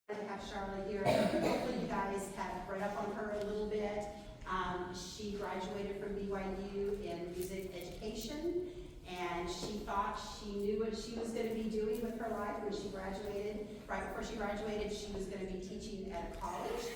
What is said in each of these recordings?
I have Sharla here. Hopefully you guys have read up on her a little bit. She graduated from BYU in music education, and she thought she knew what she was going to be doing with her life when she graduated. Right before she graduated, she was going to be teaching at a college.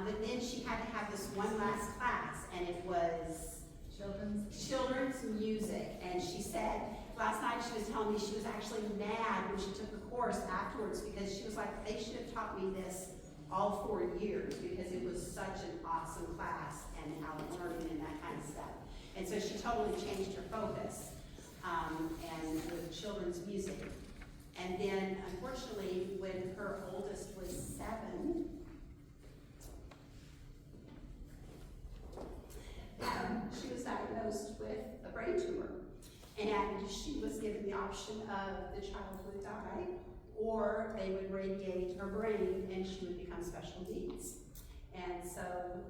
But then she had to have this one last class, and it was children's music. And she said, last night she was telling me she was actually mad when she took the course afterwards, because she was like, they should have taught me this all 4 years, because it was such an awesome class and how learning and that kind of stuff. And so she totally changed her focus and with children's music. And then unfortunately, when her oldest was 7, she was diagnosed with a brain tumor. And she was given the option of the child would die, or they would radiate her brain and she would become special needs. And so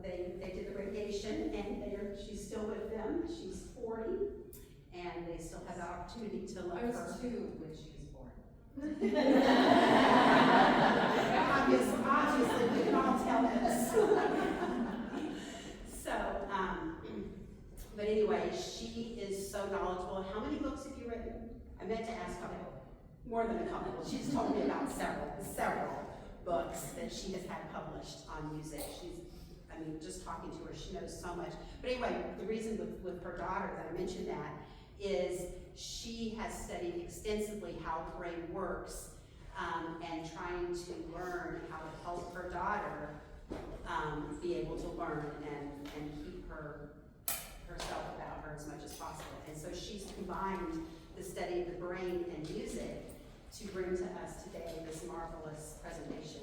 they did the radiation, and she's still with them. She's 40, and they still have the opportunity to let her. I was 2 when she was born. Obviously, we can all tell this. So, but anyway, she is so knowledgeable. How many books have you written? I meant to ask her more than a couple. She's told me about several books that she has had published on music. Just talking to her, she knows so much. But anyway, the reason with her daughter that I mentioned that is she has studied extensively how the brain works and trying to learn how to help her daughter be able to learn and keep herself about her as much as possible. And so she's combined the study of the brain and music to bring to us today this marvelous presentation.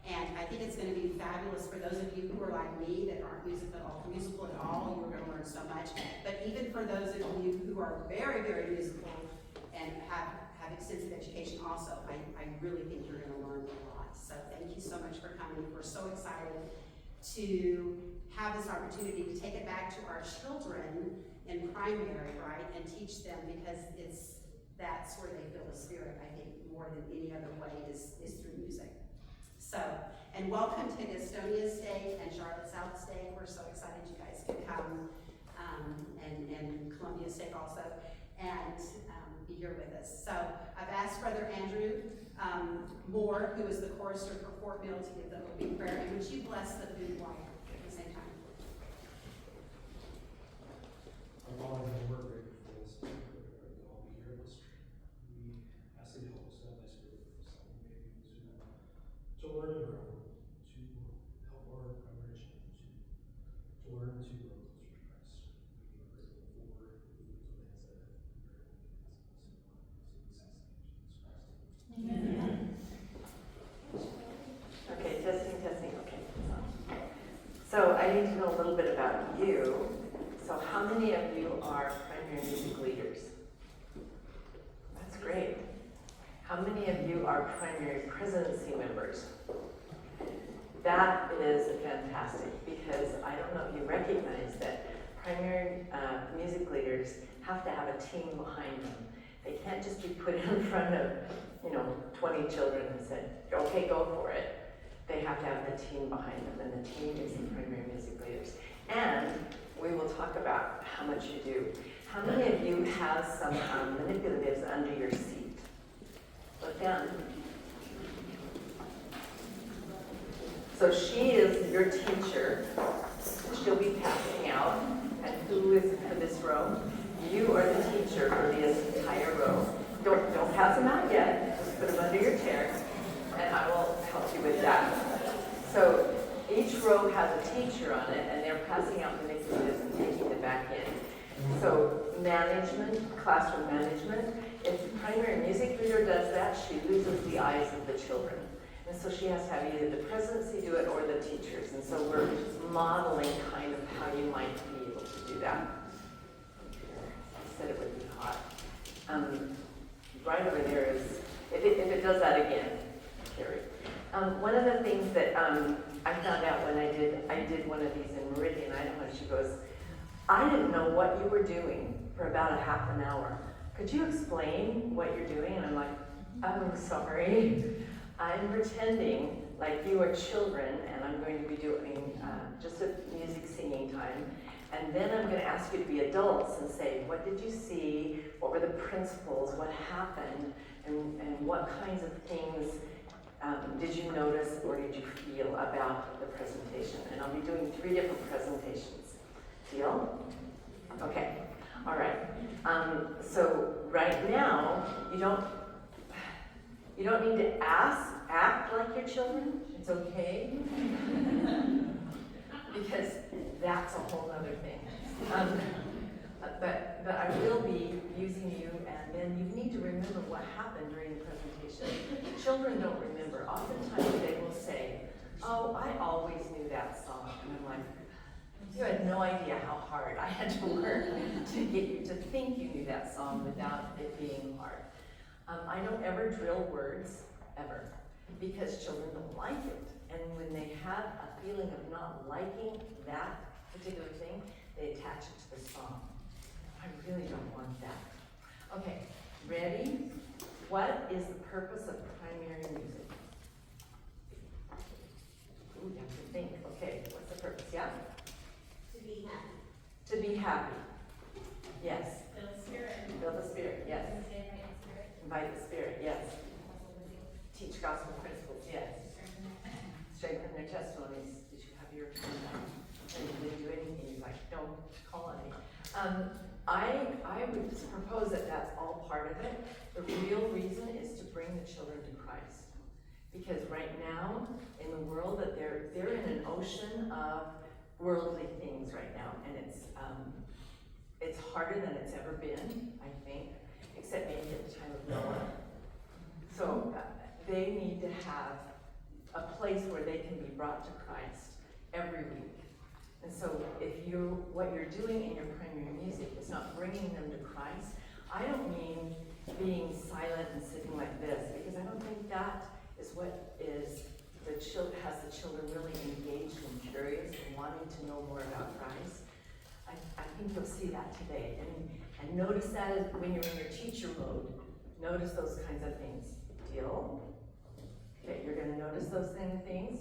And I think it's going to be fabulous for those of you who are like me that aren't musical at all. You're going to learn so much. But even for those of you who are very, very musical and have extensive education also, I really think you're going to learn a lot. So thank you so much for coming. We're so excited to have this opportunity to take it back to our children in primary, right, and teach them, because that's where they feel the spirit, I think, more than any other way is through music. So, and welcome to Gastonia State and Charlotte South State. We're so excited you guys could come, and Columbia State also, and be here with us. So I've asked Brother Andrew Moore, who is the chorister for Fort Mill, to give the opening prayer. And would you bless the food wine at the same time? Our Father, we're grateful for this time to all be here in this street. We ask that you help us to have thy spirit with us, that we may be able to learn and grow, to help our congregation, to learn to grow closer to Christ. We are grateful for the food to the hands that have prepared and Amen. Okay, testing, okay. So I need to know a little bit about you. So how many of you are primary music leaders? That's great. How many of you are primary presidency members? That is fantastic, because I don't know if you recognize that primary music leaders have to have a team behind them. They can't just be put in front of 20 children and said, okay, go for it. They have to have the team behind them, and the team is the primary music leaders. And we will talk about how much you do. How many of you have some manipulatives under your seat? Look down. So she is your teacher. She'll be passing out. And who is for this row? You are the teacher for this entire row. Don't pass them out yet. Just put them under your chair, and I will help you with that. So each row has a teacher on it, and they're passing out manipulatives and taking them back in. So management, classroom management, if the primary music leader does that, she loses the eyes of the children. And so she has to have either the presidency do it or the teachers. And so we're modeling kind of how you might be able to do that. I said it would be hot. Right over there is, if it does that again, Carrie. One of the things that I found out when I did one of these in Meridian, Idaho, she goes, I didn't know what you were doing for about a half an hour. Could you explain what you're doing? And I'm like, I'm sorry. I'm pretending like you are children, and I'm going to be doing just a music singing time. And then I'm going to ask you to be adults and say, what did you see? What were the principles? What happened? And what kinds of things did you notice or did you feel about the presentation? And I'll be doing 3 different presentations. Deal? Okay. All right. So right now, you don't need to act like your children. It's okay. Because that's a whole other thing. But I will be using you, and then you need to remember what happened during the presentation. Children don't remember. Oftentimes they will say, oh, I always knew that song. And I'm like, you had no idea how hard I had to work to get you to think you knew that song without it being hard. I don't ever drill words, ever, because children don't like it. And when they have a feeling of not liking that particular thing, they attach it to the song. I really don't want that. Okay, ready? What is the purpose of primary music? Ooh, you have to think. Okay, what's the purpose? Yeah? To be happy. To be happy. Yes. Build spirit. Build the spirit. Yes. Invite the spirit. Yes. Teach gospel principles. Yes. Strengthen their testimonies. Did you have your and you didn't do anything? You're like, don't call on me. I would propose that that's all part of it. The real reason is to bring the children to Christ. Because right now, in the world, that they're in an ocean of worldly things right now, and it's harder than it's ever been, I think, except maybe at the time of Noah. So they need to have a place where they can be brought to Christ every week. And so what you're doing in your primary music is not bringing them to Christ. I don't mean being silent and sitting like this, because I don't think that is what has the children really engaged and curious and wanting to know more about Christ. I think you'll see that today. And notice that when you're in your teacher mode. Notice those kinds of things. Deal? Okay, you're going to notice those things.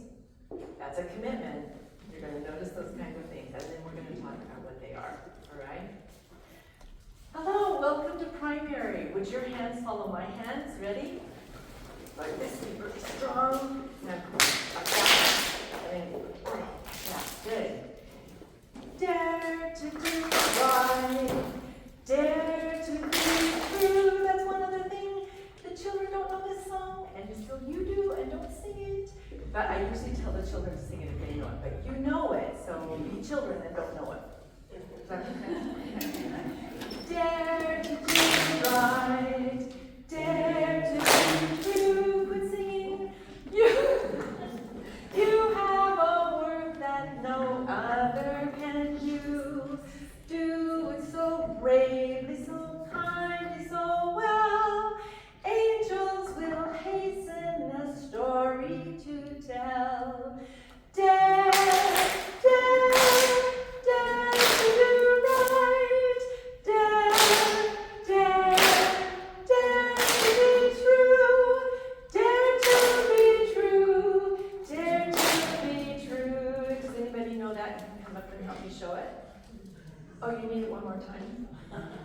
That's a commitment. You're going to notice those kinds of things, and then we're going to talk about what they are. All right? Hello, welcome to primary. Would your hands follow my hands? Ready? Like this, be really strong. Now, like that. And then, yeah, good. Dare to do right. Dare to be true. That's one other thing. The children don't know this song, and still you do, and don't sing it. But I usually tell the children to sing it if they know it. But you know it, so be children that don't know it. Dare to do right. Dare to be true. Quit singing. You have a work that no other can do. Do it so bravely, so kindly, so well. Angels will hasten the story to tell. Dare, dare, dare to do right. Dare, dare, dare to be true. Dare to be true. Dare to be true. Does anybody know that? You can come up and help me show it. Oh, you need it one more time?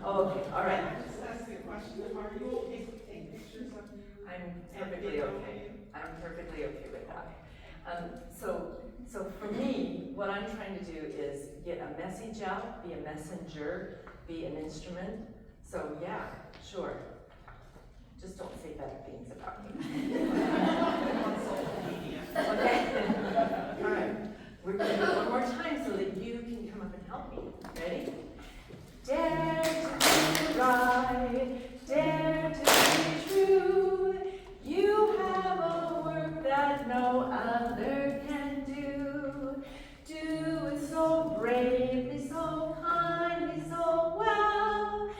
Oh, okay, all right. Can I just ask you a question? Are you okay if we take pictures of you? I'm perfectly okay. I'm perfectly okay with that. So for me, what I'm trying to do is get a message out, be a messenger, be an instrument. So yeah, sure. Just don't say bad things about me. On social media. Okay? All right. We're going to do it one more time so that you can come up and help me. Ready? Dare to do right. Dare to be true. You have a work that no other can do. Do it so bravely, so kindly, so well.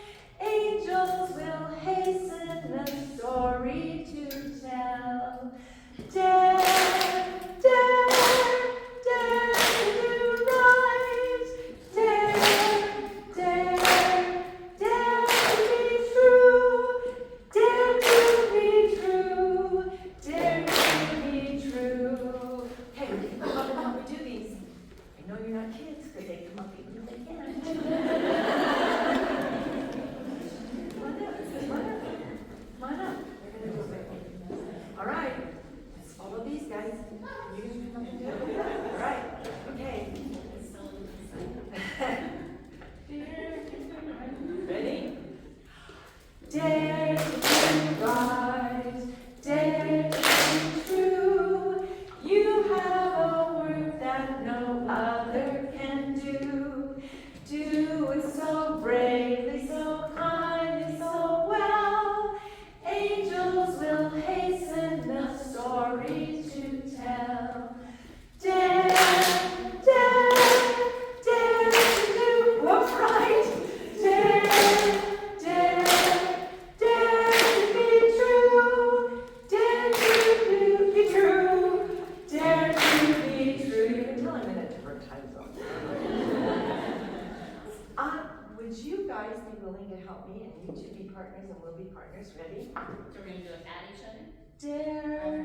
Angels will hasten the story to tell. Dare, dare, dare to do right. Dare, dare, dare to be true. Dare to be true. Dare to guys? You can come and do it? All right, okay. Ready? Dare to be right, dare to be true. You have a work that no other can do. Do it so bravely, so kindly, so well. Angels will hasten the story to tell. Dare, dare, dare to do what's right. Dare, dare, dare to be true. Dare to be true. Dare to be true. You can tell I'm in a different time zone. Would you guys be willing to help me and you two be partners and we'll be partners? Ready? So we're gonna do it at each other? Dare,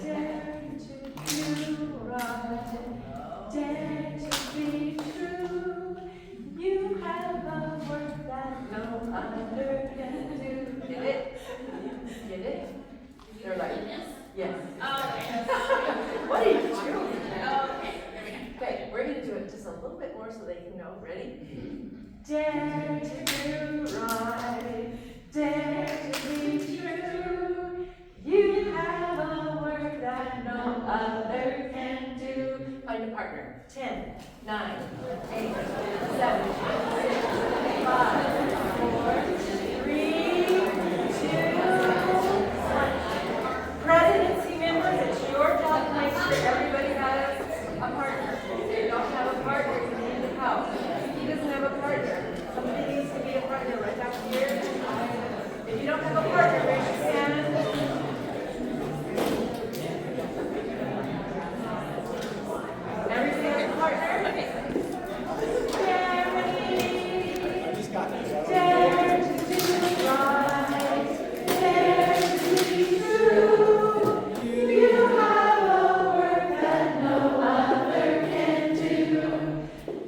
dare to do right, dare to be true. You have a work that no other can do. Get it? Get it? They're like, yes. Oh, okay. What are you doing? Oh, okay. Here we go. Okay, we're gonna do it just a little bit more so they can know. Ready? Dare to do right, dare to be true. You have a work that no other can do. Find a partner. 10, 9, 8, 7, 6, 5, 4, 3, 2, 1. Presidency members, it's your job to make sure everybody has a partner. If you don't have a partner, you need to help. He doesn't have a partner. Somebody needs to be a partner right back here. If you don't have a partner, raise your hand. Everybody has a partner? Okay. Dare to do right, dare to be true. You have a work that no other can do.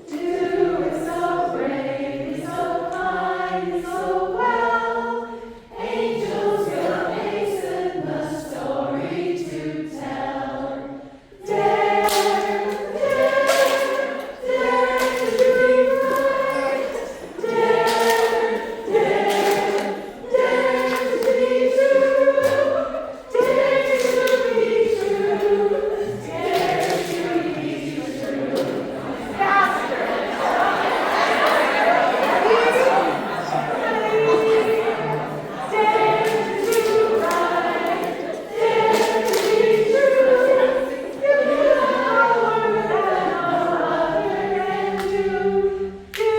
Do it so bravely, so kindly, so well. Angels will hasten the story to tell. Dare, dare, dare to be right. Dare, dare, dare to be true. Dare to be true. Dare to be true. Faster. Dare to do right. Dare to be true. You have a work that no other can do. Do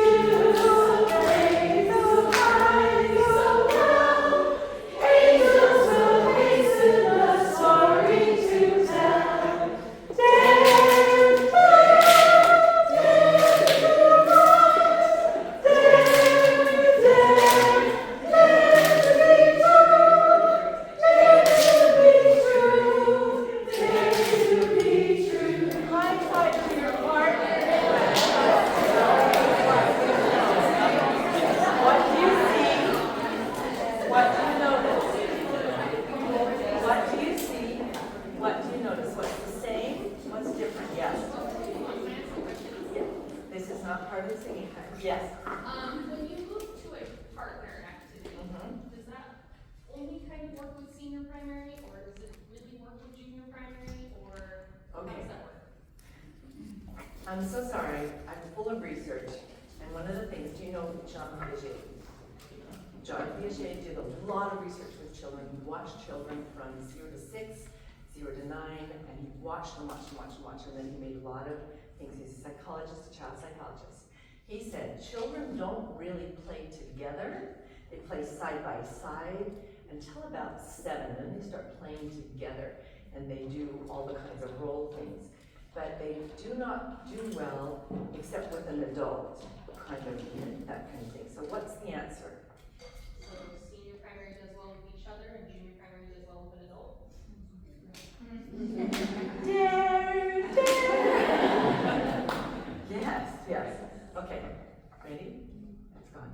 so brave, so kind, so well. Angels will hasten the story to tell. Dare, dare, dare to do right. Dare, dare, dare to be true. Dare to be true. Dare to be true. High five to your partner. What do you see? What do you notice? What do you see? What do you notice? What's the same? What's different? Yes. Yeah. This is not part of the singing time. Yes. When you move to a partner activity, does that only kind of work with senior primary, or does it really work with junior primary, or how Okay. does that work? I'm so sorry. I'm full of research. And one of the things, do you know John Piaget? John Piaget did a lot of research with children. He watched children from 0 to 6, 0 to 9, and he watched them, and then he made a lot of things. He's a psychologist, a child psychologist. He said children don't really play together. They play side by side until about 7, then they start playing together, and they do all the kinds of role things. But they do not do well except with an adult, kind of, that kind of thing. So what's the answer? So senior primary does well with each other, and junior primary does well with an adult? Dare, dare. Yes, yes. Okay, ready? It's gone.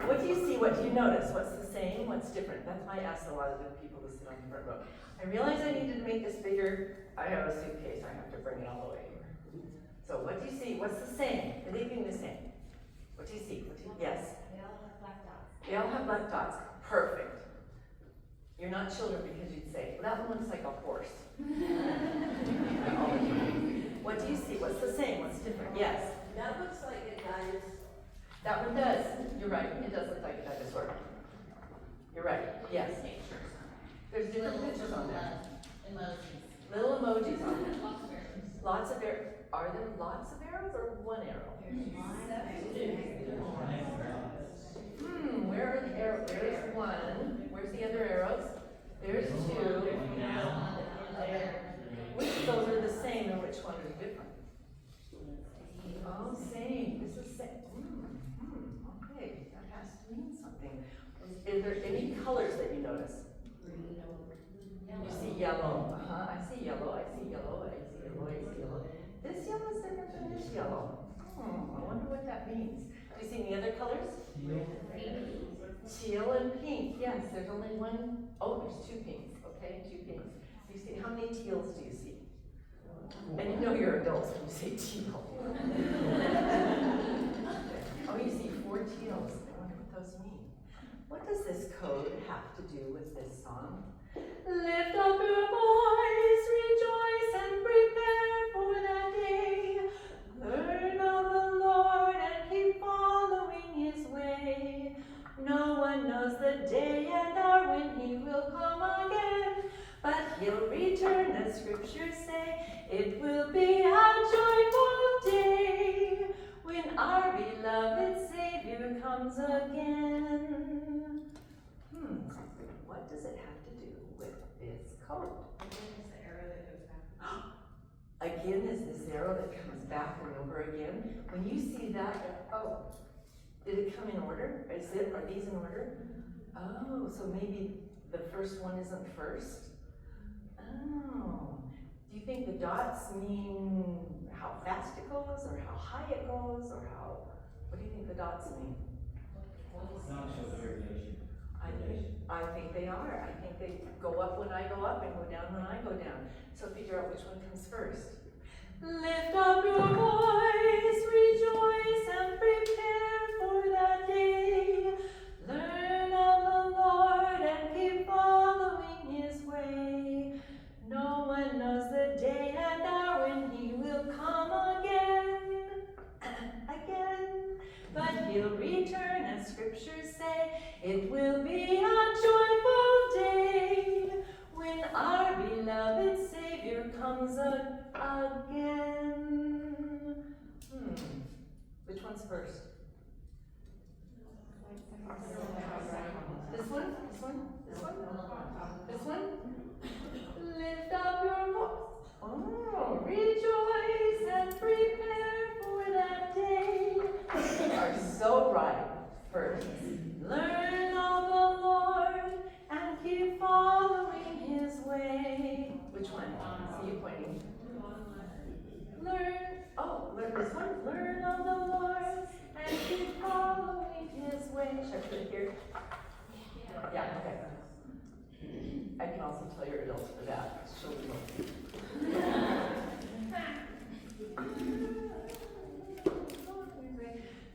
What do you see? What do you notice? What's the same? What's different? That's might ask a lot of the people to sit on the front row. I realized I needed to make this bigger. I have a suitcase, I have to bring it all the way here. So what do you see? What's the same? Anything the same? What do you see? Yes? They all have black dots. They all have black dots. Perfect. You're not children because you'd say, well, that one looks like a horse. What do you see? What's the same? What's different? Yes? That looks like a dinosaur. That one does. You're right. It does look like a dinosaur. You're right. Yes. Pictures. There's different pictures on there. Emojis. Little emojis on there. Lots of arrows. Lots of arrows. Are there lots of arrows or one arrow? Where are the arrows? There's one. Where's the other arrows? There's two. Which of those are the same and which one is different? Oh, same. This is same. Okay, that has to mean something. Is there any colors that you notice? You see yellow. I see yellow. I see yellow. I see yellow. I see yellow. This yellow is different than this yellow. I wonder what that means. Do you see any other colors? Teal and pink. Yes, there's only one. Oh, there's two pinks. Okay, two pinks. Do you see how many teals do you see? And you know you're adults when you say teal. Oh, you see 4 teals. I wonder what those mean. What does this code have to do with this song? Lift up your voice, rejoice, and prepare for that day. Learn of the Lord and keep following His way. No one knows the day and hour when He will come again, but He'll return, as scriptures say. It will be a joyful day when our beloved Savior comes again. What does it have to do with this code? Again is this arrow that comes back and over again. When you see that, oh, did it come in order? Are these in order? Oh, so maybe the first one isn't first? Oh. Do you think the dots mean how fast it goes, or how high it goes, or what do you think the dots mean? I think they are. I think they go up when I go up and go down when I go down. So figure out which one comes first. Lift up your voice, rejoice, and prepare for that day. Learn of the Lord and keep following His way. No one knows the day and hour when He will come again, but He'll return, as scriptures say. It will be a joyful day when our beloved Savior comes again. Which one's first? This one? This one? This one? This one? Lift up your voice. Oh, rejoice and prepare for that day. You are so right. First, learn of the Lord and keep following His way. Which one? See you pointing. Learn this one. Learn of the Lord and keep following His way. Should I put it here? Yeah, okay. I can also tell you're adults for that. Children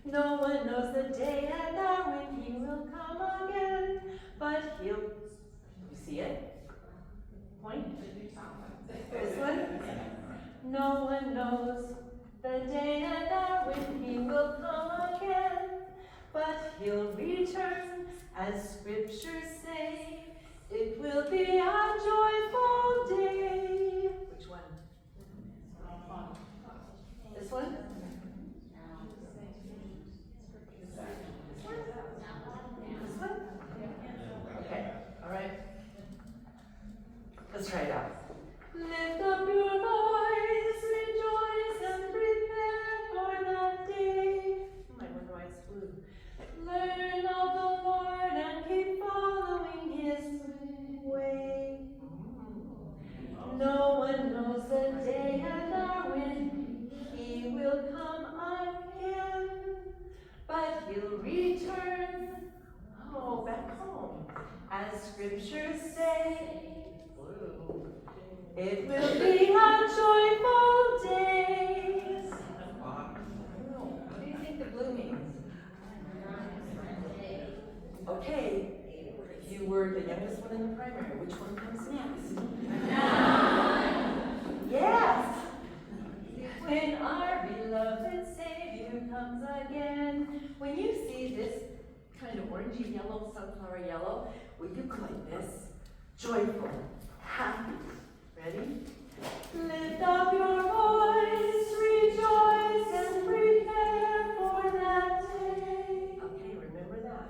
No one knows the day and hour when He will come again, but He'll. You see it? Point. This one. No one knows the day and hour when He will come again, but He'll return, as scriptures say. It will be a joyful day. Which one? This one? This one? Okay, all right. Let's try it out. Lift up your voice, rejoice, and prepare for that day. I wonder why it's blue. Learn of the Lord and keep following His way. as scriptures say. It will be a joyful day. What do you think the blue means? Okay, if you were the youngest one in the primary, which one comes next? Yes! When our beloved Savior comes again. When you see this kind of orangey yellow, sunflower yellow, will you go like this? Joyful, happy. Ready? Lift up your voice, rejoice, and prepare for that day. Okay, remember that.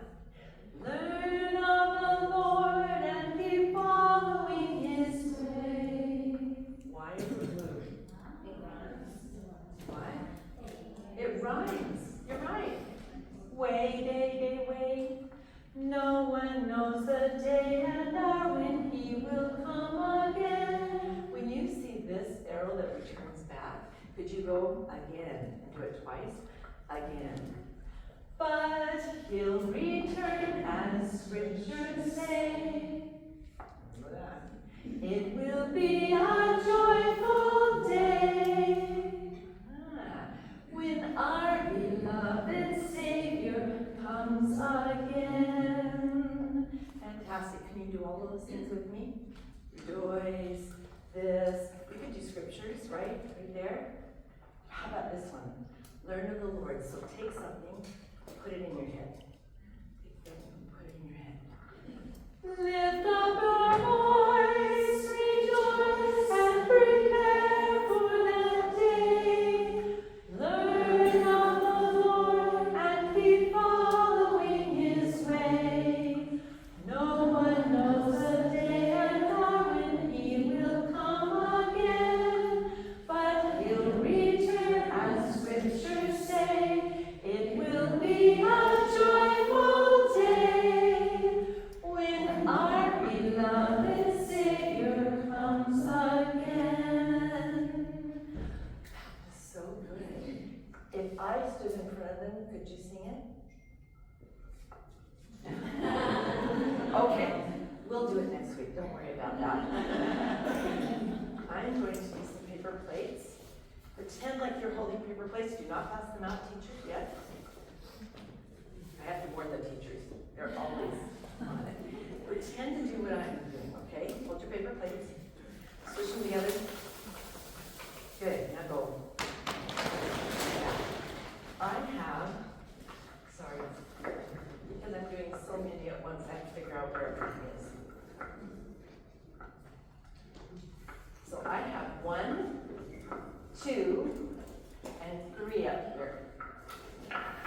Learn of the Lord and keep following His way. Why is it blue? Why? It rhymes. You're right. Way, day, way. No one knows the day and hour when He will come again. When you see this arrow that returns back, could you go again and do it twice? Again. But He'll return as scriptures say. Remember that. It will be a joyful day. When our beloved Savior comes again. Fantastic. Can you do all of those things with me? Rejoice, this. We could do scriptures, right? Right there. How about this one? Learn of the Lord. So take something, put it in your head. Take something, put it in your head. Lift up your voice, rejoice, and prepare for that day. Learn of the Lord and keep following His way. No one knows the day and hour when He will come again, but He'll return as scriptures say. It will be a joyful day when our beloved Savior comes again. So good. If I stood in front of them, could you sing it? Okay, we'll do it next week. Don't worry about that. I'm going to use some paper plates. Pretend like you're holding paper plates. Do not pass them out, teachers, yet. I have to warn the teachers. They're always on it. Pretend to do what I'm doing, okay? Hold your paper plates. Switch them together. Good, now go. I have, sorry, because I'm doing so many at once, I have to figure out where everything is. So I have 1, 2, and 3 up here.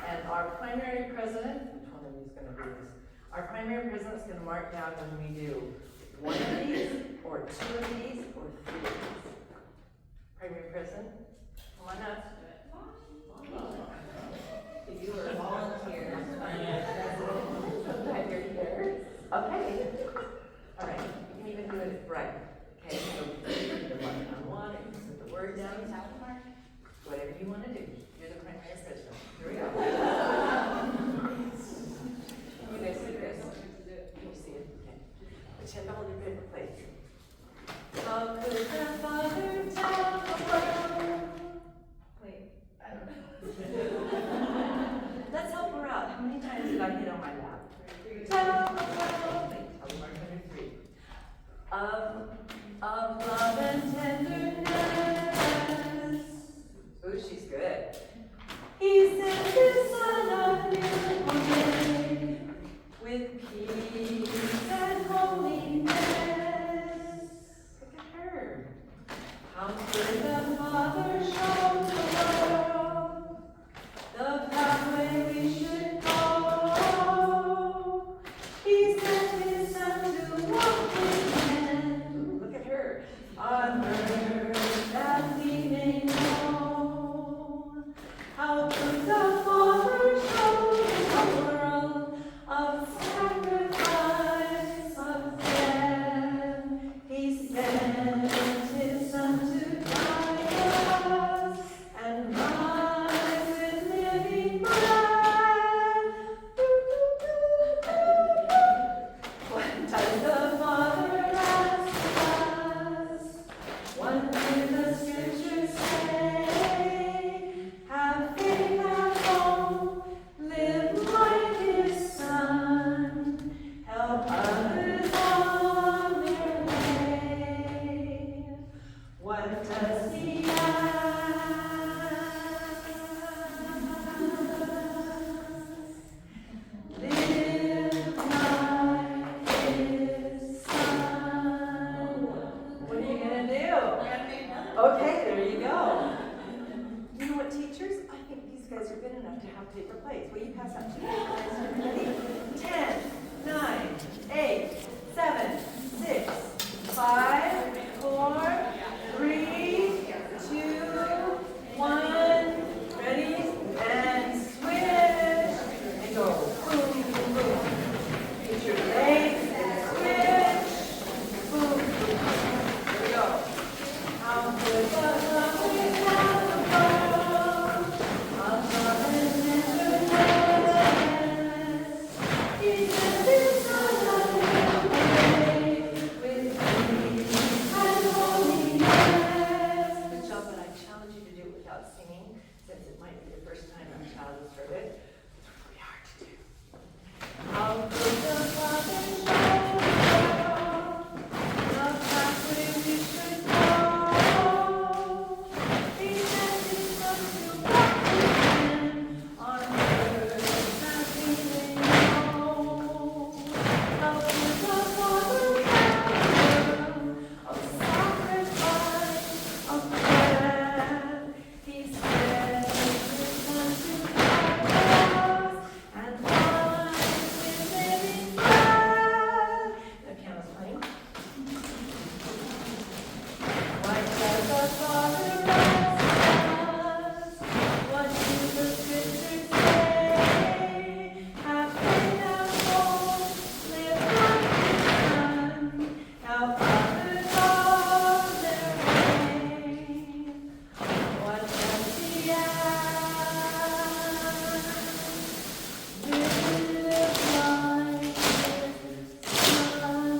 And our primary president, which one of you is going to do this? Our primary president is going to mark down when we do 1 of these, or 2 of these, or 3 of these. Primary president, come on up. You are volunteers. So glad you're here. Okay. All right. You can even do it right. Okay. So the one-on-one, and you put the word down. Whatever you want to do. You're the primary president. Here we go. You guys see this? Can you see it? Okay. Pretend to hold your paper plates. How could the Father tell the world? Wait, I don't know. Let's help her out. How many times did I hit on my lap? Tell the world. Wait, I'll mark number 3. Of love and tenderness. Ooh, she's good. He sent His Son a beautiful day with peace and holiness. Look at her. How could the Father show the world the pathway we should go? He sent His Son to walk with men. Look at her. On earth that we may know. How could the Father show the world of sacrifice of death? He sent His Son to guide us What do the scriptures say? Have faith at home, live like his son, help others on their way. What does he ask? Live like his son. What are you gonna do? Okay, there you go. You know what, teachers? I think these guys are good enough to have paper plates. Will you pass out to paper plates, everybody? 10, 9, 8, 7, 6, 5, 4, 3, 2, 1. Ready? And switch. And go. Boom, boom, boom. Get your legs and switch. Boom, boom. Here we go. How good was the wind at the world? Of love and tenderness. He said this away with peace and holiness. Good job, but I challenge you to do it without singing, since it might be the first time a child has heard it. It's really hard to do. How good the Father showed the pathway we should go. He sent his Son to walk with him on earth as we may know. How good the Father found of sacrifice, of prayer. He sent his Son to guide us and bind with living breath. The piano's playing. What does the Father ask us? What do the scriptures say? Have faith at home, live like his Son, help others on their way. What does he ask? Live like his Son.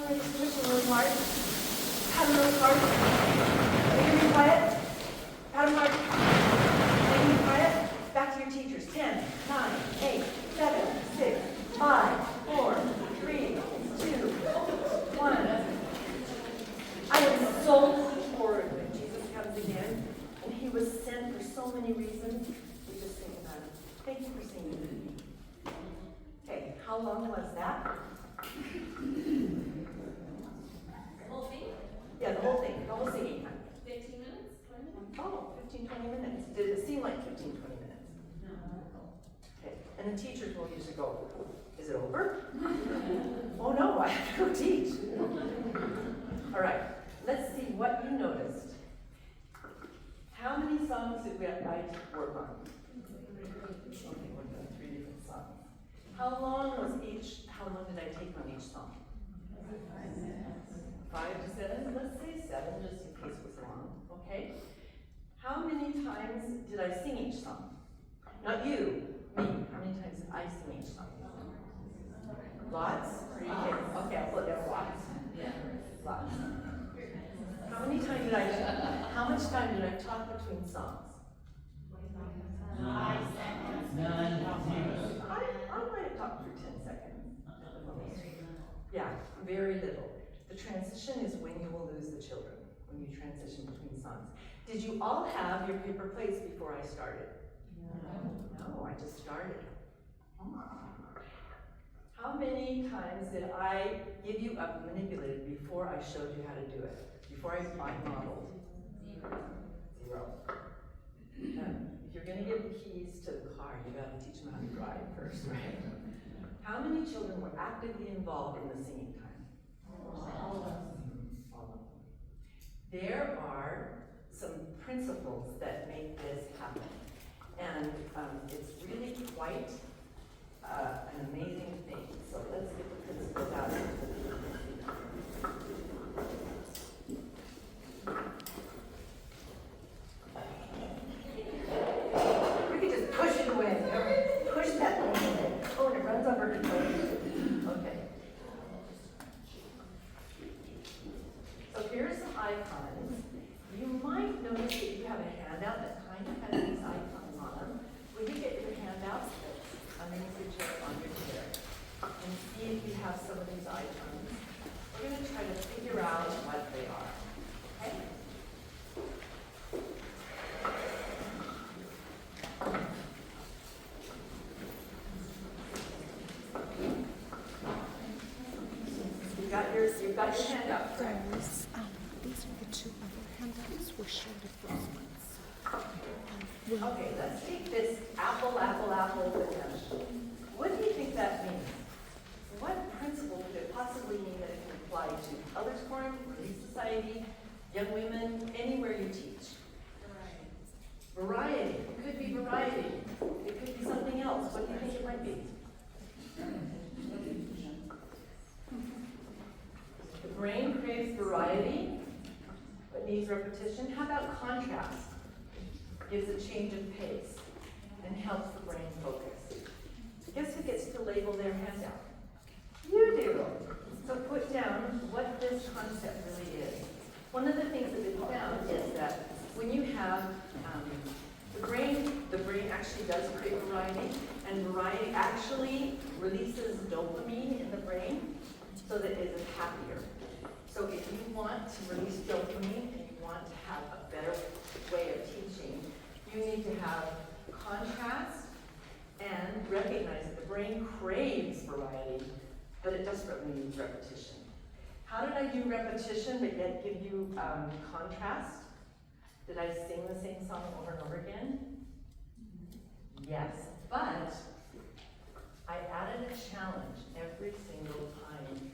Ready to switch a little hard? Pat a little hard. Are you gonna be quiet? Pat him hard. Are you gonna be quiet? Back to your teachers. 10, 9, 8, 7, 6, 5, 4, 3, 2, 1. I am so looking forward when Jesus comes again, and he was sent for so many reasons. We just think about it. Thank you for singing with me. Okay, how long was that? Whole thing, Yeah, the whole thing, the whole singing time. 15 minutes, 20 minutes? Oh, 15, 20 minutes. Did it seem like 15, 20 minutes? Okay, and the teachers will usually go, is it over? Oh no, I have to go teach. All right, let's see what you noticed. How many songs did I work on? Okay, we're done 3 different songs. How long did I take on each song? 5 to 7? Let's say 7, just in case it was long, okay? How many times did I sing each song? Not you, me. How many times did I sing each song? Lots? Okay, I'll put down lots. Yeah, lots. How much time did I talk between songs? I might have talked for 10 seconds. Yeah, very little. The transition is when you will lose the children, when you transition between songs. Did you all have your paper plates before I started? No, I just started. How many times did I give you up manipulated before I showed you how to do it? Before I modeled? 0. If you're going to give the keys to the car, you got to teach them how to drive first, right? How many children were actively involved in the singing time? All of them. There are some principles that make this happen. And it's really quite an amazing thing. So let's get the principles out. We could just push it away. Push that thing away. Oh, and it runs over to okay. So here's some icons. you've got your hand up. These are the two other handouts. We're short of those ones. Okay, let's take this apple with them. What do you think that means? What principle could it possibly mean that it can apply to others' forum, Relief Society, young women, anywhere you teach? Variety. It could be variety. It could be something else. What do you think it might be? The brain craves variety, but needs repetition. How about contrast? Gives a change of pace and helps the brain focus. Guess who gets to label their handout? You do. So put down what this concept really is. One of the things that we found is that when you have the brain actually does create variety, and variety actually releases dopamine in the brain so that it is happier. So if you want to release dopamine and you want to have a better way of teaching, you need to have contrast and recognize that the brain craves variety, but it desperately needs repetition. How did I do repetition but yet give you contrast? Did I sing the same song over and over again? Yes, but I added a challenge every single time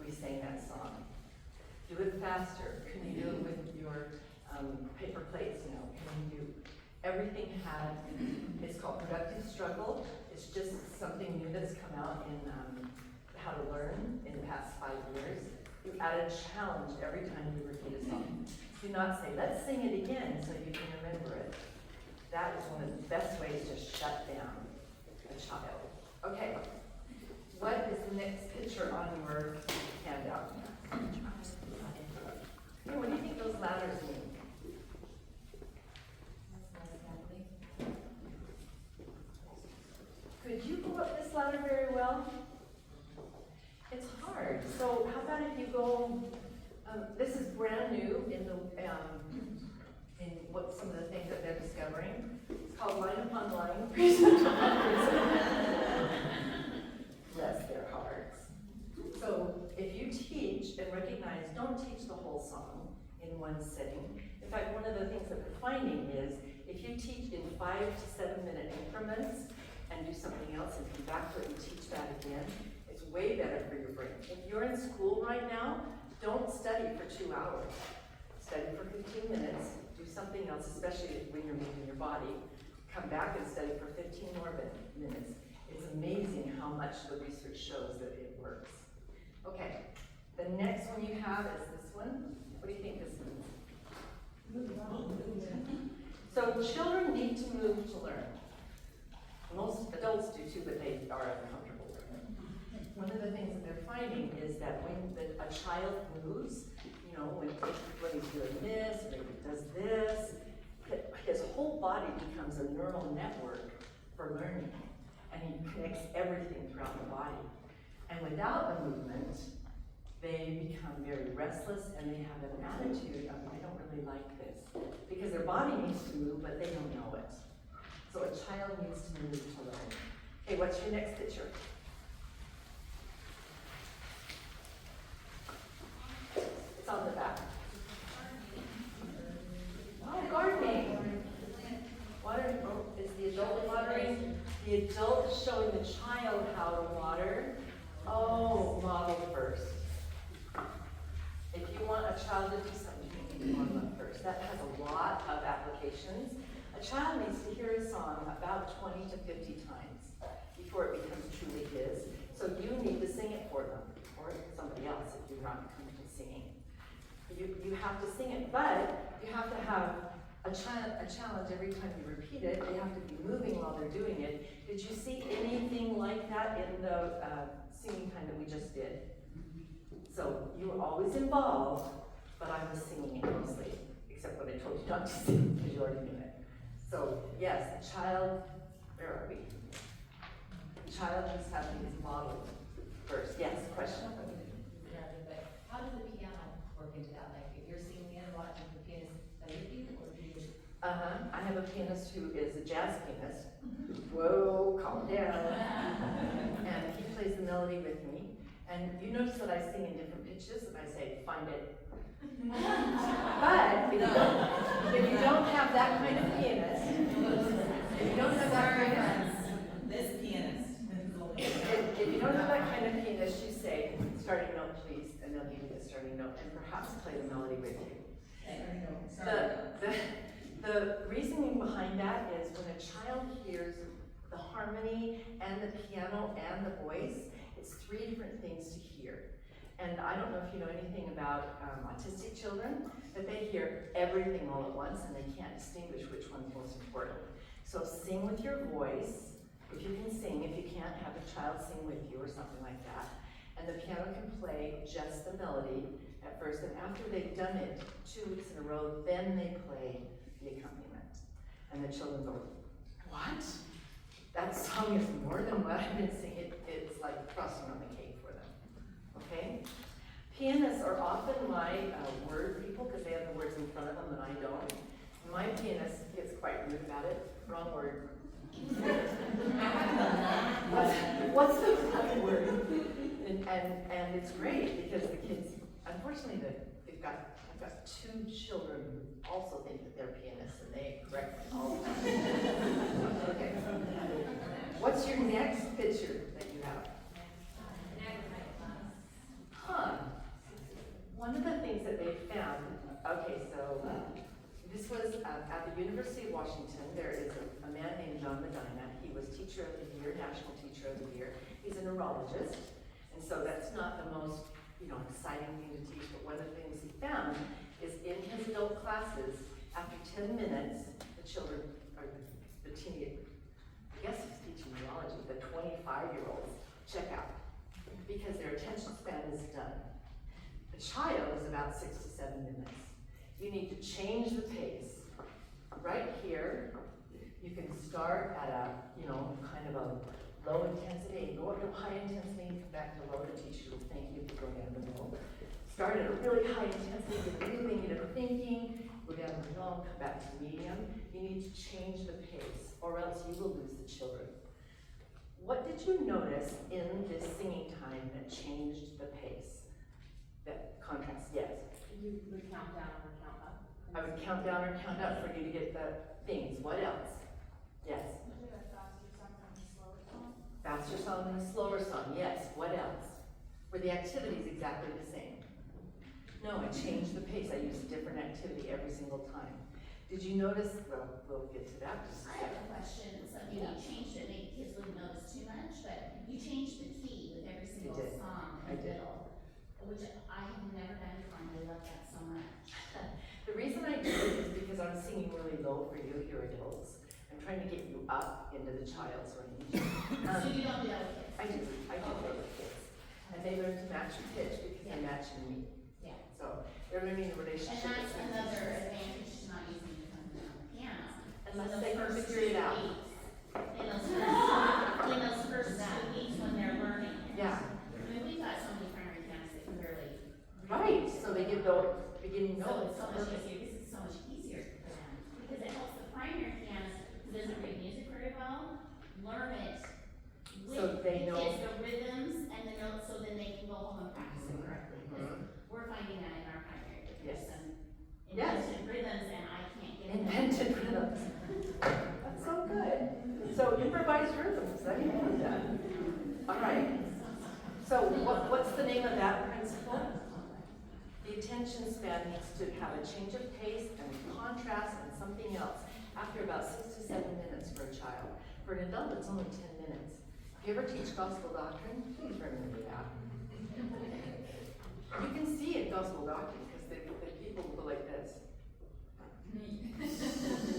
we sang that song. Do it faster. Can you do it with your paper plates? No. Can you do everything had, it's called Productive Struggle. It's just something new that's come out in how to learn in the past 5 years. You add a challenge every time you repeat a song. Do not say, let's sing it again so you can remember it. That is one of the best ways to shut down a child. Okay, what is the next picture on your handout? Hey, what do you think those ladders mean? Could you go up this ladder very well? It's hard. So how about if you go, this is brand new in what some of the things that they're discovering. It's called line upon line. Bless their hearts. So if you teach and recognize, don't teach the whole song in one sitting. In fact, one of the things that we're finding is if you teach in 5 to 7 minute increments and do something else and come back to it and teach that again, it's way better for your brain. If you're in school right now, don't study for 2 hours. Study for 15 minutes, do something else, especially when you're moving your body. Come back and study for 15 more minutes. It's amazing how much the research shows that it works. Okay, the next one you have is this one. What do you think this means? So children need to move to learn. Most adults do too, but they are uncomfortable with it. One of the things that they're finding is that when a child moves, you know, when he's doing this, or he does this, his whole body becomes a neural network for learning, and he connects everything throughout the body. And without the movement, they become very restless, and they have an attitude of, I don't really like this, because their body needs to move, but they don't know it. So a child needs to move to learn. Okay, what's your next picture? It's on the back. Oh, gardening. Watering, is the adult watering? The adult is showing the child how to water. Oh, model first. If you want a child to do something, you need to model it first. That has a lot of applications. A child needs to hear a song about 20 to 50 times before it becomes truly his. So you need to sing it for them, or somebody else if you're not comfortable singing. You have to sing it, but you have to have a challenge every time you repeat it. They have to be moving while they're doing it. Did you see anything like that in the singing time that we just did? So you were always involved, but I was singing it mostly, except when I told you not to sing because you already knew it. So yes, the child, where are we? The child needs to have these modeled first. Yes, question? But how does the piano work into that? Like if you're singing and watching the pianist play with you, or do you just? I have a pianist who is a jazz pianist. Whoa, calm down. And he plays the melody with me. And you notice that I sing in different pitches. pitches, and I say, find it. But if you don't have that kind of pianist, if you don't have that kind of, This pianist. if you don't have that kind of pianist, you say, starting note please, and they'll give you the starting note, and perhaps play the melody with you. The reasoning behind that is when a child hears the harmony and the piano and the voice, it's 3 different things to hear. And I don't know if you know anything about autistic children, but they hear everything all at once and they can't distinguish which one's most important. So sing with your voice, if you can sing. If you can't, have a child sing with you or something like that. And the piano can play just the melody at first, and after they've done it 2 weeks in a row, then they play the accompaniment. And the children go, what? That song is more than what I've been singing. It's like frosting on the cake for them, okay? Pianists are often my word people because they have the words in front of them and I don't. My pianist gets quite rude about it. Wrong word. What's the right word? And it's great because the kids, unfortunately, I've got 2 children who also think that they're pianists and they correct me all the time. Okay. What's your next picture that you have? Huh. One of the things that they found, okay, so this was at the University of Washington. There is a man named John Medina. He was Teacher of the Year, National Teacher of the Year. He's a neurologist, and so that's not the most, exciting thing to teach, but one of the things he found is in his adult classes, after 10 minutes, the children, or the teenage, I guess he's teaching neurology, the 25-year-olds check out because their attention span is done. The child is about 6 to 7 minutes. You need to change the pace. Right here, you can start at a, kind of a low intensity and go up to high intensity and come back to low. The teacher will thank you for going down the middle. Start at a really high intensity, get moving, thinking, go down the middle, come back to medium. You need to change the pace or else you will lose the children. What did you notice in this singing time that changed the pace? That contrast, yes. You would count down or count up? I would count down or count up for you to get the things. What else? Yes. Faster song than a slower song. Yes. What else? Were the activities exactly the same? No, I changed the pace. I used a different activity every single time. Did you notice? Well, we'll get to that. Just I have a question. Something you changed that maybe kids wouldn't notice too much, but you changed the key with every single song in the middle, which I have never done before, and I love that so much. The reason I do it is because I'm singing really low for you, your adults. I'm trying to get you up into the child's range. So you don't do that with kids? I do that with kids. And they learn to match your pitch because they're matching me. Yeah. So they're learning the And relationship. that's another advantage to not using the piano. Unless So they can first figure it 2 out. weeks, in those first 2 weeks when they're learning it. Yeah. I mean, we've got so many primary pianists that can barely. Right, so they get the beginning So notes. it's so much easier, this is so much easier for them, because it helps the primary pianist who doesn't read music very well, learn it So with they the know- kids, the rhythms and the notes, so then they can go home and practice it correctly. Because we're finding that in our primary, that there's Yes. some Yes. invented rhythms and I can't get them. Invented rhythms. That's so good. So improvised rhythms, I didn't know that. All right. So what's the name of that principle? The attention span needs to have a change of pace and contrast and something else after about 6 to 7 minutes for a child. For an adult, it's only 10 minutes. If you ever teach gospel doctrine, please remember that. You can see in gospel doctrine because the people go like this.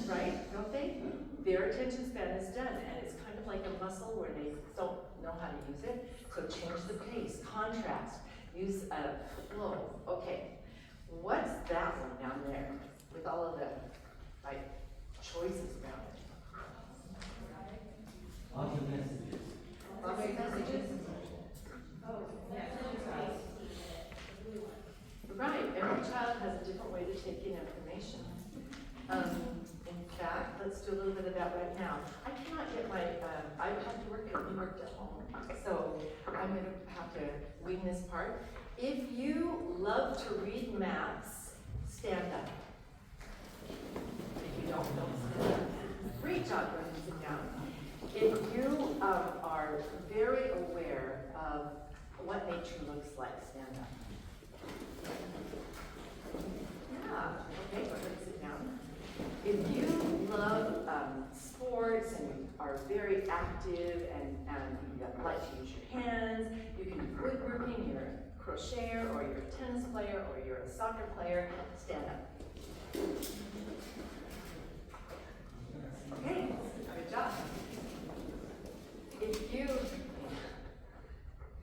Right? Don't they? Their attention span is done, and it's kind of like a muscle where they don't know how to use it. So change the pace, contrast, use a flow. Okay, what's that one down there with all of the choices around it? Lots of messages. Lots of messages. Right, every child has a different way to take in information. In fact, let's do a little bit of that right now. I cannot get my, I have to work at home, so I'm gonna have to wing this part. If you love to read maps, stand up. If you don't stand up. Great job, go ahead and sit down. If you are very aware of what nature looks like, stand up. Yeah, okay, go ahead and sit down. If you love sports and you are very active and you like to use your hands, you can be woodworking, you're a crocheter, or you're a tennis player, or you're a soccer player, stand up. Okay, good job.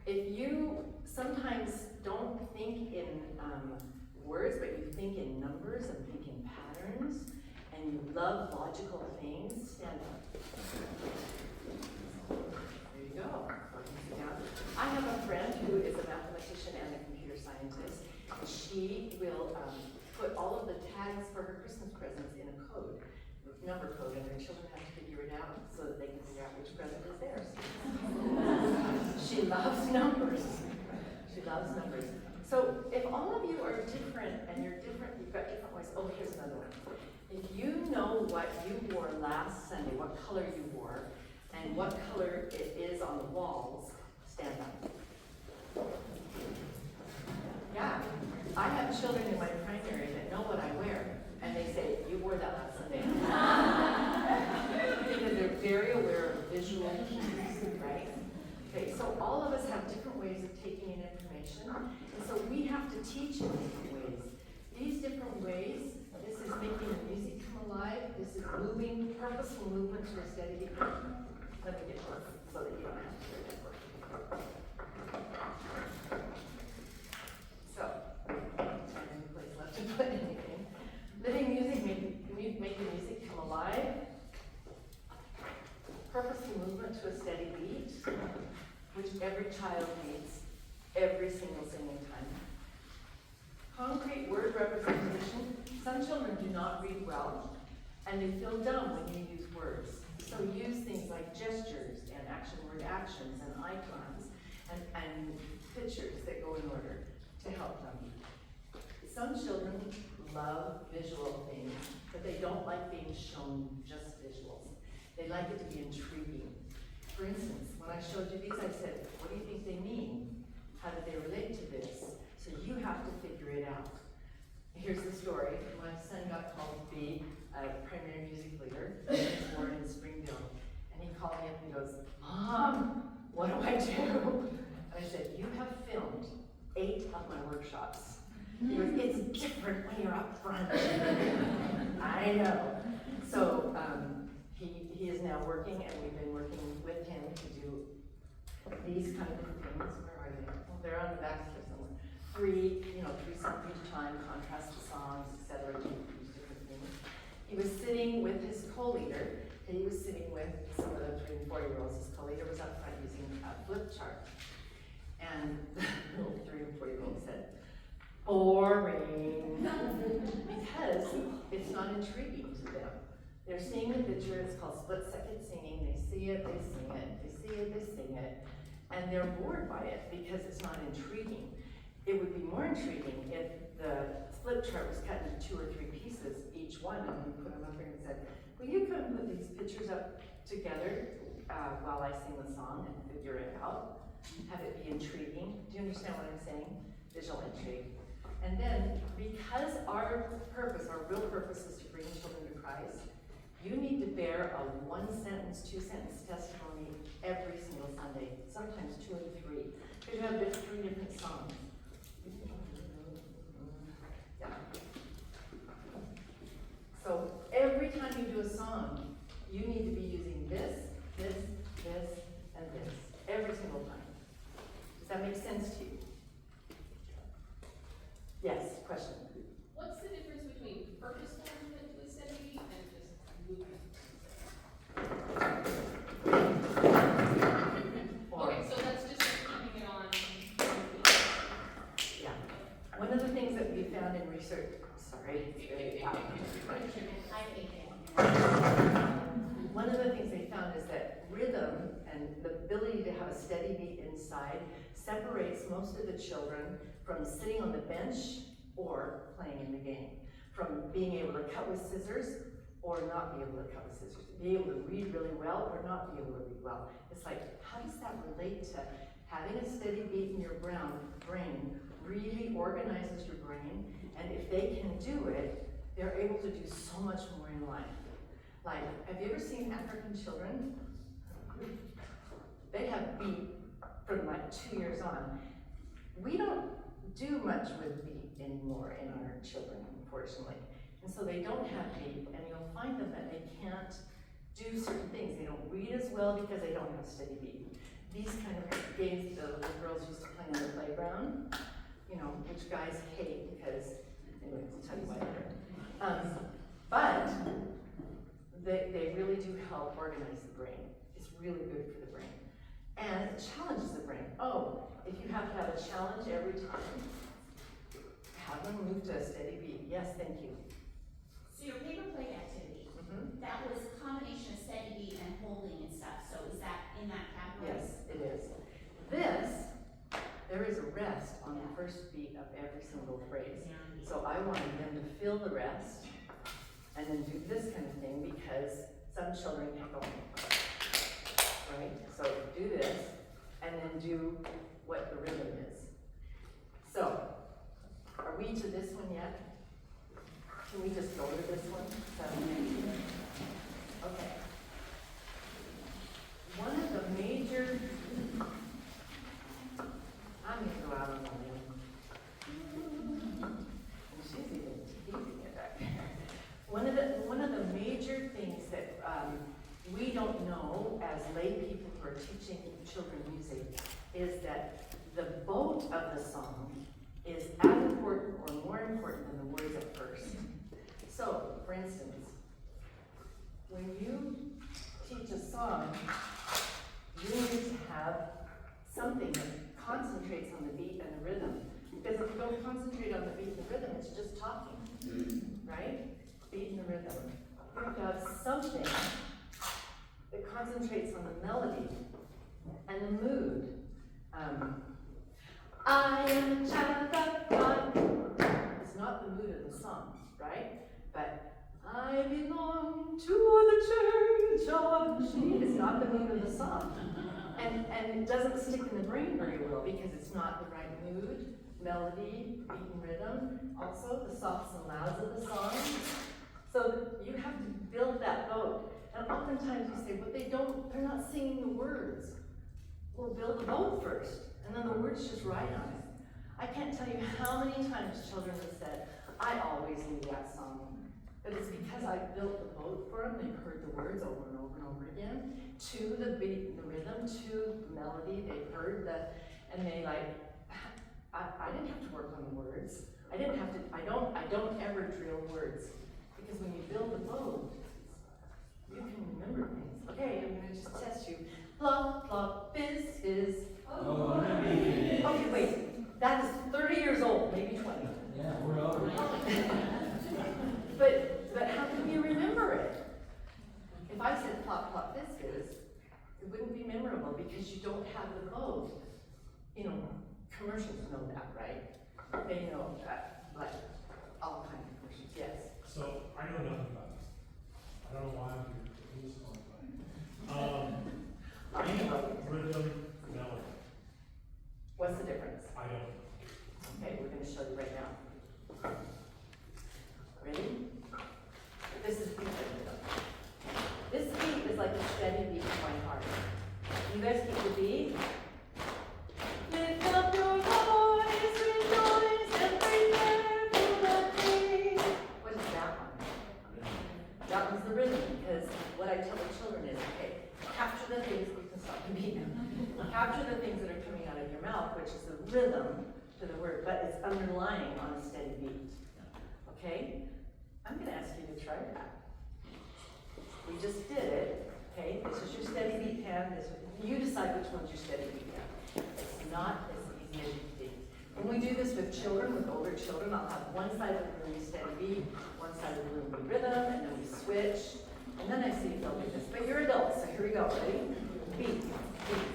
If you sometimes don't think in words, but you think in numbers and think in patterns, and you love logical things, stand up. There you go. I have a friend who is a mathematician and a computer scientist, and she will put all of the tags for her Christmas presents in a code, number code, and her children have to figure it out so that they can figure out which present is theirs. She loves numbers. She loves numbers. So if all of you are different and you've got different ways. Oh, here's another one. If you know what you wore last Sunday, what color you wore, and what color it is on the walls, stand up. Yeah, I have children in my primary that know what I wear, and they say, you wore that last Sunday. Because they're very aware of visual cues, right? Okay, so all of us have different ways of taking in information, and so we have to teach in different ways. These different ways, this is making the music come alive, this is moving, purposeful movement to a steady beat. Let me get one so that you don't have to hear it. So, any place left to put anything. Living music, making music come alive. Purposeful movement to a steady beat, which every child needs every single singing time. Concrete word representation. Some children do not read well, and they feel dumb when you use words. So use things like gestures and action word actions and icons and pictures that go in order to help them. Some children love visual things, but they don't like being shown just visuals. They like it to be intriguing. For instance, when I showed you these, I said, what do you think they mean? How do they relate to this? So you have to figure it out. Here's the story. My son got called to be a primary music leader. He was born in Springfield. And he called me up and he goes, Mom, what do I do? And I said, you have filmed 8 of my workshops. He goes, it's different when you're up front. I know. So he is now working, and we've been working with him to do these kind of things. Where are they? Well, they're on the back here somewhere. 3 songs each time, contrast the songs, etc. These different things. He was sitting with his co-leader, and he was sitting with some of the 3 and 4-year-olds. His co-leader was up front using a flip chart. And the little 3 and 4-year-old said, boring. Because it's not intriguing to them. They're seeing the picture, it's called split-second singing. They see it, they sing it, they see it, they sing it, and they're bored by it because it's not intriguing. It would be more intriguing if the flip chart was cut into 2 or 3 pieces, each one, and we put them up here and said, will you come put these pictures up together while I sing the song and figure it out? Have it be intriguing. Do you understand what I'm saying? Visual intrigue. And then, because our purpose, our real purpose is to bring children to Christ, you need to bear a 1-sentence, 2-sentence testimony every single Sunday, sometimes 2 and 3, because you have 3 different songs. Yeah. So every time you do a song, you need to be using this, this, and this, every single time. Does that make sense to you? Yes, question. What's the difference between purposeful movement to a steady beat and just movement? Okay, so that's just like keeping it on. Yeah. One of the things that we found in research, sorry, it's very loud. One of the things they found is that rhythm and the ability to have a steady beat inside separates most of the children from sitting on the bench or playing in the game, from being able to cut with scissors or not be able to cut with scissors, be able to read really well or not be able to read well. It's like, how does that relate to having a steady beat in your brain really organizes your brain, and if they can do it, they're able to do so much more in life. Like, have you ever seen African children? They have beat from like 2 years on. We don't do much with beat anymore in our children, unfortunately. And so they don't have beat, and you'll find them that they can't do certain things. They don't read as well because they don't have steady beat. These kind of games the little girls used to play on the playground, you know, which guys hate because, anyway, I'll tell you why later. But they really do help organize the brain. It's really good for the brain. And it challenges the brain. Oh, if you have to have a challenge every time, have them move to a steady beat. Yes, thank you. So your paper plate activity, that was a combination of steady beat and holding and stuff, so is that in that category? Yes, it is. This, there is a rest on the first beat of every single phrase. So I wanted them to feel the rest and then do this kind of thing because some children can't go, right? So do this and then do what the rhythm is. So, are we to this one yet? Can we just go to this one? Okay. One of the major, I'm gonna go out on a limb. She's even teasing it back there. One of the major things that we don't know as lay people who are teaching children music is that the boat of the song is as important or more important than the words at first. So, for instance, when you teach a song, you need to have something that concentrates on the beat and the rhythm. Because if you don't concentrate on the beat and the rhythm, it's just talking, right? Beat and the rhythm. You have to have something that concentrates on the melody and the mood. I am a child of God. It's not the mood of the song, right? But I belong to the church of Jesus. It's not the mood of the song. And it doesn't stick in the brain very well because it's not the right mood, melody, beat and rhythm. Also, the softs and louds of the song. So you have to build that boat. And oftentimes you say, but they're not singing the words. Well, build the boat first, and then the words just write on it. I can't tell you how many times children have said, I always knew that song. But it's because I built the boat for them. They've heard the words over and over and over again, to the beat, the rhythm, to the melody. They've heard and they like, I didn't have to work on the words. I don't ever drill words. Because when you build the boat, you can remember things. Okay, I'm gonna just test you. Plop, plop, fizz, fizz. Oh. Okay, wait, that is 30 years old, maybe 20. Yeah, we're over. But how can you remember it? If I said plop, plop, fizz, fizz, it wouldn't be memorable because you don't have the boat. You know, commercials know that, right? They know that, like, all kinds of commercials, yes. So, I know nothing about this. I don't know why I'm here, but this is fun. Beat, rhythm, melody. What's the difference? I don't. Okay, we're gonna show you right now. Ready? This is beat rhythm. This beat is like a steady beat in my heart. You guys keep the beat. Lift up your voice, rejoice, and prepare for the King. What is that one? That one's the rhythm, because what I tell the children is, okay, capture the things, you can stop the beat now. Capture the things that are coming out of your mouth, which is the rhythm to the word, but it's underlying on a steady beat. Okay? I'm gonna ask you to try that. We just did it, okay? This is your steady beat hand. You decide which one's your steady beat hand. It's not as easy as you think. When we do this with children, with older children, I'll have one side of the room be steady beat, one side of the room be rhythm, and then we switch. And then I see if they'll do this. But you're adults, so here we go. Ready? Beat, beat.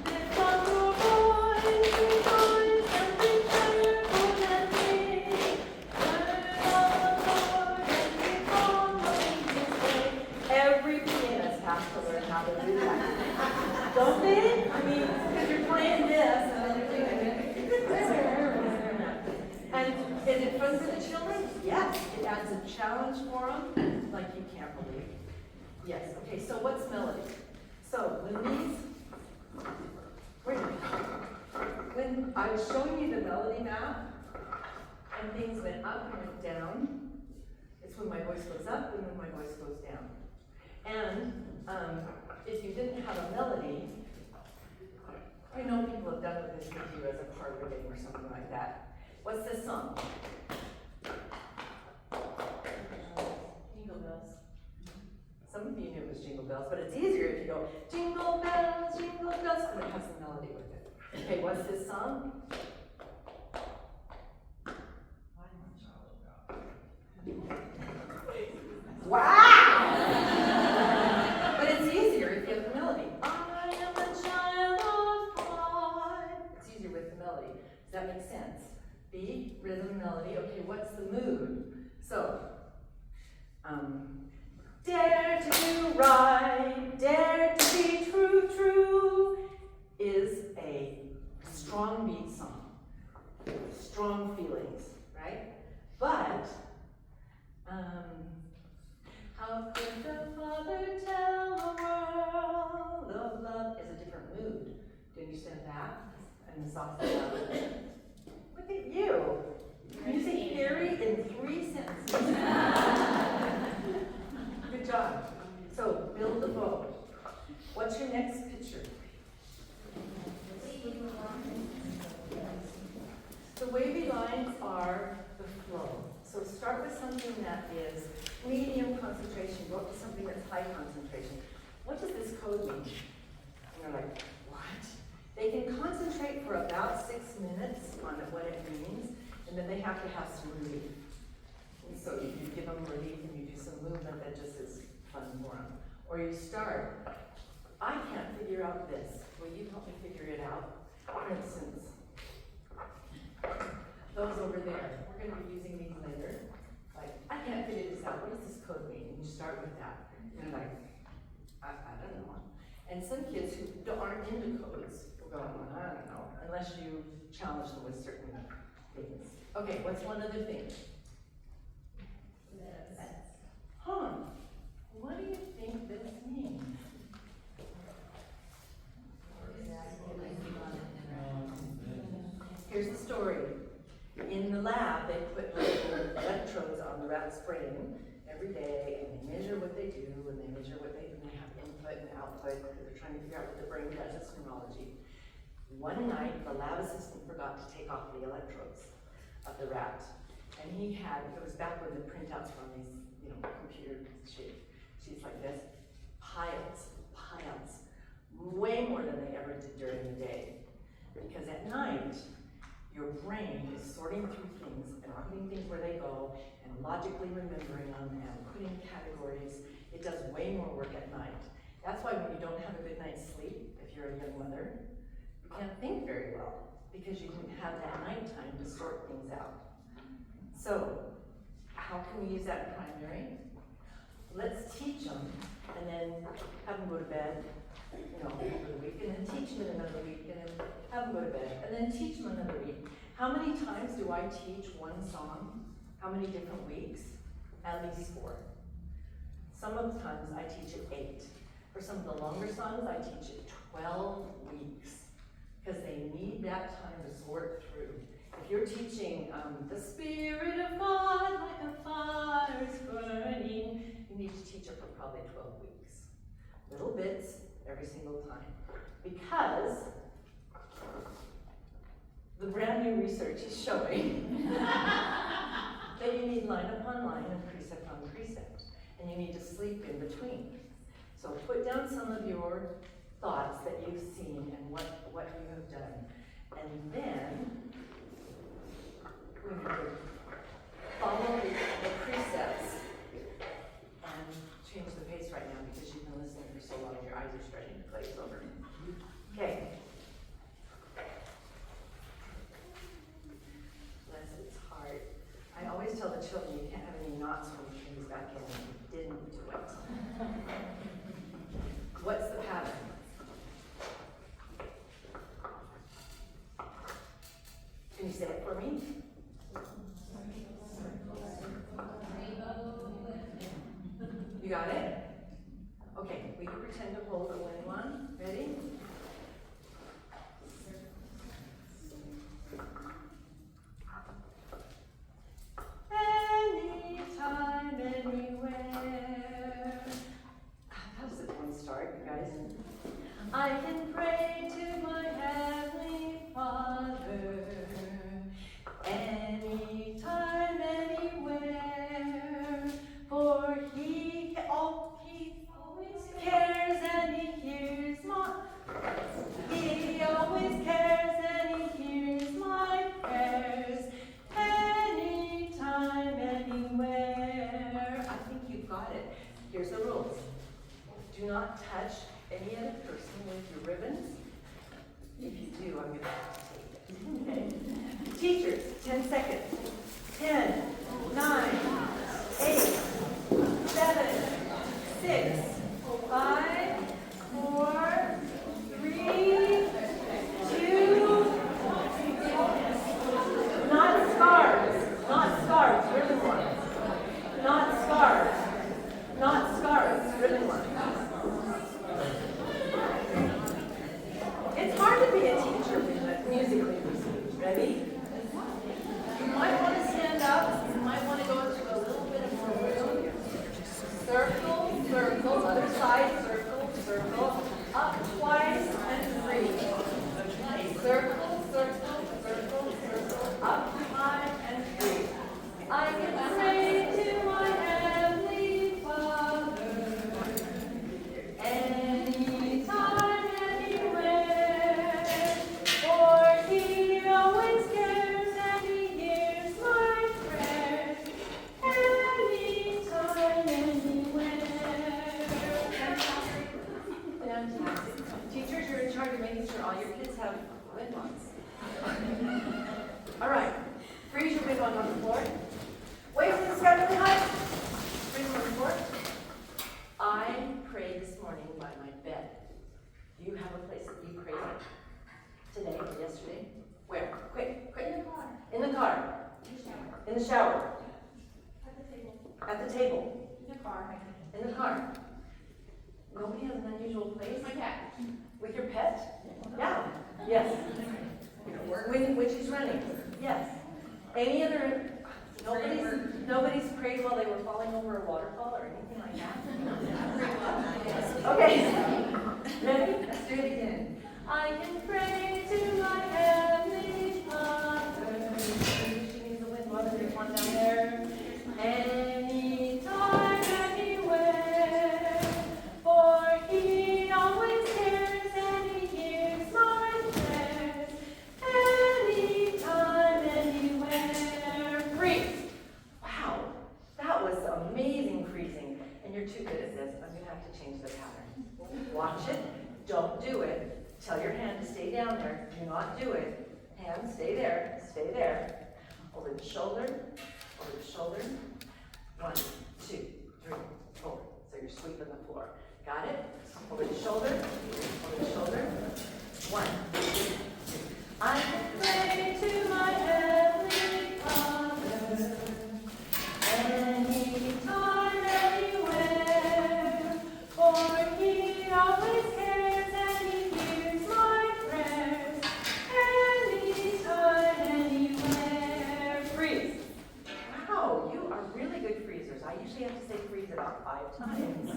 Lift up your voice. a challenge for them, like you can't believe. Yes, okay, so what's melody? So when these, where did it go? When I was showing you the melody map, and things went up and went down, it's when my voice goes up and when my voice goes down. And if you didn't have a melody, I know people have done this with you as a parlor game or something like that. What's this song? Jingle bells. Some of you knew it was Jingle Bells, but it's easier if you go, Jingle Bells, Jingle Bells, and it has a melody with it. Okay, what's this song? Wow! But it's easier if you have the melody. I am a child of God. It's easier with the melody. Does that make sense? Beat, rhythm, melody. Okay, what's the mood? So, dare to do right, dare to be true, true is a strong beat song. Strong feelings, right? But, how could the Father tell the world of love is a different mood. Do you understand that? And the soft sound. Look at you. Music theory in 3 sentences. Good job. So, build the bow. What's your next picture? The wavy lines are the flow. So start with something that is medium concentration, go up to something that's high concentration. What does this code mean? And you're like, what? They can concentrate for about 6 minutes on what it means, and then they have to have some relief. And so you give them relief and you do some movement that just is fun for them. Or you start, I can't figure out this. Will you help me figure it out? For instance, those over there, we're going to be using these later. Like, I can't figure this out. What does this code mean? And you start with that. And you're like, I don't know. And some kids who aren't into codes will go, I don't know, unless you challenge them with certain things. Okay, what's one other thing? Huh. What do you think this means? Here's the story. In the lab, they put little electrodes on the rat's brain every day, and they measure what they do, and they measure what they have input and output, because they're trying to figure out what the brain does. It's neurology. One night, the lab assistant forgot to take off the electrodes of the rat, and it was back when the printouts were on these, computer sheets like this, piles, way more than they ever did during the day, because at night, your brain is sorting through things and putting things where they go and logically remembering them and putting categories. It does way more work at night. That's why when you don't have a good night's sleep, if you're a young mother, you can't think very well because you didn't have that nighttime to sort things out. So, how can we use that in primary? Let's teach them and then have them go to bed, over the week, and then teach them another week, and then have them go to bed, and then teach them another week. How many times do I teach one song? How many different weeks? At least 4. Some of the times I teach it 8. For some of the longer songs, I teach it 12 weeks, because they need that time to sort through. If you're teaching the Spirit of God like a fire is burning, you need to teach it for probably 12 weeks. Little bits every single time. Because the brand new research is showing that you need line upon line and precept on precept. And you need to sleep in between. So put down some of your thoughts that you've seen and what you have done. And then we need to follow the precepts and change the pace right now because you've been listening for so long, your eyes are starting to glaze over. Okay. Bless its heart. I always tell the children you can't have any knots when you freeze back in, and you didn't do it. What's the pattern? Can you say it for me? Rainbow, got it? Okay, will you pretend to hold a wind one? Ready? Anytime, anywhere. How does the poem start, you guys? I can pray to my Heavenly Father anytime, anywhere, for He always cares and He hears my. He always cares and He hears my prayers anytime, anywhere. I think you've got it. Here's the rules. Do not touch any other person with your ribbons. If you do, I'm going to have to take it. Okay. Teachers, 10 seconds. 10, 9, 8, 7, 6, 5, 4, 3, 2, not scarves. Not scarves, ribbon ones. Not scarves. Not scarves, ribbon ones. It's hard to be a teacher musically received. Ready? You might want to stand up. You might want to go to a little bit of more room. Circle, circle, other side, circle, circle. Up twice and 3. Circle, circle, circle, circle. Up 5 and 3. I can pray to my Heavenly Father anytime, anywhere, for He always cares and He hears my prayers anytime, anywhere. Fantastic. Teachers, you're in charge of making sure all your kids have wind wands. All right. Freeze your wind wand on the floor. Wait for the sky really high. Freeze on the floor. I prayed this morning by my bed. Do you have a place that you prayed today or yesterday? Where? Quick, quick. In the car. In the car. In the shower. In the shower. At the table. At the table. In the car. In the car. Nobody has an unusual place? With my cat. With your pet? Yeah. Yes. When she's running? Yes. Any other? Nobody's prayed while they were falling over a waterfall or anything like that? Okay. Ready? Let's do it again. I can pray to my Heavenly Father. She needs a wind water. There's one down there. Anytime, anywhere, for He always cares and He hears my prayers anytime, anywhere. Freeze! Wow, that was amazing freezing. And you're too good at this. I'm going to have to change the pattern. Watch it. Don't do it. Tell your hand to stay down there. Do not do it. Hand, stay there. Stay there. Over the shoulder. Over the shoulder. 1, 2, 3, 4. So you're sweeping the floor. Got it? Over the shoulder. Over the shoulder. 1, 2, 3. I can pray to my Heavenly Father anytime, anywhere, for He always cares and He hears my prayers anytime, anywhere. Freeze. Wow, you are really good freezers. I usually have to say freeze about 5 times.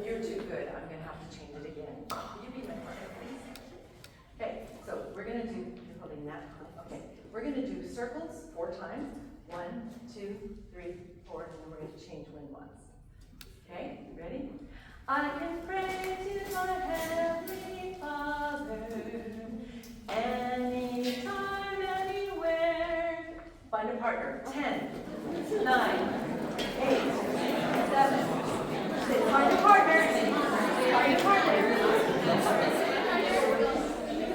You're too good. I'm going to have to change it again. Will you be my partner, please? Okay, so we're going to do, you're holding that. Okay, we're going to do circles 4 times. 1, 2, 3, 4, and then we're going to change wind wands. Okay, ready? I can pray to my Heavenly Father anytime, anywhere. Find a partner. 10, 9, 8, 7, 6. Find a partner. Find a partner.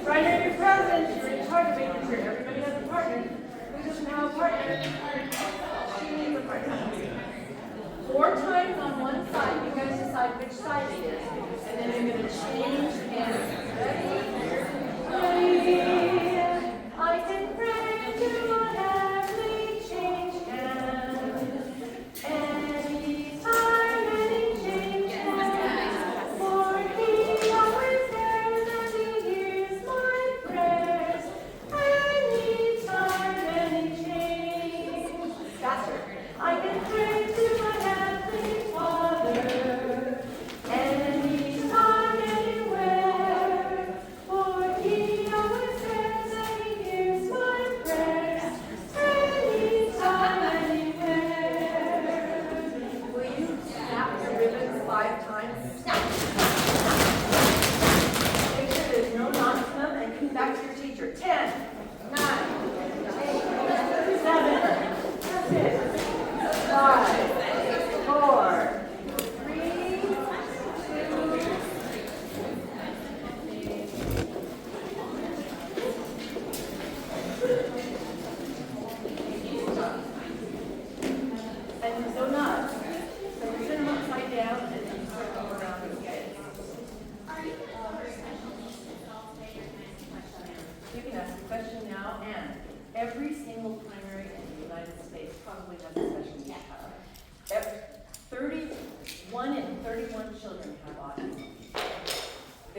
Right in your presence, you're in charge of making sure everybody has a partner. Who doesn't have a partner? She needs a partner. 4 times on one side. You guys decide which side it is. And then you're going to change hands. Ready? Ready? I can pray to my Heavenly change hands. Anytime,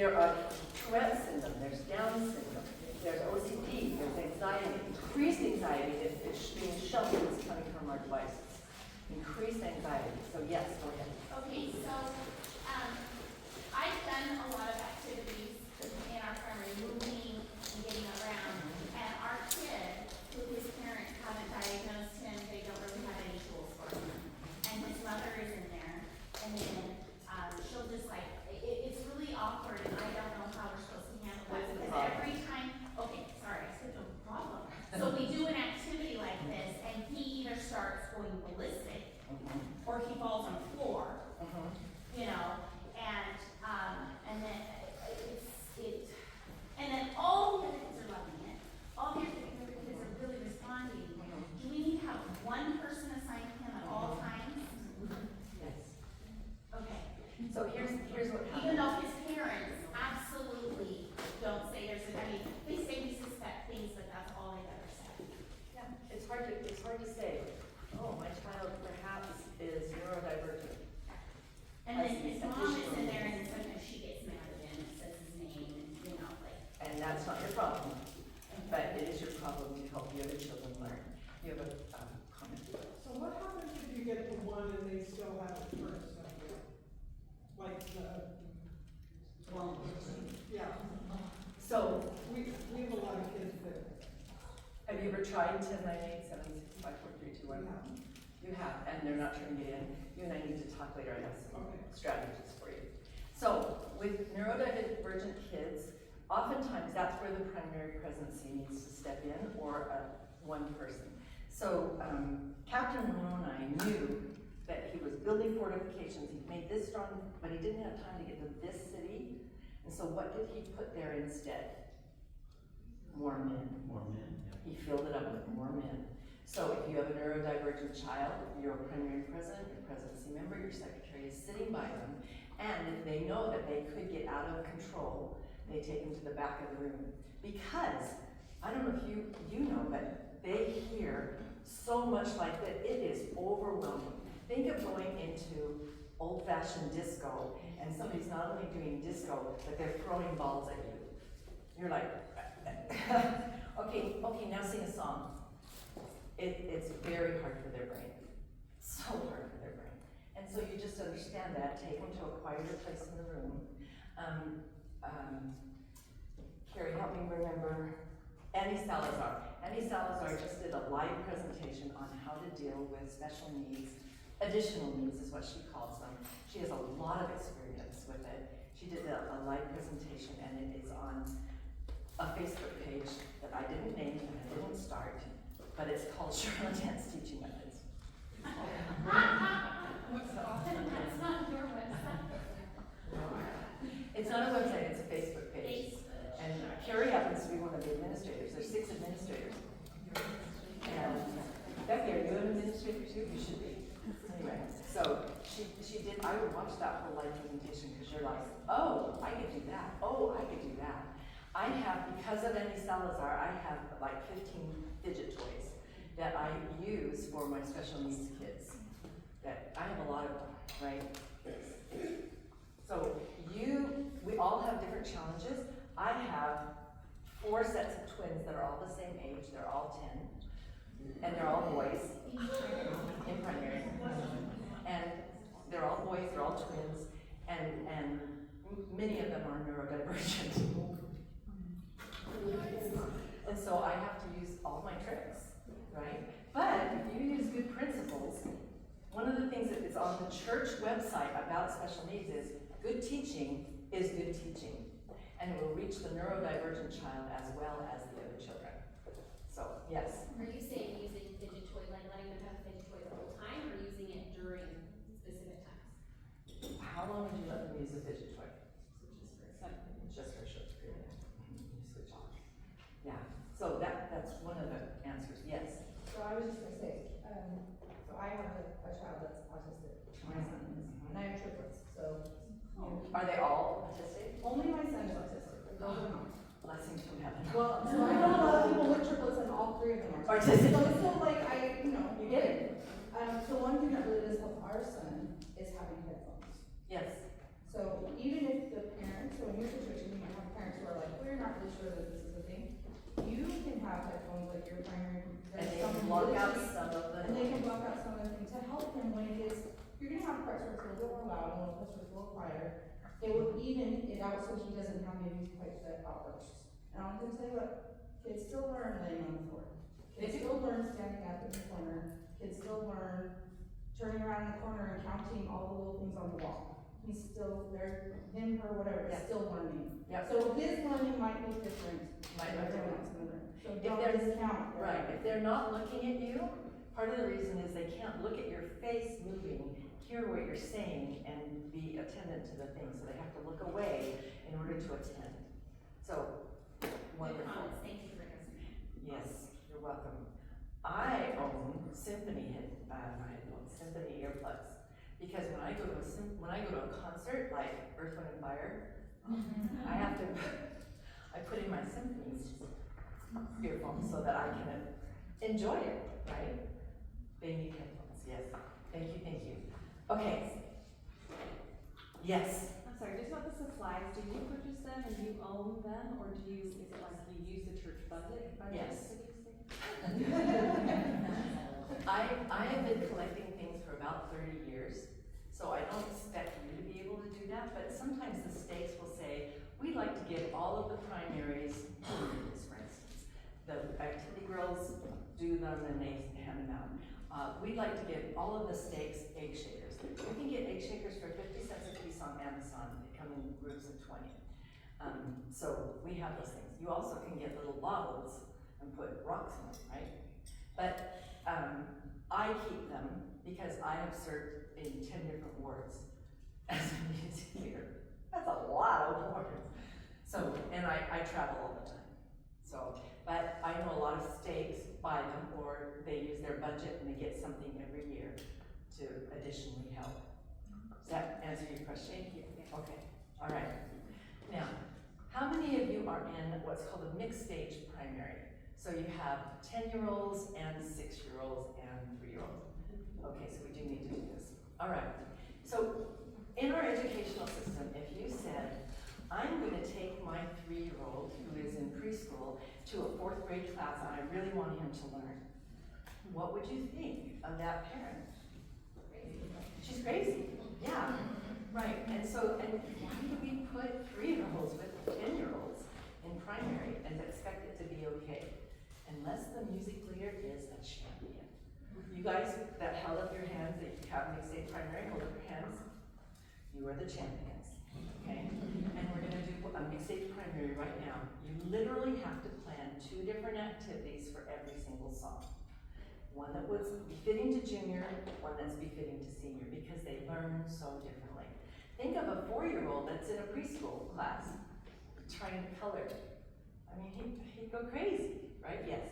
There are Tourette syndrome, there's Down syndrome, there's OCD, there's anxiety, increased anxiety that is being shown is coming from our devices. Increased anxiety, so yes, go ahead. Okay, so, I've done a lot of activities in our primary, moving and getting around, and our kid, who his parents haven't diagnosed him, they don't really have any tools for him. And his mother is in there, and then, she'll just like, it's really awkward, and I don't know how we're supposed to handle that, What's the because problem? every time, okay, sorry, I said no problem. So we do an activity like this, and he either starts going ballistic, or he falls on the floor, you know, and then and then all the other kids are loving it, all the other kids are really responding. Do we need to have one person assigned to him at all times? Yes. Okay, So here's what even happens. though his parents absolutely don't say they say we suspect things, but that's all they've ever said. Yeah, it's hard to say, oh, my child perhaps is neurodivergent. And then his mom is in there, and then sometimes she gets mad at him and says his name, and you know, like. And that's not your problem, but it is your problem to help the other children learn. You have a comment? So what happens if you get to one and they still have it first? Like yeah, So, we have a lot of kids that, have you ever tried 1098765432? You have, and they're not turning it in. You and I need to talk later. I have some Okay. strategies for you. So, with neurodivergent kids, oftentimes that's where the primary presidency needs to step in, or one person. So, Captain Moroni knew that he was building fortifications. He made this strong, but he didn't have time to get to this city. And so what did he put there instead? More men. More men, yeah. He filled it up with more men. So if you have a neurodivergent child, your primary president, your presidency member, your secretary is sitting by them, and if they know that they could get out of control, they take them to the back of the room. Because, I don't know if you know, but they hear so much like that, it is overwhelming. Think of going into old-fashioned disco, and somebody's not only doing disco, but they're throwing balls at you. You're like, okay, now sing a song. It's very hard for their brain. So hard for their brain. And so you just understand that, take them to a quieter place in the room. Carrie, help me remember, Annie Salazar. Annie Salazar just did a live presentation on how to deal with special needs. Additional needs is what she calls them. She has a lot of experience with it. She did a live presentation, and it is on a Facebook page that I didn't name and I didn't start, but it's called Sharla Dance Teaching Methods. That's not your website. It's not a website, it's a Facebook page. Facebook. And Carrie happens to be one of the administrators. There's 6 administrators. And Becky, are you an administrator too? You should be. Anyway, so she did, I would watch that whole live presentation because you're like, oh, I could do that. Oh, I could do that. I have, because of Annie Salazar, I have like 15 fidget toys that I use for my special needs kids. That I have a lot of them, right? So we all have different challenges. I have 4 sets of twins that are all the same age. They're all 10, and they're all boys in primary, and they're all boys. They're all twins, and many of them are neurodivergent. And so I have to use all my tricks, right? But if you use good principles, one of the things that is on the church website about special needs is good teaching is good teaching. And it will reach the neurodivergent child as well as the other children. So, yes. Are you saying using fidget toy, like letting them have fidget toy the whole time, or using it during specific times? How long would you let them use a fidget toy? Just for a short period. Just for a short period. You switch off. Yeah. So that's one of the answers. Yes. So I was just gonna say, so I have a child that's autistic, my son is, and I have triplets, so. Are they all autistic? Only my son is autistic, the girls are not. Blessings from heaven. Well, so I know a lot of people with triplets and all 3 of them are. Autistic. So it's still like, You get it. So one thing that really does help our son is having headphones. Yes. So even if the parents, so in your situation, you might have parents who are like, we're not really sure that this is a thing. You can have headphones like your primary. And they can block out some of the. And they can block out some of the things to help him when it is, you're gonna have parts where it's a little bit more loud and parts where it's a little quieter. It will even it out so he doesn't have maybe quite the outbursts. And I'm gonna tell you what, kids still learn laying on the floor. Kids still learn standing up in the corner. Kids still learn turning around in the corner and counting all the little things on the wall. He's still there, him, her, whatever, is still learning. Yep. So his learning might look different. Might than look everyone different. else's. So If don't they're- discount. their- Right, if they're not looking at you, part of the reason is they can't look at your face moving, hear what you're saying, and be attendant to the thing, so they have to look away in order to attend. So, Good wonderful. comments, thank you for answering. Yes, you're welcome. I own Symphony Symphony earplugs, because when I go to a concert like Earth, Wind and Fire, I have to, I put in my Symphony earphones so that I can enjoy it, right? They need headphones, yes. Thank you. Okay. Yes. I'm sorry, just about the supplies, do you purchase them and you own them, or do you, is it like you use the church budget? Yes. I have been collecting things for about 30 years, so I don't expect you to be able to do that, but sometimes the stakes will say, we'd like to give all of the primaries, for instance. The activity girls do them and they hand them out. We'd like to give all of the stakes egg shakers. You can get egg shakers for 50 cents a piece on Amazon. They come in groups of 20. So we have those things. You also can get little bottles and put rocks in them, right? But I keep them because I have served in 10 different wards as a music leader. That's a lot of wards. So, and I travel all the time. So, but I know a lot of stakes buy them or they use their budget and they get something every year to additionally help. Does that answer your question? Thank you. Okay, all right. Now, how many of you are in what's called a mixed stage primary? So you have 10-year-olds and 6-year-olds and 3-year-olds. Okay, so we do need to do this. All right, so in our educational system, if you said, I'm going to take my 3-year-old who is in preschool to a 4th grade class and I really want him to learn, what would you think of that parent? She's crazy. Yeah, right. And so, and why do we put 3-year-olds with 10-year-olds in primary and expect it to be okay? Unless the music leader is a champion. You guys that held up your hands, that you have mixed stage primary, hold up your hands. You are the champions, okay? And we're gonna do a mixed stage primary right now. You literally have to plan 2 different activities for every single song. One that was befitting to junior, one that's befitting to senior, because they learn so differently. Think of a 4-year-old that's in a preschool class trying to color. I mean, he'd go crazy, right? Yes.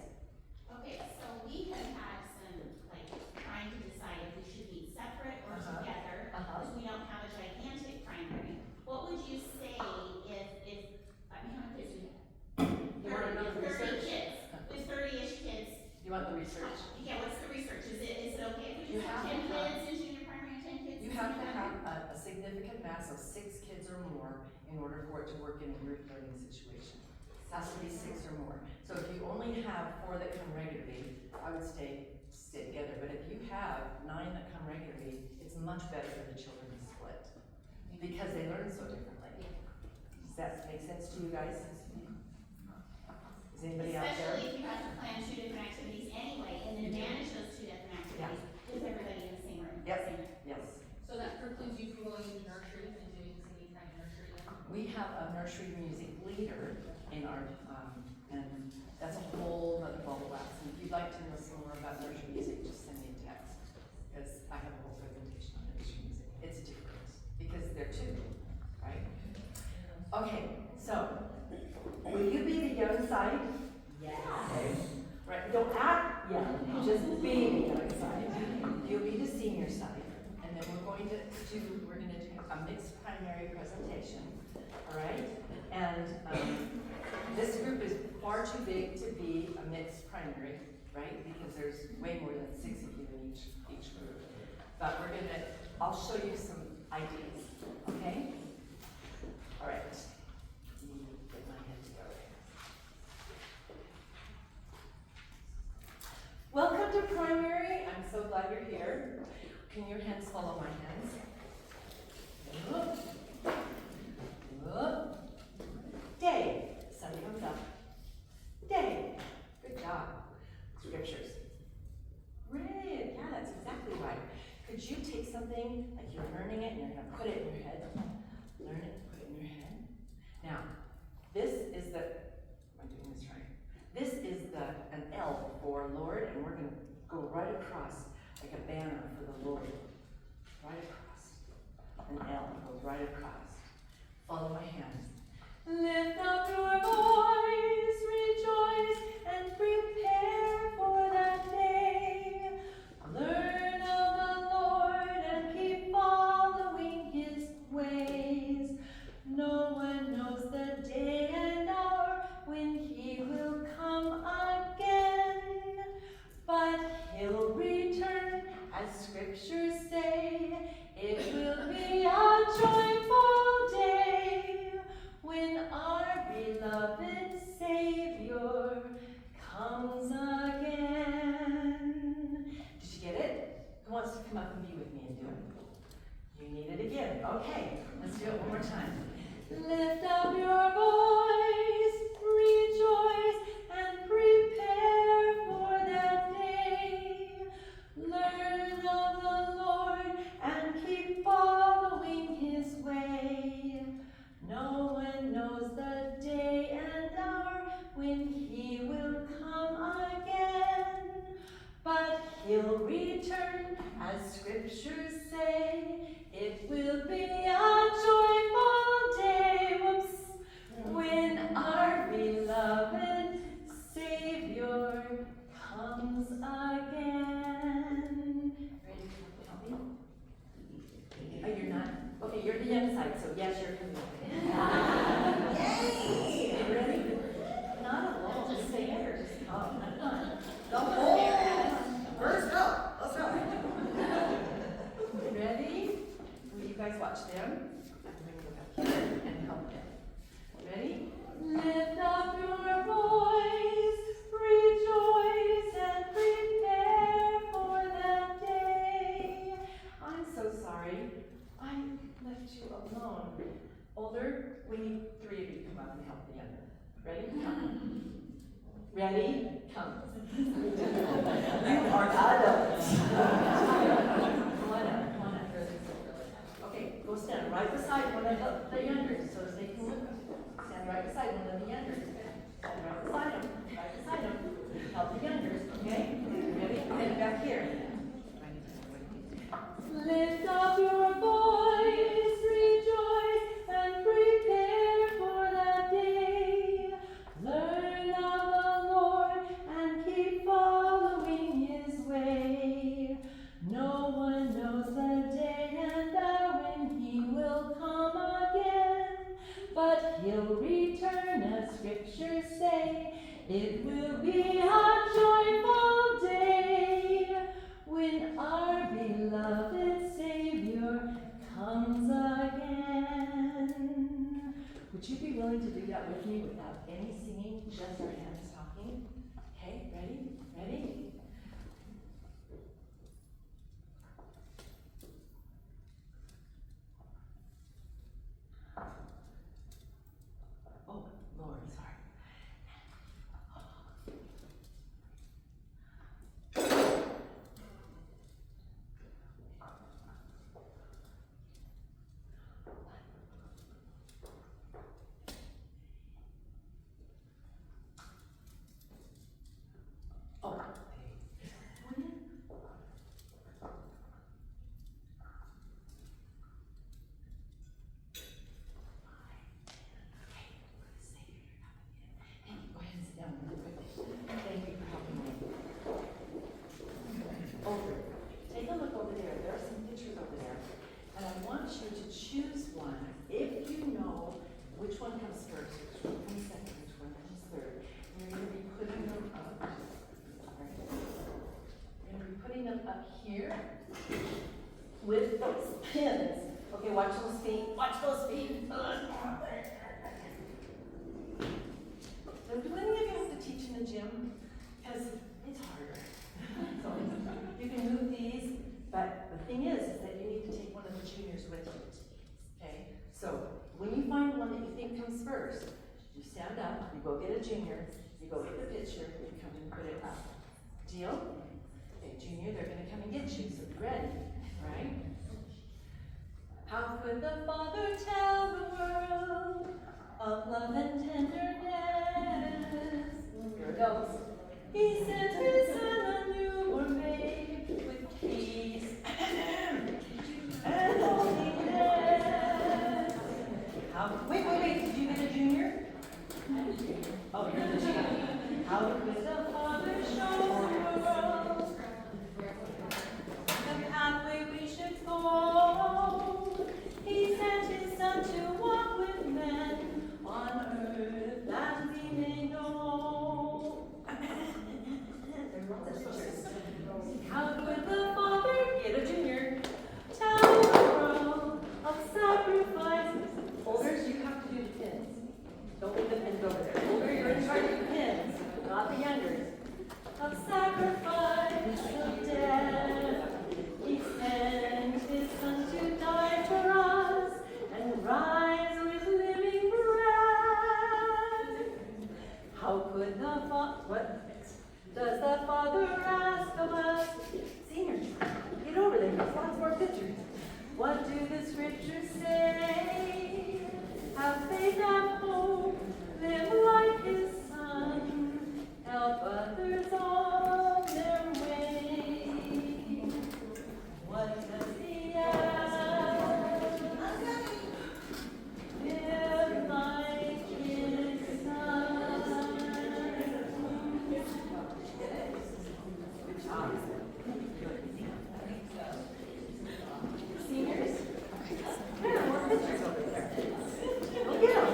Okay, so we have had some, like, trying to decide if we should meet separate or together, because we don't have a gigantic primary. What would you say if, I mean, how many kids do we have? You wanna know the 30 research? kids, with 30-ish kids. You want the research? Yeah, what's the research? Is it okay if we You just have have 10 to have- kids in junior primary and 10 kids in You have to senior have primary? a significant mass of 6 kids or more in order for it to work in a group learning situation. It has to be 6 or more. So if you only have 4 that come regularly, I would stay together. But if you have 9 that come regularly, it's much better for the children to split because they learn so differently. Does that make sense to you guys? Is anybody out there? Especially if you have to plan 2 different activities anyway, and then manage those 2 different activities with everybody in the same room. Yep. Same. Yes. So that precludes you from going into nurseries and doing singing time nursery then? We have a nursery music leader in our, and that's a whole other ball of wax. And if you'd like to know some more about nursery music, just send me a text, because I have a whole presentation on nursery music. It's different, because they're 2, right? Okay, so, will you be the young side? Yes. Okay. Right, don't act young, just be the young side. You'll be the senior side, and then we're going to do a mixed primary presentation, all right? And this group is far too big to be a mixed primary, right? Because there's way more than 6 of you in each group. But I'll show you some ideas, okay? Can your hands follow my hands? Up. Up. Day. Sun comes up. Day. Good job. Scriptures. Great. Yeah, that's exactly right. Could you take something like you're learning it and you're going to put it in your head? Learn it, put it in your head. Now, this is the, am I doing this right? This is an L for Lord, and we're going to go right across like a banner for the Lord. Right across. An L goes right across. Follow my hands. Lift up your voice, rejoice, and prepare for that day. Learn of the Lord and keep following his ways. No one knows the day and hour when he will come again, but he'll return, as scriptures say. It will be a joyful day when our beloved Savior comes again. Did you get it? Who wants to come up and be with me and do it? You need it again. Okay, let's do it one more time. Lift up your voice, rejoice, and prepare for that day. Learn of the Lord and keep following his way. No one knows the day and hour when he will come again, but he'll return, as scriptures say. It will be a joyful day, when our beloved Savior comes again. Ready to help me? Oh, you're not? Okay, you're the young side, so yes, you're coming. Yay! Ready? Not alone, just stay here. Just come. The whole first up. Let's go. Ready? Will you guys watch them? I'm going to go back here and help them. Ready? Lift up your voice, rejoice, and prepare for that day. I'm so sorry. I left you alone. Older, we need 3 of you to come up and help the younger. Ready? Come. Ready? Come. You are adults. Come on up, come on up. Okay, go stand right beside one of the younger so that they can look. Stand right beside one of the younger. Stand right beside them. Right beside them. Help the youngers, okay? Ready? And back here. Lift up your voice, rejoice, and prepare for that day. Learn of the Lord and keep following his way. No one knows the day and hour when he will come again, but he'll return, as scriptures say. It will be a joyful day when our beloved Savior comes again. Would you be willing to do that with me without any singing, just our hands talking? Okay, ready? Ready? Oh, Lord, sorry. Oh, thank you for helping me. Over. Take a look over there. There are some pictures over there. And I want you to choose one. If you know which one comes first, which one comes second, which one comes third, you're going to be putting them up. Right. You're going to be putting them up here with those pins. Okay, watch those feet. Watch those feet. So do any of you have to teach in the gym? Because it's harder. So you can move these, but the thing first. You stand up, you go get a junior, you go get the picture, you come and put it up. Deal? Okay, junior, they're gonna come and get you, so be ready, right? How could the Father tell the world of love and tenderness? Here it goes. He sent his Son, a newborn babe, with peace and holiness. Wait, did you get a junior? Oh, you're the junior. How could the Father show the world the pathway we should follow? He sent his Son to walk with men on earth that we may know. How could the Father get a junior? Tell the world of sacrifices. Holders, you have to do the pins. Don't leave the pins over there. Holder, you're in charge of the pins, not the youngers. Of sacrifice, of death, he sent his Son to die for us and rise with living bread. How could the Father, what does the Father ask of us? Seniors, get over there, there's lots more pictures. What do the scriptures say? Have faith, have hope, live like his Son, help others on their way. What does he ask? Live like his Son. Good job. Seniors? There are more pictures over there. Go get them.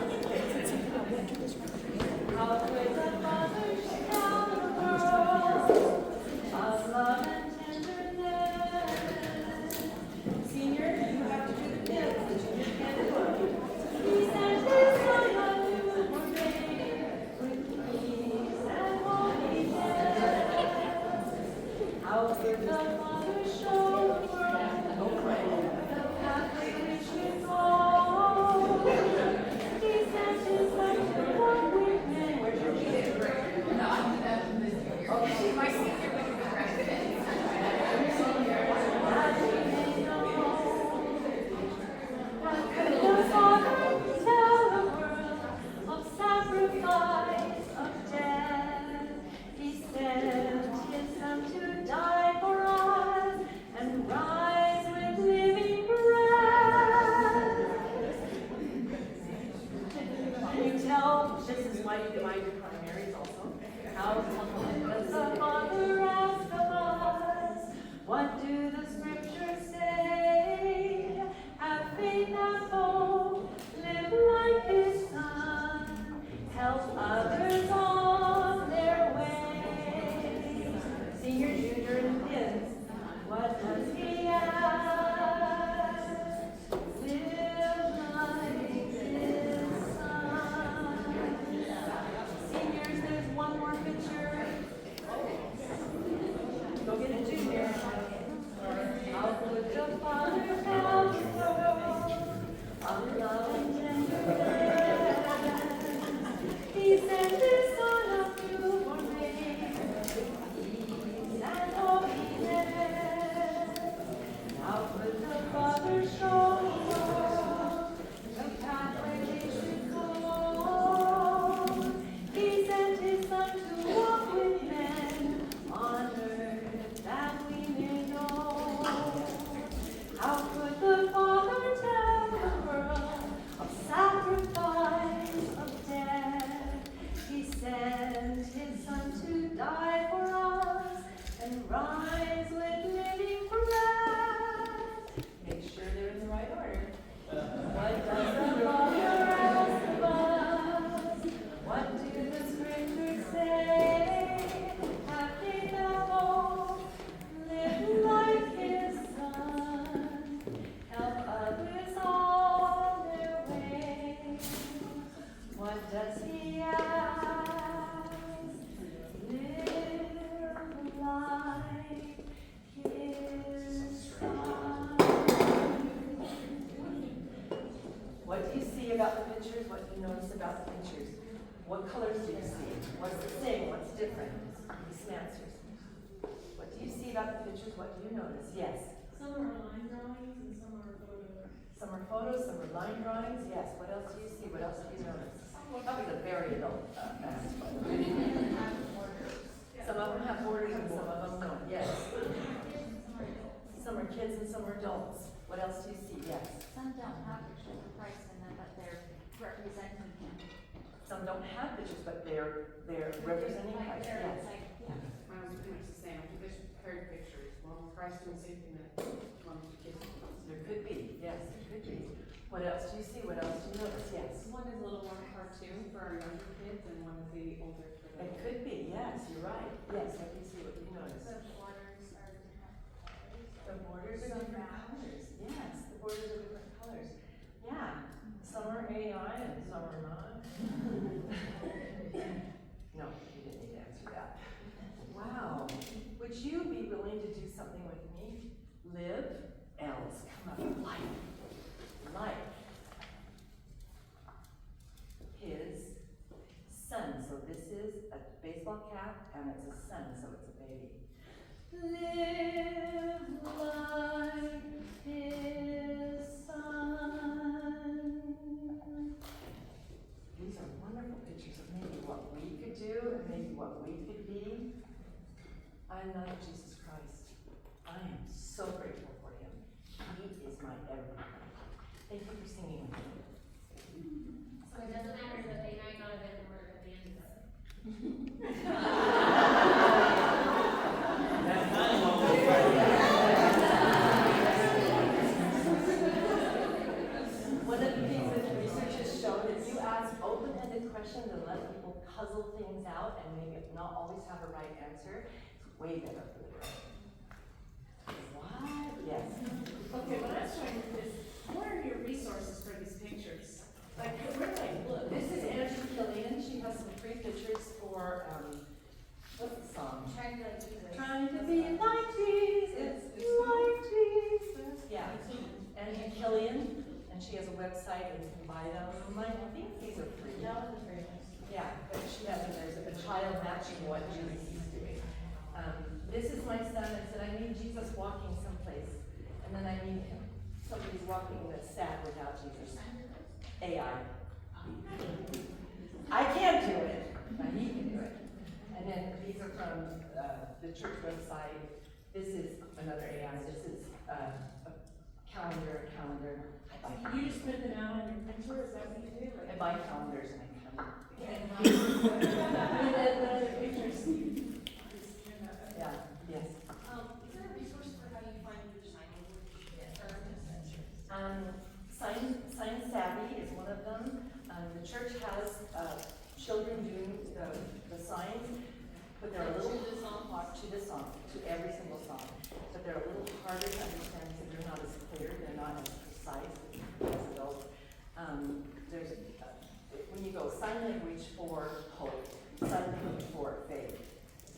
How could the Father show the world of love and tenderness? Seniors, you have to do the pins. The juniors can't do it. He sent his Son, a newborn babe, with peace and holiness. How could the Father show the world the pathway we should follow? He sent his Son to walk with men. Where's your junior? Oh, she might see you when you correct it. That we may know. How could the Father tell the world of sacrifice, of death? He sent his Son to die for us and rise with living bread. Can you tell this is why you divide your primaries also? How does the Father ask of us? What do the scriptures say? Have faith, have hope, live like his Son, help others on their way. Senior, junior, and pins. What does he ask? Live like his Son. Seniors, there's one more picture. Go get a junior. How could the Father tell the world of love and tenderness? He sent his Son, a newborn babe, with peace and holiness. How could the Father show the world the pathway we should go? He sent his Son to walk with men on earth that we may know. How about the pictures? What do you notice about the pictures? What colors do you see? What's the same? What's different? Give me some answers. What do you see about the pictures? What do you notice? Yes. Some are line drawings and some are photos. Some are photos, some are line drawings. Yes. What else do you see? What else do you notice? That was a very adult mask. Some of them have borders and some of them don't. Yes. Some are kids and some are adults. What else do you see? Yes. Some don't have pictures of Christ in them, but they're representing him. Some don't have pictures, but they're representing Like Christ. they're, Yes. like, yeah. Mine was pretty much the same. I think there's paired pictures. One with Christ doing the same thing that one with the kids. There could be. Yes, there could be. What else do you see? What else do you notice? Yes. One is a little more cartoon for our younger kids and one is the older for the. It could be. Yes, you're right. Yes. What do you see? What do you notice? The borders are different colors. The borders are different colors. Yes, the borders are different colors. Yeah. Some are AI and some are not. No, you didn't need to answer that. Wow. Would you be willing to do something with me? Live, else, come up, life. Life. His son. So this is a baseball cap and it's a son, so it's a baby. Live like his son. These are wonderful pictures of maybe what we could do and maybe what we could be. I love Jesus Christ. I am so grateful for him. He is my everything. Thank you for singing with me. So it doesn't matter that they might not have been the word at the end of it. One of the things that research has shown is you ask open-ended questions and let people puzzle things out and maybe not always have a right answer. It's way better for the brain. What? Yes. Okay, what I was trying to do is, what are your resources for these pictures? Like, where do I look? This is Angie Killian. She has some free pictures for, what's the song? Trying to like Jesus. Trying to be like Jesus, like Jesus. Yeah. Angie Killian, and she has a website and you can buy them. I think these are free. Yeah, but she has, and there's a child matching what Jesus is doing. This is my son. I said, I need Jesus walking someplace. And then I need him. Somebody's walking that's sad without Jesus. AI. I can't do it, but he can do it. And then these are from the church website. This is another AI. This is a calendar. You just print them out on your printer, is that what you do? I buy calendars and I come. And then other pictures. Yeah, yes. Is there a resource for how you find your sign language? Sign Savvy is one of them. The church has children doing the signs, but they're a little to the song, to every single song. But they're a little harder to understand because they're not as clear, they're not as precise as adults. There's when you go sign language for hope, sign language for faith.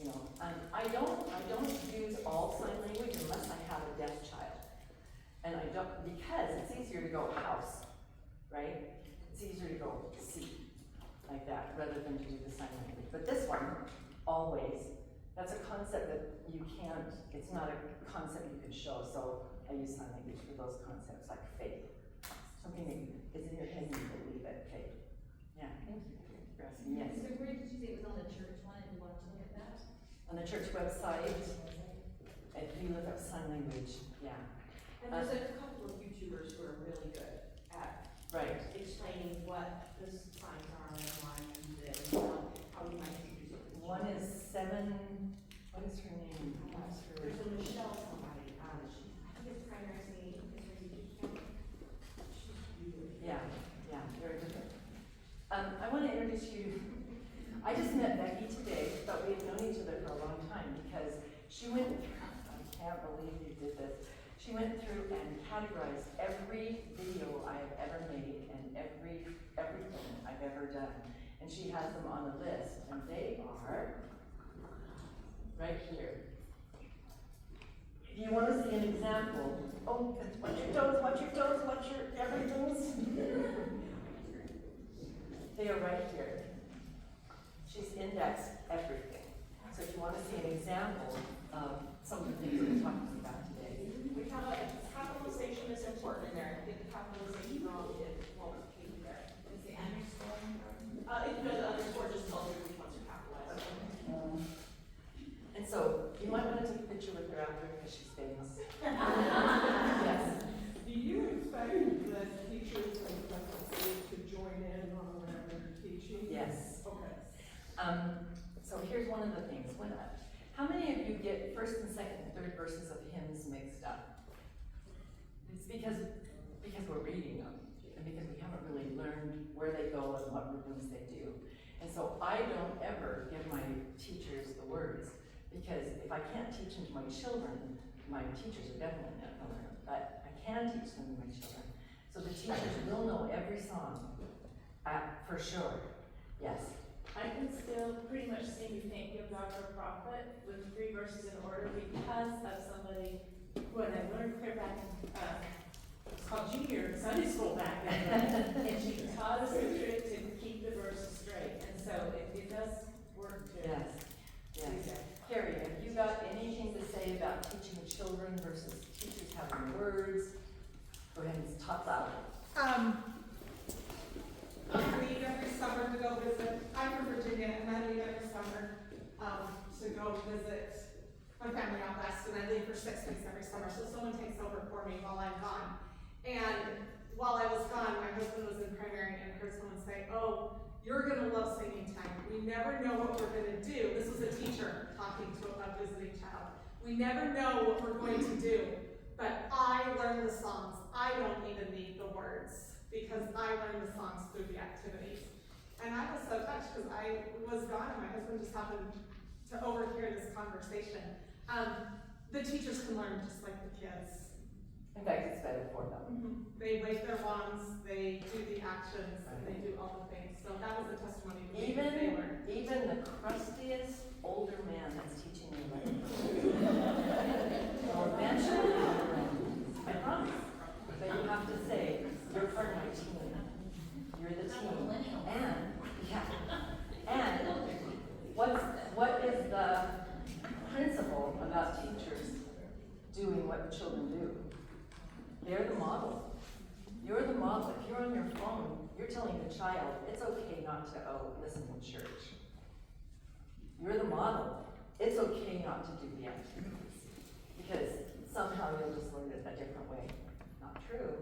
You know, I don't use all sign language unless I have a deaf child. And I don't, because it's easier to go house, right? It's easier to go see, like that, rather than to do the sign language. But this one, always, that's a concept that you can't, it's not a concept you can show, so I use sign language for those concepts, like faith. Something that is in your head and you believe it, faith. Yeah, thank you for asking, yes. So where did you say it was on the church one, and you want to look at that? On the church website, if you look up sign language, yeah. And there's a couple of YouTubers who are really good at Right. explaining what the signs are and why you use it and how you might use it. One is what is her name? What's her? There's a Michelle somebody, I think it's primary singing, is her YouTube channel. Yeah, very different. I want to introduce you. I just met Becky today, but we've known each other for a long time because she went. I can't believe you did this. She went through and categorized every video I have ever made and everything I've ever done, and she has them on a list, and they are right here. If you want to see an example, watch your toes, watch your everything's. They are right here. She's indexed everything. So if you want to see an example of some of the things we're talking about today. We have capitalization is important in there. If the capitalization wrong, it won't be there. Is the underscore important? The underscore just tells you which ones are capitalized. And so you might want to take a picture with her after because she's famous. Yes. Do you expect the teachers and faculty to join in on whatever you're teaching? Yes. Okay. So here's one of the things. How many of you get first and second and third verses of hymns mixed up? It's because we're reading them, and because we haven't really learned where they go and what rhythms they do. And so I don't ever give my teachers the words, because if I can't teach them to my children, my teachers are definitely not going to learn them, but I can teach them to my children. So the teachers will know every song, for sure. Yes. I can still pretty much sing You Can't Give God Her Prophet with 3 verses in order because of somebody who I learned clear back in, it's called junior Sunday school back then. And she taught us the trick to keep the verses straight. And so it does work too. Yes. Yes. Carrie, have you got anything to say about teaching children versus teachers having words? Go ahead and talk loud. I leave every summer to go visit. I'm from Virginia, and I leave every summer to go visit my family out west, and I leave for 6 weeks every summer. So someone takes over for me while I'm gone. And while I was gone, my husband was in primary and heard someone say, "Oh, you're gonna love singing time. We never know what we're gonna do." This was a teacher talking to a visiting child. "We never know what we're going to do, but I learn the songs. I don't even need the words, because I learned the songs through the activities." And I was so touched because I was gone and my husband just happened to overhear this conversation. The teachers can learn just like the kids. In fact, it's better for them. They wave their wands, they do the actions, and they do all the things. So that was a testimony to me that they learned. Even the crustiest older man that's teaching you right. Well, eventually, I promise. But you have to say, you're part of my team. You're the team. And what is the principle about teachers doing what the children do? They're the model. You're the model. If you're on your phone, you're telling the child, it's okay not to listen in church. You're the model. It's okay not to do the activities. Because somehow you'll just learn it a different way. Not true.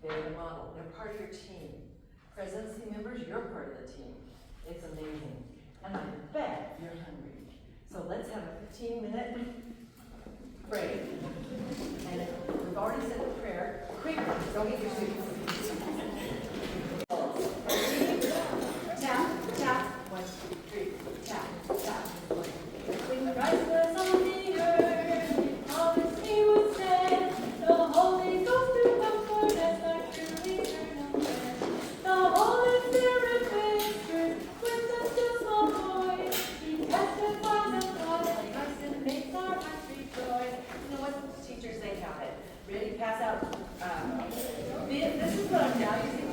They're the model. They're part of your team. Presidency members, you're part of the team. It's amazing. And I bet you're hungry. So let's have a 15-minute break. And we've already said the prayer. Quick, don't get your sweets. Tap, tap. 1, 2, 3. Tap, tap. When Christ was on the earth, all his name was said. The Holy Ghost to comfort us like true eternal friend. The Holy Spirit whispered with such a small voice. He testifies of God like Christ and makes our hearts rejoice. You know what? Teachers, they have it. Ready? Pass out. This is what I'm now using.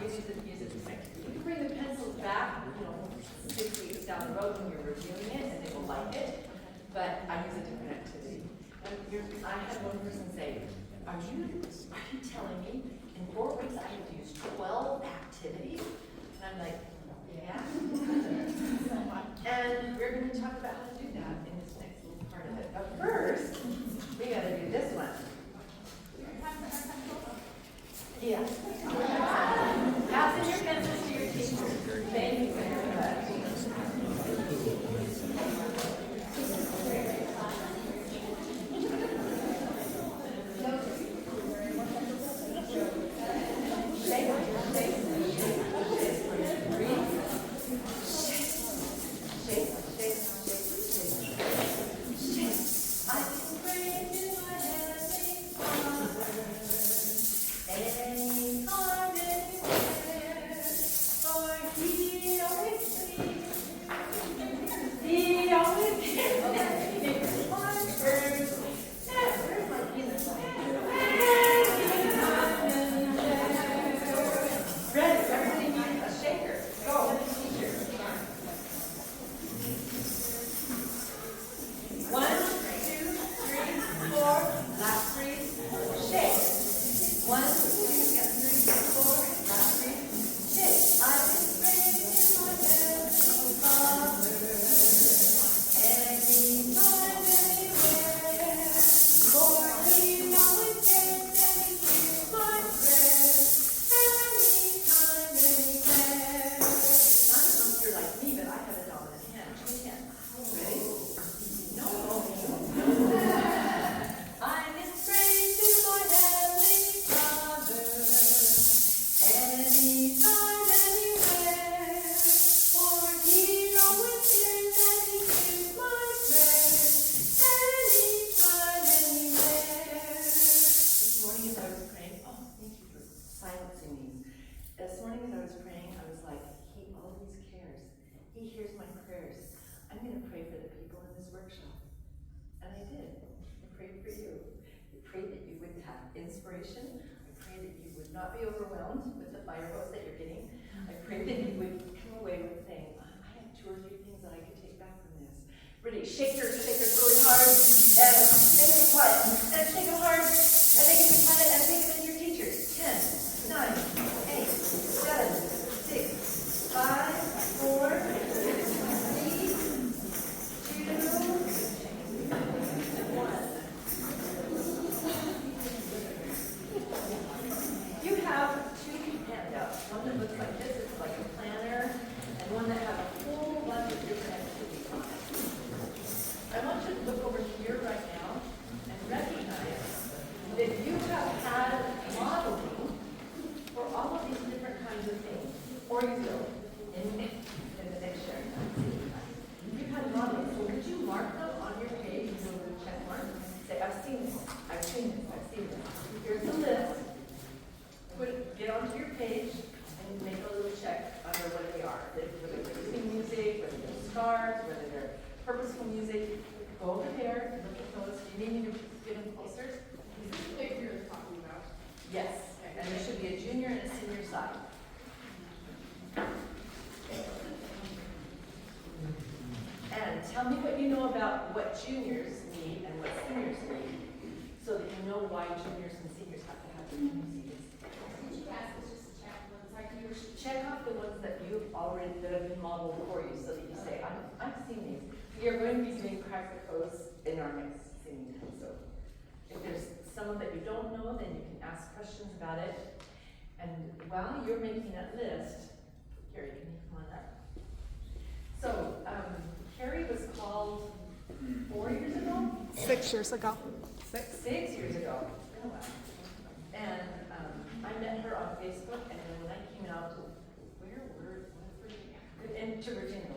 you use it as an activity. You can bring the pencils back, 6 weeks down the road when you're reviewing it, and they will like it. But I use a different activity. I had one person say, are you telling me in 4 weeks I have to use 12 activities? And I'm like, yeah. And we're going to talk about how to do that in this next little part of it. But first, we got to do this one. Yeah. Passing your pencils to your teacher. Thank you very much. Inspiration. I pray that you would not be overwhelmed with the fire hose that you're getting. I pray that you would come away with saying, I have 2 or 3 things that I could take back from this. Really, shakers really hard, and make them quiet, and shake them hard, and make them quiet, and take them into your teachers. 10, 9, 8, 7, 6, 5, 4, 3, 2, 1. You have 2 handouts, one that looks like this, it's like a planner, and one that has a whole bunch of different activities on it. I want you to look over here right now and recognize that you have had modeling for all of these different kinds of things, or you will in the next sharing time. You've had modeling, so would you mark them on your page, do a little check mark, say, I've seen this, I've seen this, I've seen this. Here's the list. Get onto your page and make a little check under what they are. Whether they're using music, whether they're stars, whether they're purposeful music. Go over there, look at those. Do you need me to get them closer? Is this the big you're talking about? Yes. And there should be a junior and a senior side. And tell me what you know about what juniors need and what seniors need, so that you know why juniors and seniors have to have different music. Check off the ones that you've already, that have been modeled for you, so that you say, I've seen these. We are going to be doing Crack the Codes in our next singing time, so if there's someone that you don't know, then you can ask questions about it. And while you're making that list, Carrie, can you come on up? So, Carrie was called 4 years ago? 6 years ago. 6 years ago. It's been a while. And I met her on Facebook, and then when I came out, to Virginia,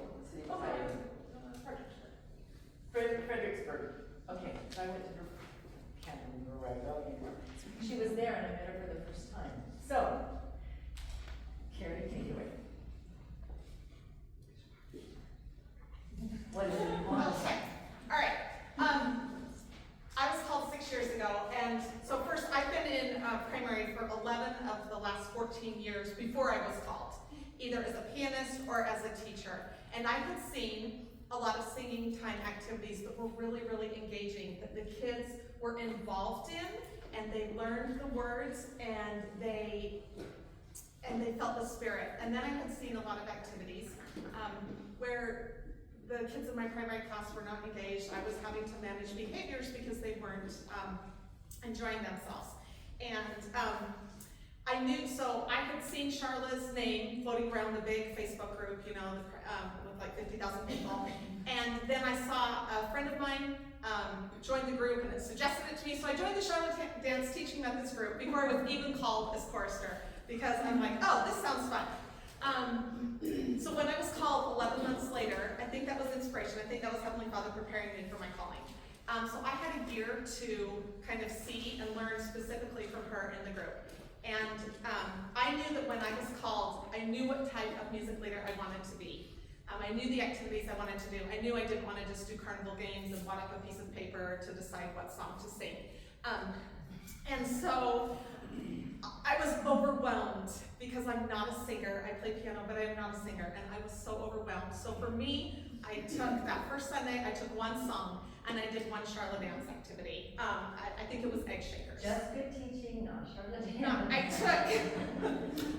Fredericksburg. Okay, so I went to her, can't remember where I go anymore. She was there, and I met her for the first time. So, Carrie, take it away. What is it you want? Okay, all right. I was called 6 years ago, and so first, I've been in primary for 11 of the last 14 years before I either as a pianist or as a teacher. And I had seen a lot of singing time activities that were really, really engaging, that the kids were involved in, and they learned the words, and they felt the spirit. And then I had seen a lot of activities where the kids in my primary class were not engaged. I was having to manage behaviors because they weren't enjoying themselves. And I knew, so I had seen Sharla's name floating around the big Facebook group, you know, with like 50,000 people. And then I saw a friend of mine join the group, and it suggested it to me. So I joined the Sharla Dance Teaching Methods group before I was even called as chorister, because I'm like, oh, this sounds fun. So when I was called 11 months later, I think that was inspiration. I think that was Heavenly Father preparing me for my calling. So I had a year to kind of see and learn specifically from her in the group. And I knew that when I was called, I knew what type of music leader I wanted to be. I knew the activities I wanted to do. I knew I didn't want to just do carnival games and wad up a piece of paper to decide what song to sing. And so I was overwhelmed because I'm not a singer. I play piano, but I'm not a singer, and I was so overwhelmed. So for me, I took that first Sunday, I took one song, and I did one Sharla dance activity. I think it was egg shakers. Just good teaching, not Sharla dance. No,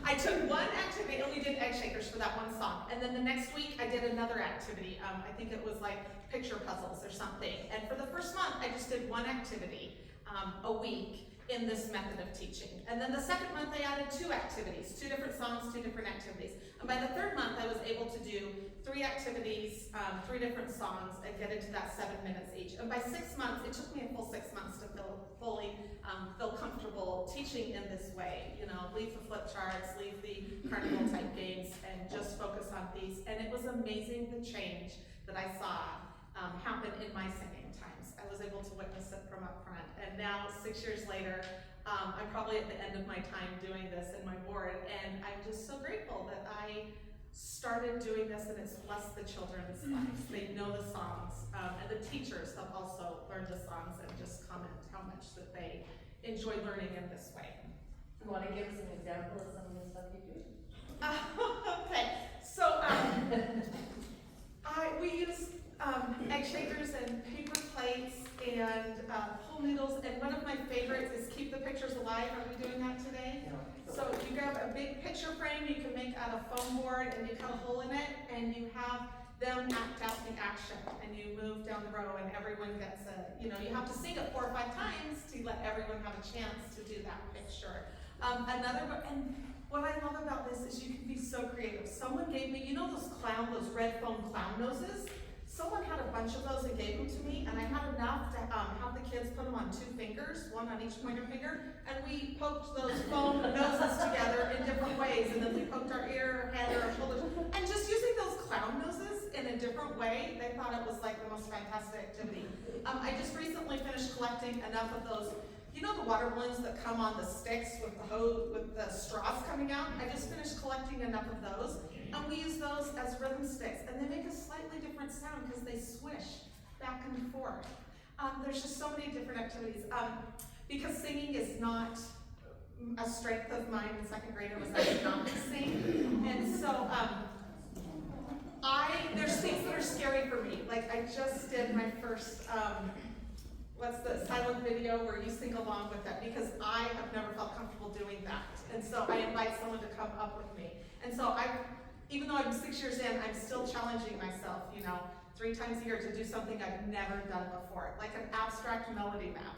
I took one activity, only did egg shakers for that one song. And then the next week I did another activity. I think it was like picture puzzles or something. And for the first month I just did one activity a week in this method of teaching. And then the second month I added 2 activities, 2 different songs, 2 different activities. And by the third month I was able to do 3 activities, 3 different songs, and get into that 7 minutes each. And by 6 months, it took me a full 6 months to fully feel comfortable teaching in this way. You know, leave the flip charts, leave the carnival type games, and just focus on these. And it was amazing the change that I saw happen in my singing times. I was able to witness it from up front. And now, 6 years later, I'm probably at the end of my time doing this in my board, and I'm just so grateful that I started doing this, and it's blessed the children's lives. They know the songs, and the teachers have also learned the songs and just comment how much that they enjoy learning in this way. You want to give us an example of some of the stuff you do? Okay, so we use egg shakers and paper plates and pool noodles, and one of my favorites is keep the pictures alive. Are we doing that today? No. So you grab a big picture frame you can make out of foam board, and you cut a hole in it, and you have them act out the action, and you move down the row, and everyone gets you have to sing it 4 or 5 times to let everyone have a chance to do that picture. And what I love about this is you can be so creative. Someone gave me, those red foam clown noses? Someone had a bunch of those and gave them to me, and I had enough to have the kids put them on 2 fingers, one on each pointer finger, and we poked those foam noses together in different ways, and then we poked our ear, head, or our shoulders, and just using those clown noses in a different way, they thought it was like the most fantastic activity. I just recently finished collecting enough of those, the water balloons that come on the sticks with the hose, with the straws coming out? I just finished collecting enough of those, and we use those as rhythm sticks, and they make a slightly different sound because they swish back and forth. There's just so many different activities. Because singing is not a strength of mine in 2nd grade, I was actually not to sing, and so there's things that are scary for me. Like I just did my first what's the silent video where you sing along with it, because I have never felt comfortable doing that. And so I invite someone to come up with me. And so even though I'm 6 years in, I'm still challenging myself, 3 times a year to do something I've never done before, like an abstract melody map.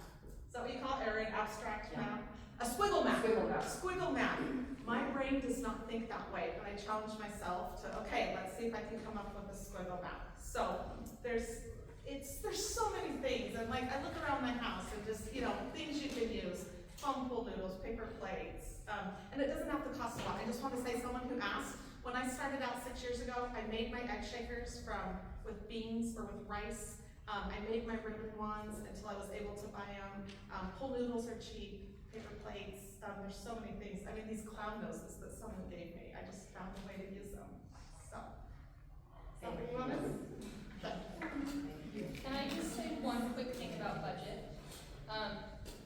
Is that what you call it, Erin? Abstract map? A squiggle map. Squiggle map. My brain does not think that way, but I challenge myself to, okay, let's see if I can come up with a squiggle map. So there's so many things, and like I look around my house and just things you can use, foam pool noodles, paper plates, and it doesn't have to cost a lot. I just want to say, someone who asked, when I started out 6 years ago, I made my egg shakers with beans or with rice. I made my ribbon ones until I was able to buy them. Pool noodles are cheap, paper plates. There's so many things. I mean, these clown noses that someone gave me, I just found a way to use them. So, something you want to? Can I just say one quick thing about budget?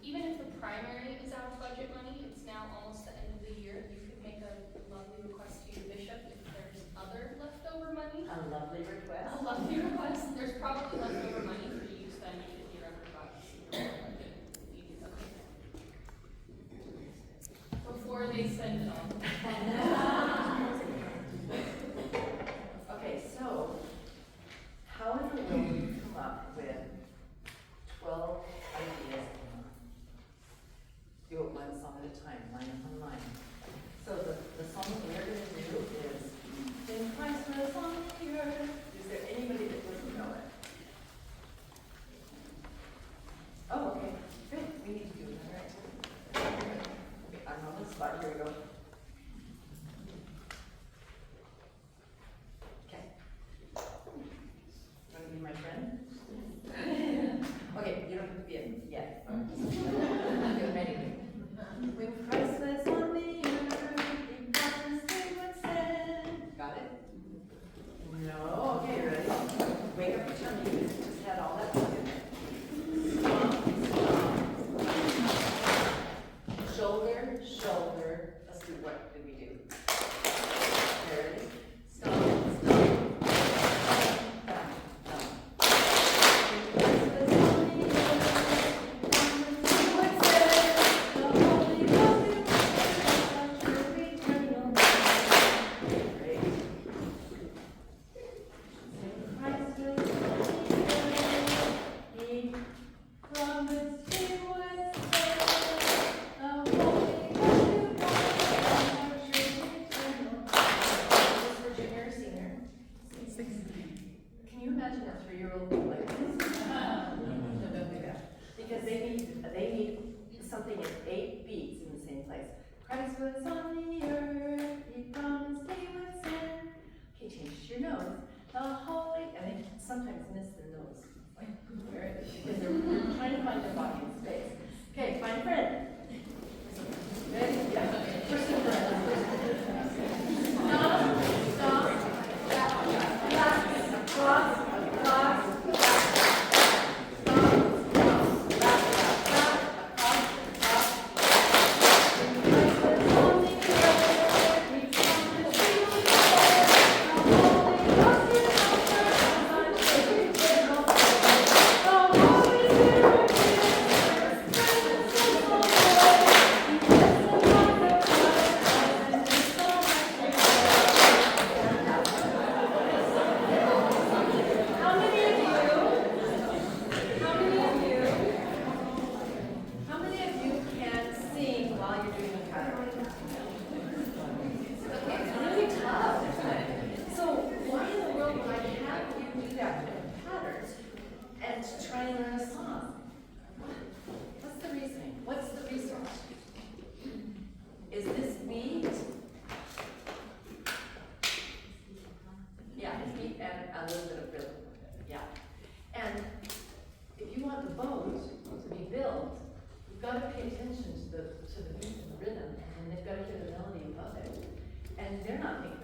Even if the primary is out of budget money, it's now almost the end of the year. You could make a lovely request to your bishop if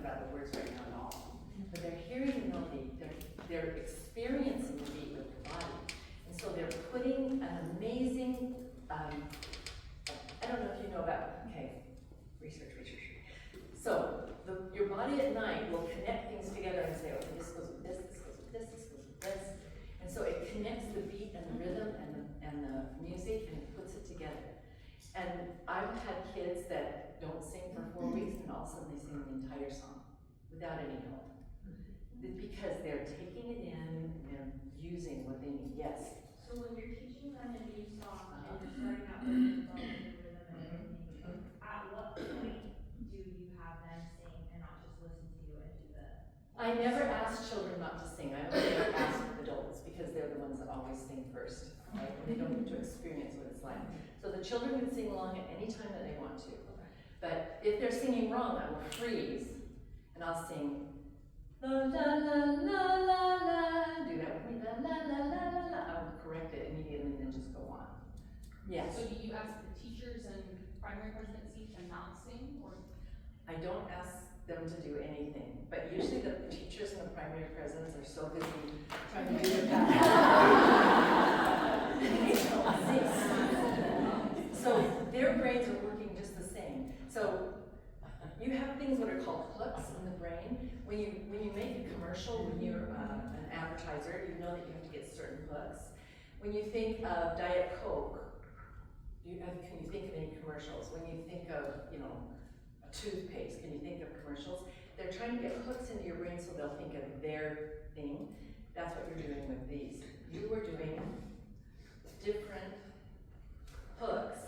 about the words right now at all. But they're hearing the melody, they're experiencing the beat with the body. And so they're putting an amazing, I don't know if you know about, okay, research. So, your body at night will connect things together and say, okay, this goes with this, this goes with this, this goes with this. And so it connects the beat and the rhythm and the music and it puts it together. And I've had kids that don't sing for 4 weeks and all of a sudden they sing the entire song without any help. Because they're taking it in and they're using what they need, yes. So when you're teaching them a new song and you're starting out with the rhythm and everything, at what point do you have them sing and not just listen to you and do the? I never ask children not to sing. I only ever ask adults because they're the ones that always sing first, right? And they don't get to experience what it's like. So the children can sing along at any time that they want to. But if they're singing wrong, I will freeze and I'll sing la la la la la la. Do that with me, la la la la la la. I will correct it immediately and then just go on. Yes. So do you ask the teachers and primary presidency to not sing, or? I don't ask them to do anything, but usually the teachers and the primary presidents are so busy trying to do their best. So their brains are working just the same. So you have things that are called hooks in the brain. When you make a commercial, when you're an advertiser, you know that you have to get certain hooks. When you think of Diet Coke, can you think of any commercials? When you think of, a toothpaste, can you think of commercials? They're trying to get hooks into your brain so they'll think of their thing. That's what you're doing with these. You are doing different hooks.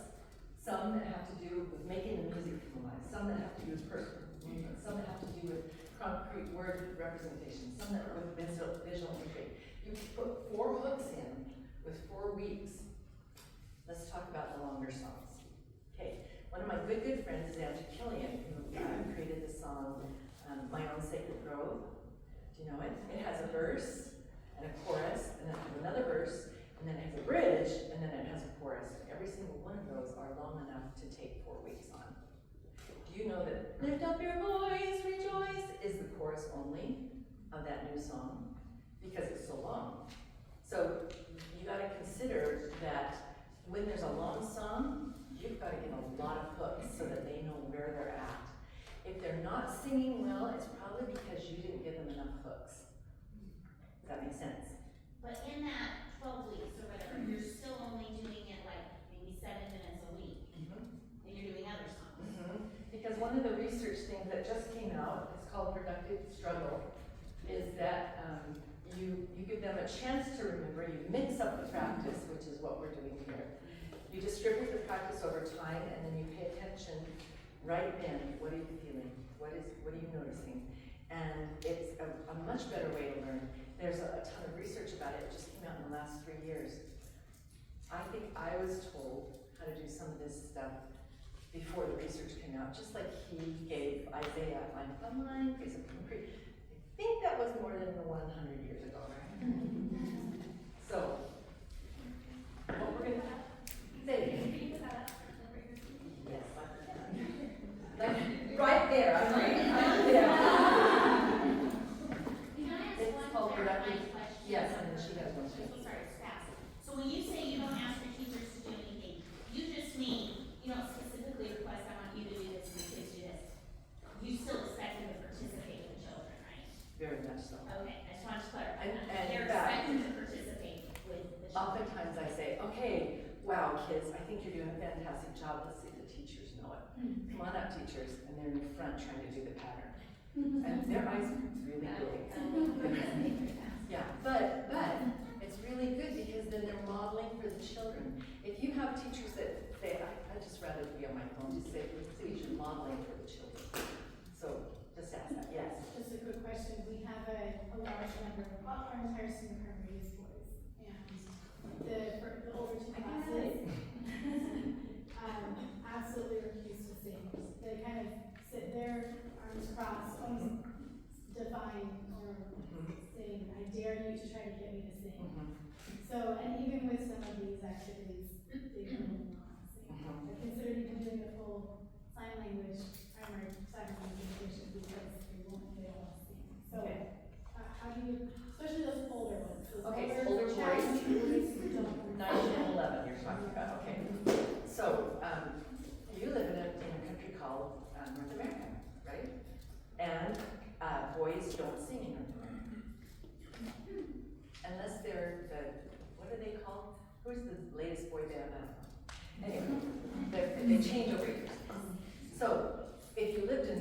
Some that have to do with making the music come alive, some that have to do with personal movement, some that have to do with concrete word representation, some that are with visual imagery. You put 4 hooks in with 4 weeks. Let's talk about the longer songs. Okay, one of my good friends is Andrew Killian, who created the song, My Own Sacred Grove. Do you know it? It has a verse and a chorus, and then it has another verse, and then it has a bridge, and then it has a chorus. Every single one of those are long enough to take 4 weeks on. Do you know that Lift Up Your Voice, Rejoice is the chorus only of that new song? Because it's so long. So you gotta consider that when there's a long song, you've gotta get a lot of hooks so that they know where they're at. If they're not singing well, it's probably because you didn't give them enough hooks. Does that make sense? But in that 12 weeks or whatever, you're still only doing it like maybe 7 minutes a week. And you're doing other songs. Because one of the research things that just came out, it's called Productive Struggle, is that you give them a chance to remember, you mix up the practice, which is what we're doing here. You distribute the practice over time and then you pay attention right then. What are you feeling? What are you noticing? And it's a much better way to learn. There's a ton of research about it. It just came out in the last 3 years. I think I was told how to do some of this stuff before the research came out, just like he gave Isaiah line upon line, piece of concrete. I think that was more than 100 years ago, right? So, what we're gonna say again. Yes, like right there, I'm right there. Can I ask It's one called clarifying productive. question? Yes, and then she has one I'm too. so sorry, it's fast. So when you say you don't ask your teachers to do anything, you just mean, you don't specifically request, I want you to do this and the kids do this. You still expect them to participate with children, right? Very much so. Okay, I just wanted to clarify. And They're that- expected to participate with the children. Oftentimes I say, okay, wow, kids, I think you're doing a fantastic job. Let's see if the teachers know it. Come on up, teachers. And they're in the front trying to do the pattern. And their eyes are really big. Yeah, but it's really good because then they're modeling for the children. If you have teachers that say, I'd just rather be on my phone, just say, please, you're modeling for the children. So just ask that, yes. Just a quick question. We have a large number of our entire senior primary is boys. And the older 2 classes absolutely refuse to sing. They kind of sit there, arms crossed, almost defying or saying, I dare you to try to get me to sing. So, and even with some of these activities, they don't want to sing. But consider you've been doing the full sign language, primary sign language education because they won't And boys don't sing in them. Unless they're what are they called? Who's the latest boy band? I don't know. Anyway, they change over years. So, if you lived in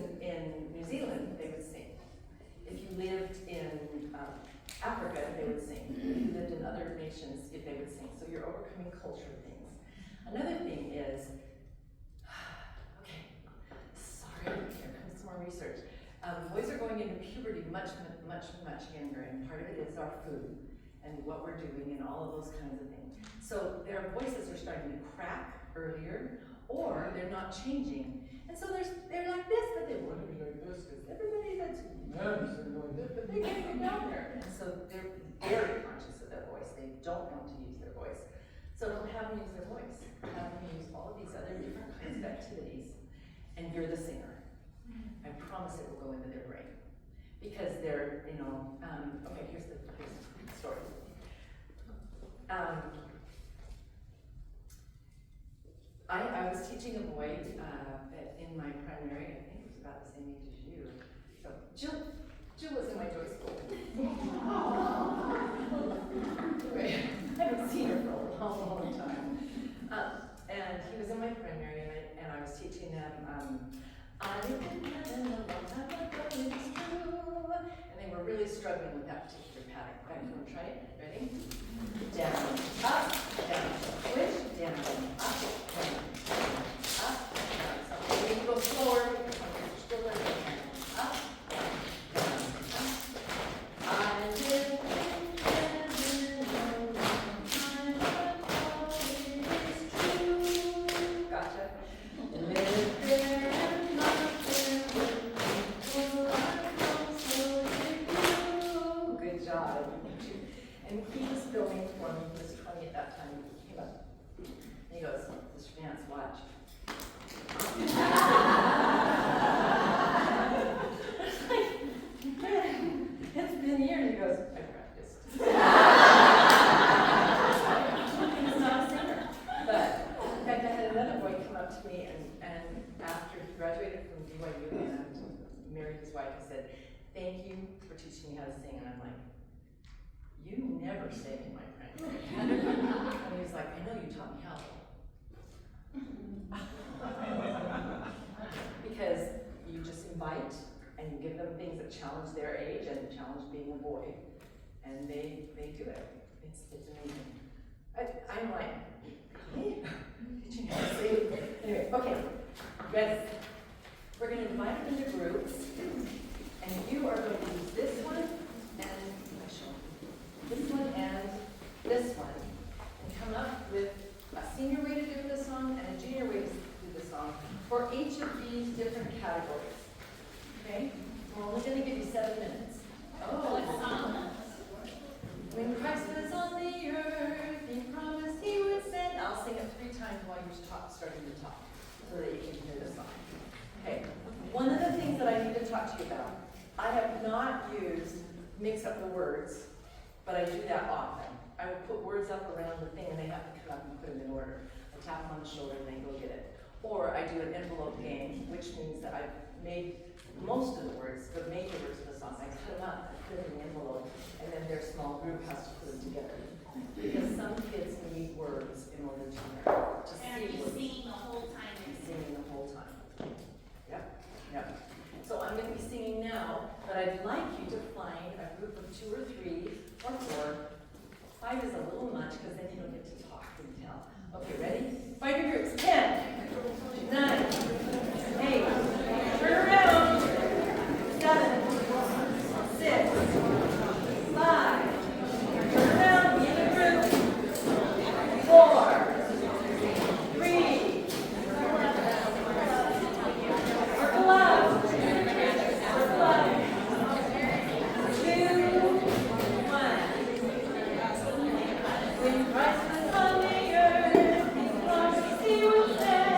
New Zealand, they would sing. If you lived in Africa, they would sing. If you lived in other nations, they would sing. So you're overcoming culture things. Another thing is, okay, sorry, here comes some more research. Boys are going into puberty much younger, and part of it is our food and what we're doing and all of those kinds of things. So their voices are starting to crack earlier, or they're not changing. And so they're like this, but they want to be like this, because everybody that's men is going this, but they can't get down there. And so they're very conscious of their voice. They don't want to use their voice. So don't have them use their voice. Have them use all of these other different kinds of activities, and you're the singer. I promise it will go into their brain. Because they're, okay, here's the story. I was teaching a boy in my primary, I think he was about the same age as you. So Jill was in my joy school. I haven't seen her for a long time. And he was in my primary, and I was teaching them, I lived in heaven a long time ago, it's true. And they were really struggling with that particular pattern. Right, come on, try it. Ready? Down, up, down, switch, down, up, down, up, down. So we need to go slower because you're still learning. Up, down, up. I live in heaven a long time ago, it's true. Gotcha. Live there. Good job. And he was filming for me. He was 20 at that time. He came up. And he goes, Mr. Vance, watch. It's been years. He goes, I practiced. He's not a singer. But in fact, I had another boy come up to me, and after he graduated from BYU and married his wife, he said, thank you for teaching me how to sing. And I'm like, you never sang in my primary. And he's like, I know you taught me how. Because you just invite and you give them things that challenge their age and challenge being a boy, and they do it. It's amazing. I'm like, hey, teaching how to sing. Anyway, okay, ready? We're going to divide them into groups, and you are going to use this one and this one and this one, and come up with a senior way to do this song and a junior way to do this song for each of these different categories. Okay? We're only going to give you 7 minutes. What song? When Christ was on the earth, he promised he would send. I'll sing it 3 times while you're starting to talk, so that you can hear the song. Okay. One of the things that I need to talk to you about, I have not used mix up the words, but I do that often. I will put words up around the thing, and they have to come up and put them in order. I tap them on the shoulder, and they go get it. Or I do an envelope game, which means that I've made most of the words, the major words of the song. I cut them up, I put them in the envelope, and then their small group has to put them together. Because some kids need words in order to learn. And are you singing the whole time? Singing the whole time. Yep. So I'm going to be singing now, but I'd like you to find a group of 2 or 3 or 4. 5 is a little much because then you don't get to talk and tell. Okay, ready? Find your groups. 10, 9, 8, turn around, 7, 6, 5, turn around, be in a group, 4, 3, circle out, circle out, 2, 1. When Christ was on the earth, he promised he would send.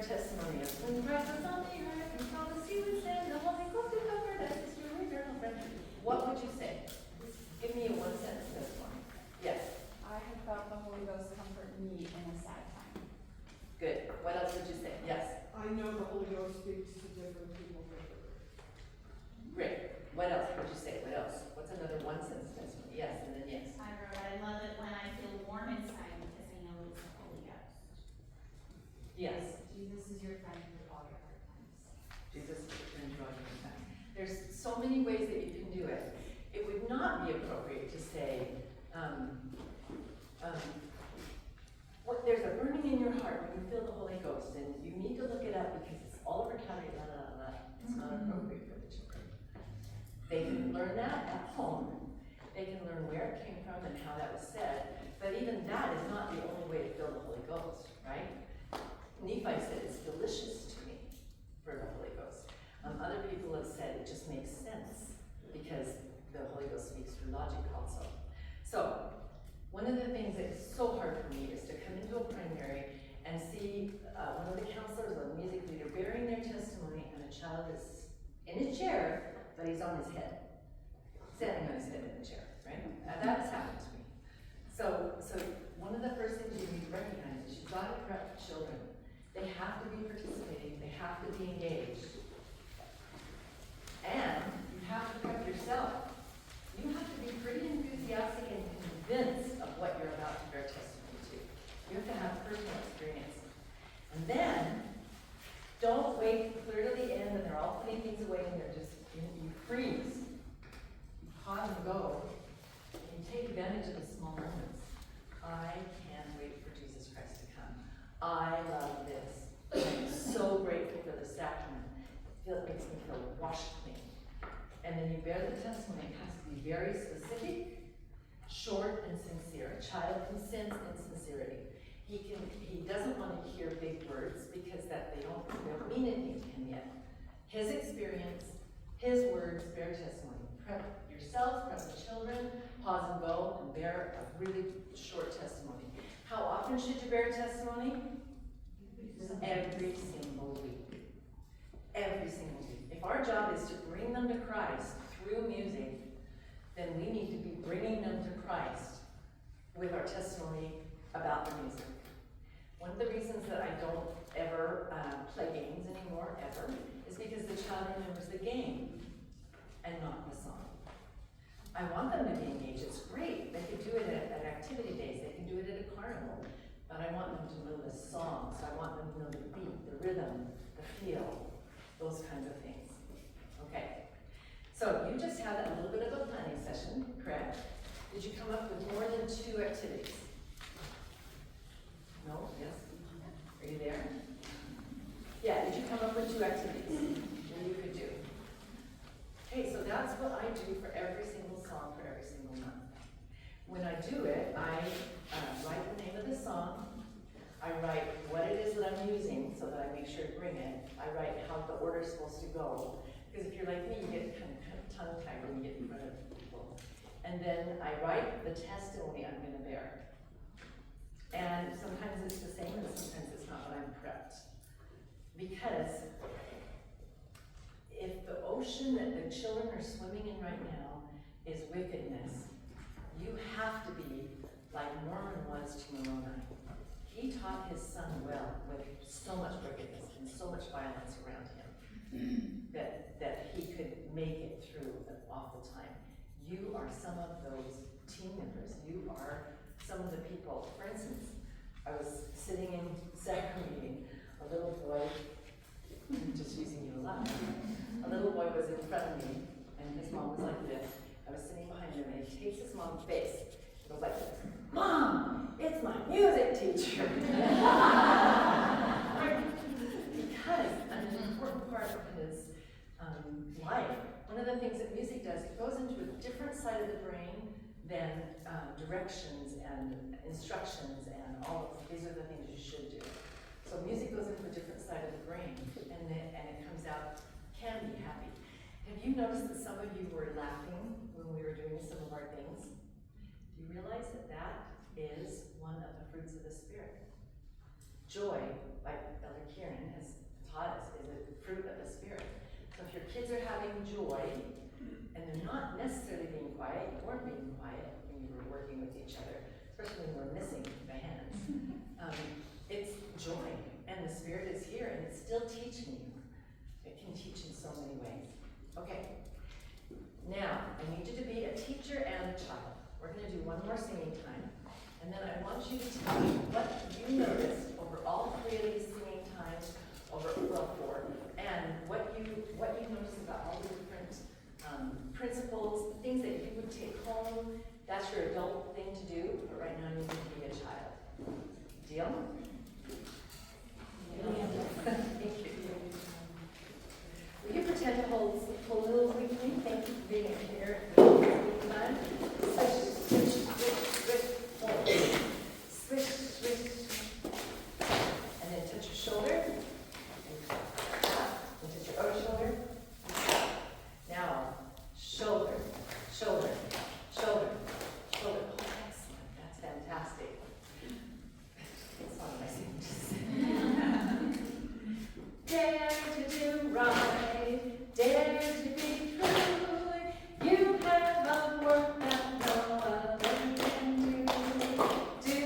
testimony of when Christ was on the earth, and saw the sea was in, the Holy Ghost is over, that is your eternal friend. What would you say? Give me a one sentence testimony. Yes. I have felt the Holy Ghost comfort me in a sad time. Good. What else would you say? Yes. I know the Holy Ghost speaks to different people differently. Great. What else would you say? What else? What's another one sentence testimony? Yes, and then yes. I wrote, I love it when I feel warm inside because I know it's the Holy Ghost. Yes. Jesus is your friend through all your hard times. Jesus is your friend through all your time. There's so many ways that you can do it. It would not be appropriate to say, there's a burning in your heart when you feel the Holy Ghost, and you need to look it up because it's all over Calvary, la la la la. It's not appropriate for the children. They can learn that at home. They can learn where it came from and how that was said, but even that is not the only way to feel the Holy Ghost, right? Nephi said it's delicious to me for the Holy Ghost. Other people have said it just makes sense because the Holy Ghost speaks through logic also. So, one of the things that is so hard for me is to come into a primary and see one of the counselors or the music leader bearing their testimony, and a child is in a chair, but he's on his head, standing on his head in the chair, right? That has happened to me. So one of the first things you need to recognize is you've got to prep children. They have to be participating, they have to be engaged. And you have to prep yourself. You have to be pretty enthusiastic and convinced of what you're about to bear testimony to. You have to have personal experience. And then, don't wait clear to the end and they're all putting things away and they're just, you freeze. You pause and go. And you take advantage of the small moments. I can't wait for Jesus Christ to come. I love this. I'm so grateful for the sacrament. It makes me feel washed clean. And then you bear the testimony. It has to be very specific, short, and sincere. A child consents in sincerity. He doesn't want to hear big words because they don't mean anything to him yet. His experience, his words bear testimony. Prep yourself, prep the children, pause and go, and bear a really short testimony. How often should you bear testimony? Every single week. Every single week. If our job is to bring them to Christ through music, then we need to be bringing them to Christ with our testimony about the music. One of the reasons that I don't ever play games anymore, ever, is because the child remembers the game and not the song. I want them to be engaged. It's great. They can do it at activity days. They can do it at a carnival. But I want them to know the songs. I want them to know the beat, the rhythm, the feel, those kinds of things. Okay. So you just had a little bit of a planning session, correct? Did you come up with more than 2 activities? No? Yes? Are you there? Yeah, did you come up with 2 activities that you could do? Okay, so that's what I do for every single song for every single month. When I do it, I write the name of the song, I write what it is that I'm using so that I make sure to bring it, I write how the order is supposed to go, because if you're like me, you get kind of tongue-tied when you get in front of people. And then I write the testimony I'm going to bear. And sometimes it's the same and sometimes it's not, but I'm prepped. Because if the ocean that the children are swimming in right now is wickedness, you have to be like Norman was to Moroni. He taught his son well with so much wickedness and so much violence around him that he could make it through an awful time. You are some of those team members. You are some of the people. For instance, I was sitting in sacrament meeting, a little boy, I'm just using you a lot, a little boy was in front of me, and his mom was like this. I was sitting behind him, and he takes his mom's face. It was like this. Mom, it's my music teacher. Because an important part of his life, one of the things that music does, it goes into a different side of the brain than directions and instructions and all of these are the things you should do. So music goes into a different side of the brain and it comes out, can be happy. Have you noticed that some of you were laughing when we were doing some of our things? Do you realize that that is one of the fruits of the Spirit? Joy, like Elder Kieran has taught us, is a fruit of the Spirit. So if your kids are having joy, and they're not necessarily being quiet, you weren't being quiet when you were working with each other, especially when we're missing the hands. It's joy, and the Spirit is here, and it's still teaching you. It can teach in so many ways. Okay, now I need you to be a teacher and a child. We're going to do one more singing time, and then I want you to tell me what you noticed over all 3 of these singing times, over 4, and what you noticed about all the different principles, the things that you would take home. That's your adult thing to do, but right now you need to be a child. Deal? Thank you. Will you pretend to hold hands with me? Thank you for being here. Time. Swish, swish, swish, swish, forward. Swish, swish. And then touch your shoulder. And touch your other shoulder. Now, shoulder, shoulder, shoulder, shoulder. Oh, excellent. That's fantastic. It's not what I seem to say. Dare to do right, dare to be true. You have a work that no other can do. Do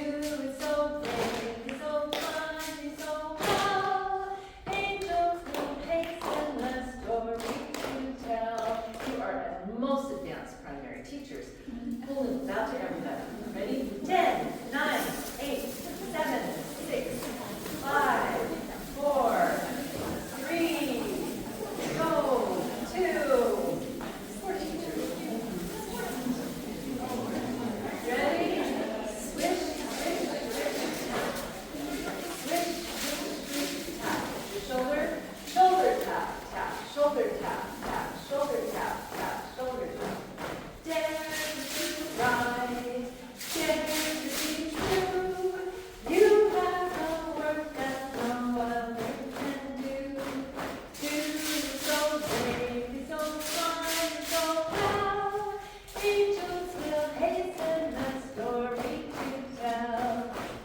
it so brave, so mighty, so well. Angels will hasten the story to tell. You are at most advanced primary teachers. Pull it out to everybody. Ready? 10, 9, 8, 7, 6, 5, 4, 3, go, 2. Four teachers. Ready? Swish, swish, swish, tap. Swish, swish, swish, tap. Your shoulder, shoulder tap, tap, shoulder tap, tap, shoulder tap, tap, shoulder tap. Dare to do right, dare to be true. You have a work that no other can do. Do so brave, so fine, so well. Angels will hasten the story to tell.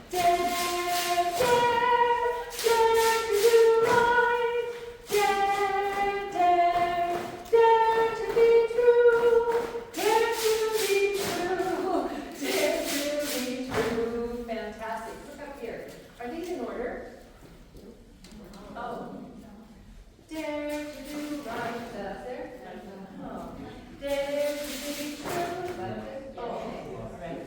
Dare, dare, dare to do right. Dare, dare, dare to be true. Dare to be true. Dare to be true. Fantastic. Look up here. Are these in order? Oh. Dare to do right. That's there? Oh. Dare to be true. Oh, okay. All right.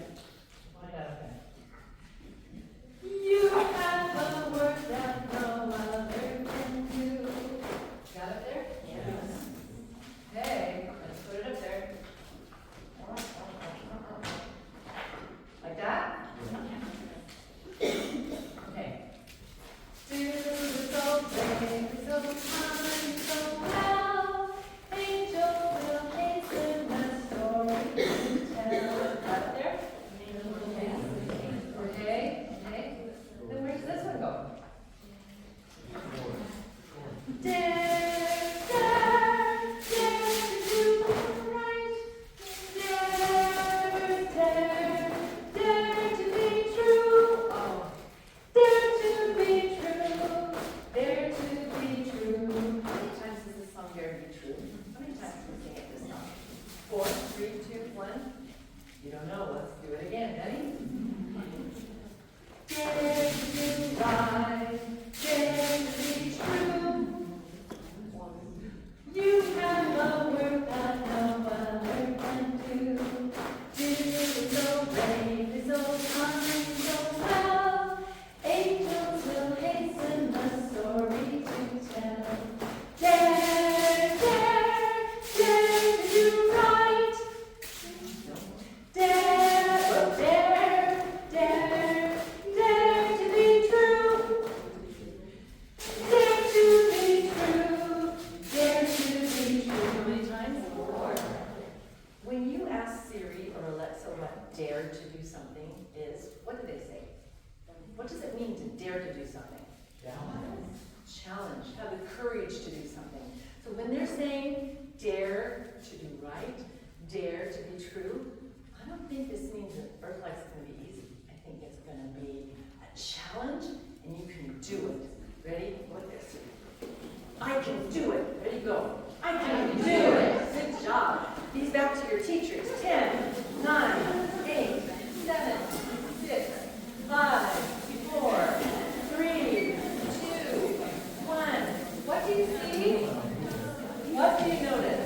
You have a work that no other can do. Got it there? Yes. Okay, let's put it up there. Like that? Okay. Do so brave, so kind, so well. Angels will hasten the story to tell. Got it there? Okay. Okay. Then where does this one go? Dare, dare, dare to do right. Dare, dare, dare to be true. Oh. Dare to be true. Dare to be true. How many times does this song dare to be true? How many times can we sing it this song? 4, 3, 2, 1. You don't know. Let's do it again. Ready? Dare to do right. Dare to be true. You have a work that no other can do. Do it so brave, so kind, so well. Angels will hasten the story to tell. Dare, dare, dare to do right. Dare, oh, dare, dare, dare to be true. Dare to be true. Dare to be true. How many times? 4. When you ask Siri or Alexa what dare to do something is, what do they say? What does it mean to dare to do something? Challenge. Have the courage to do something. So when they're saying dare to do right, dare to be true, I don't think this means that Earth Life's going to be easy. I think it's going to be a challenge, and you can do it. Ready? Like this. I can do it. Ready, go. I can do it. Good job. These back to your teachers. 10, 9, 8, 7, 6, 5, 4, 3, 2, 1. What do you see? What do you notice?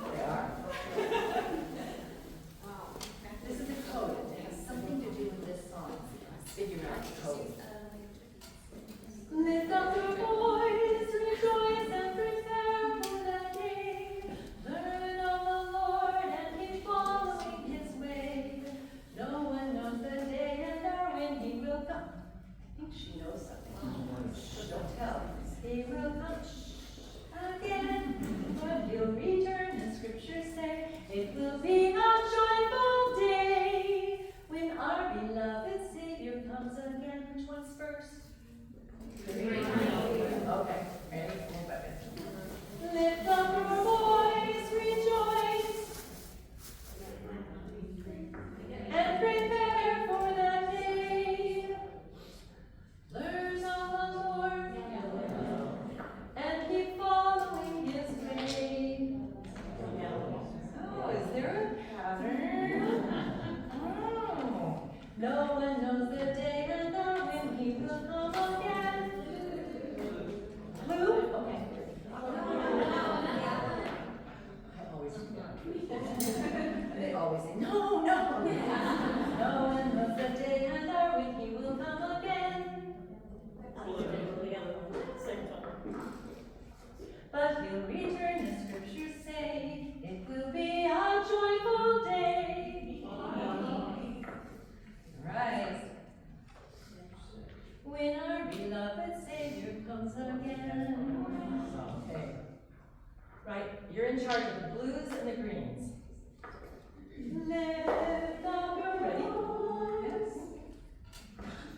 They are. Wow. This is a code. It has something to do with this song. Figure out the code. Lift up your voice, rejoice and prepare for that day. Learn of the Lord and keep following His way. No one knows the day and hour when He will come. I think she knows something. Shh, don't tell. He will come again, but He'll return. The scriptures say it will be a joyful day when our beloved Savior comes again. Which one's first? Okay, ready? Lift up your voice, rejoice, and prepare for that day. Learn of the Lord, and keep following His way. Oh, is there a pattern? Oh. No one knows the day and hour when He will come again. Blue? Okay. I always forget. They always say, no, no. No one knows the day and hour when He will come again. But He'll return, the scriptures say, it will be a joyful day. Right. When our beloved Savior comes again. Okay. Right, you're in charge of the blues and the greens. Lift up your voice.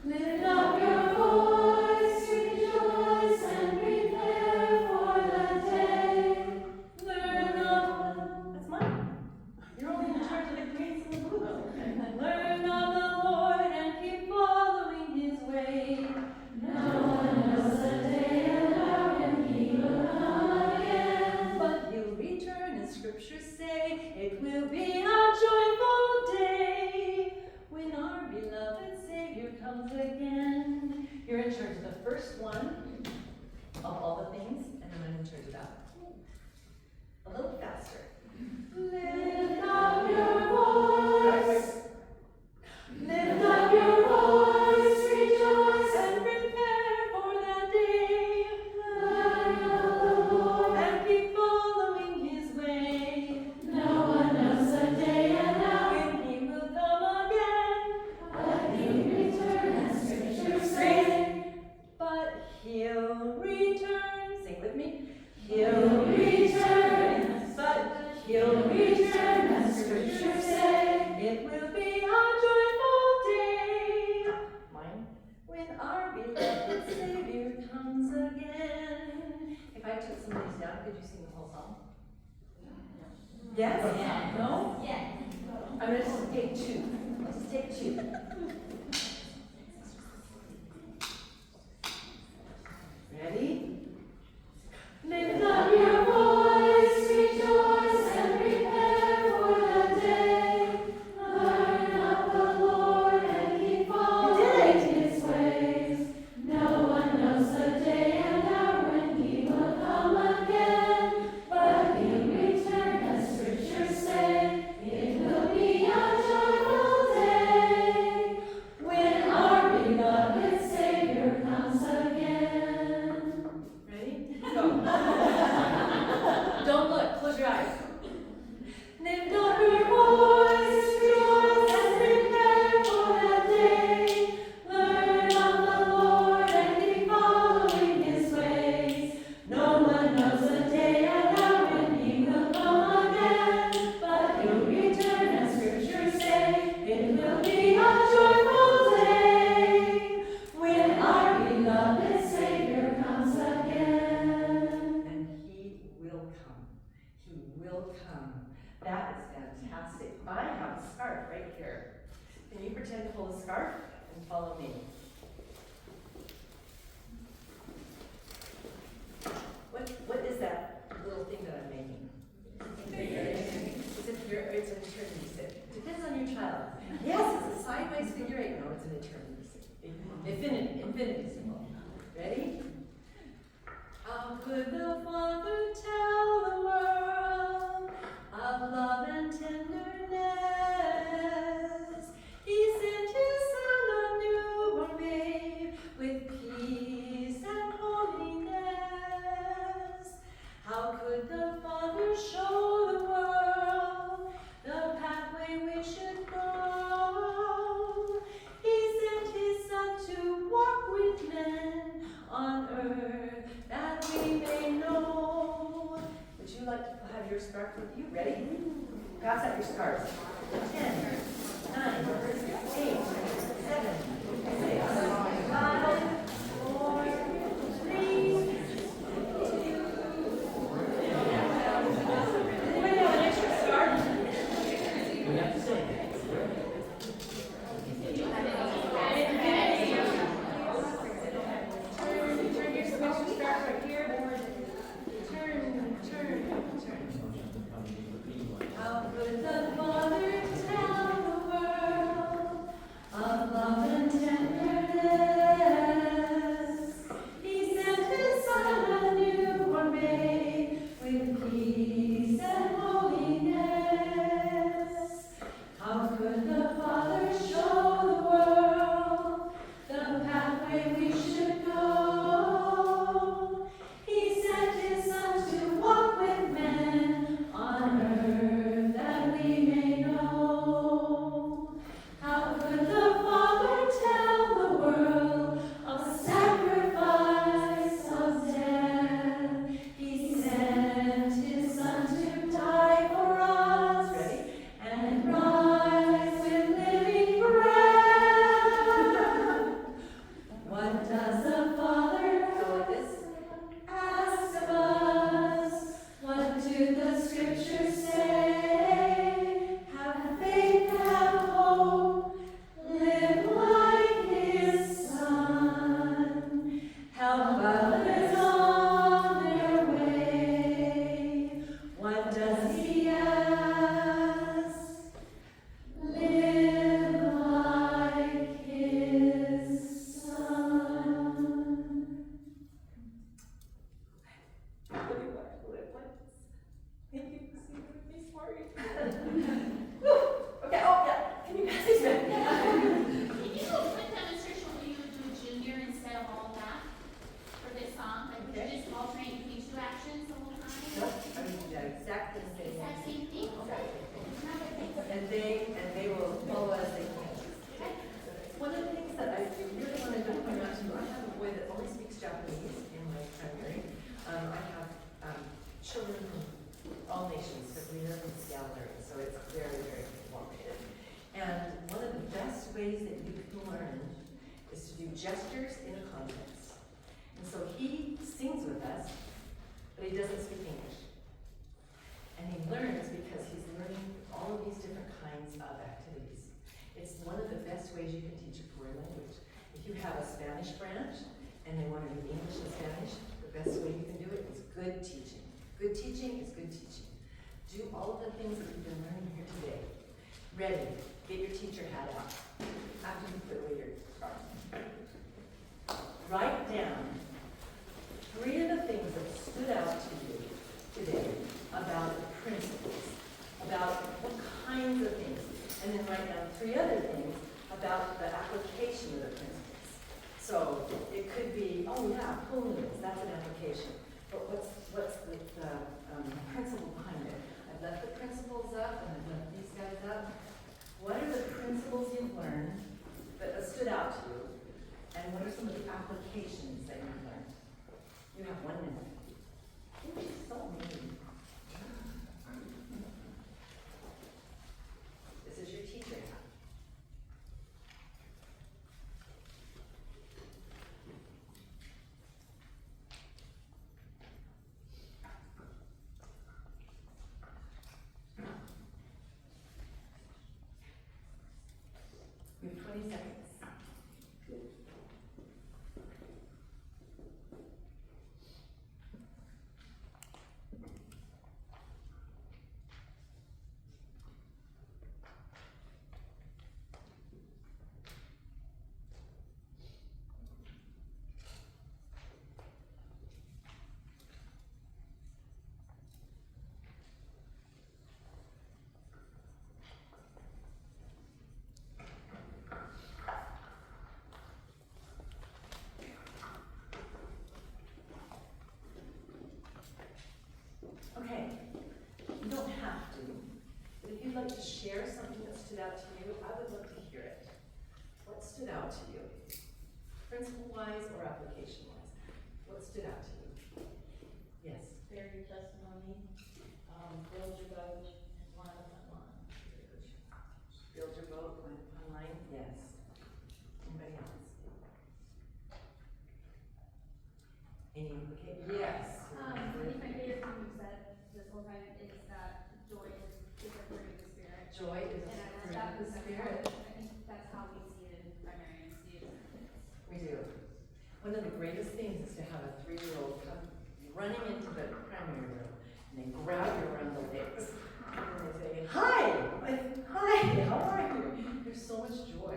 Lift up your voice, rejoice and prepare for the day. Learn of, that's mine. You're only in charge of the greens and the blues. Learn of the Lord and keep following His way. No one knows the day and hour when He will come again. But He'll return, as scriptures say, it will be a joyful day when our beloved Savior comes again. You're in charge of the first one of all the things, and then I'm in charge of that. A little faster. Lift up your voice. Lift up your voice, rejoice and prepare for that day. Learn of the Lord and keep following His way. No one knows the day and hour when He will come again. But He'll return, as scriptures say. But He'll return. Sing with me. He'll return. But He'll return, as scriptures say. It will be a joyful day. Mine. When our beloved Savior comes again. If I took some of these down, could you sing the whole song? Yes? Yeah. No? Yeah. I'm gonna just take two. I'll just take two. Ready? Lift up your voice, rejoice and prepare for the day. Learn of the Lord and keep following His ways. No one knows the day and hour when He will come again. But He'll return, as scriptures say. It will be a joyful day right here. Can you pretend to hold a scarf and follow me? What is that little thing that I'm making? It's an eternity stick. Depends on your child. Yes, it's a sideways figure eight. No, it's an eternity stick. Infinity symbol. Ready? How could the Father tell the world of love and tenderness? He sent his Son, a newborn babe, with peace and holiness. How could the Father show the world the pathway we should go? He sent his Son to walk with men on earth that we may know. Would you like to have your scarf with you? Ready? Pass out your scarves. 10, 9, 8, 7, 6, 5, 4, 3, 2. Anybody have an extra scarf? We have to sing. Turn your scarf right here. Turn. How could the Father tell the world of love and tenderness? He sent his Son, a newborn babe, with peace and holiness. How could the Father show the world the pathway we should go? He sent his Son to walk with men on earth that we may know. How could the Father tell the world of the sacrifice of death? He sent his Son to die for us. Ready? And rise with living breath. What does the Father go like this? Ask of us? What do the Scriptures say? Have faith, have hope, live like His Son. Help others on their way. What does He ask? Live like His Son. Thank you for seeing with me, sorry. Okay, oh yeah, can you guys see that? Can you do a quick demonstration where you would do junior instead of all that for this song? Like, would you just alternate between two actions the whole time? Nope, I mean, yeah, exactly the same. Exact same thing? And they will follow as they can. One of the things that I really wanted to point out to you, I have a boy that only speaks Japanese in my primary. I have children from all nations, but we live in the Seattle area, so it's very, very complicated. And one of the best ways that you can learn is to do gestures in a context. And so he sings with us, but he doesn't speak English. And he learns because he's learning all of these different kinds of activities. It's one of the best ways you can teach a foreign language. If you have a Spanish branch and they want to do English and Spanish, the best way you can do it is good teaching. Good teaching is good teaching. Do all of the things that you've been learning here today. Ready, get your teacher hat out after you put away your scarf. Write down 3 of the things that stood out to you today about the principles, about what kinds of things, and then write down 3 other things about the application of the principles. So it could be, oh yeah, pool noodles, that's an application. But what's the principle behind it? I've left the principles up and I've left these guys up. What are the principles you've learned that stood out to you? And what are some of the applications that you've learned? You have 1 minute. Ooh, so mean. This is your teacher hat. stood out to you? I would love to hear it. What stood out to you? Principle-wise or application-wise? What stood out to you? Yes? Share your testimony, build your boat, and line up online. Build your boat online? Yes. Anybody else? Any implication? Yes. I think my favorite thing you said this whole time is that joy is a fruit of the spirit. Joy is a And I love fruit that of the because spirit. I think that's how we see it in primary and see it in our kids. We do. One of the greatest things is to have a 3-year-old come running into the primary room and they grab you around the legs and they say, "Hi, hi, how are you?" There's so much joy.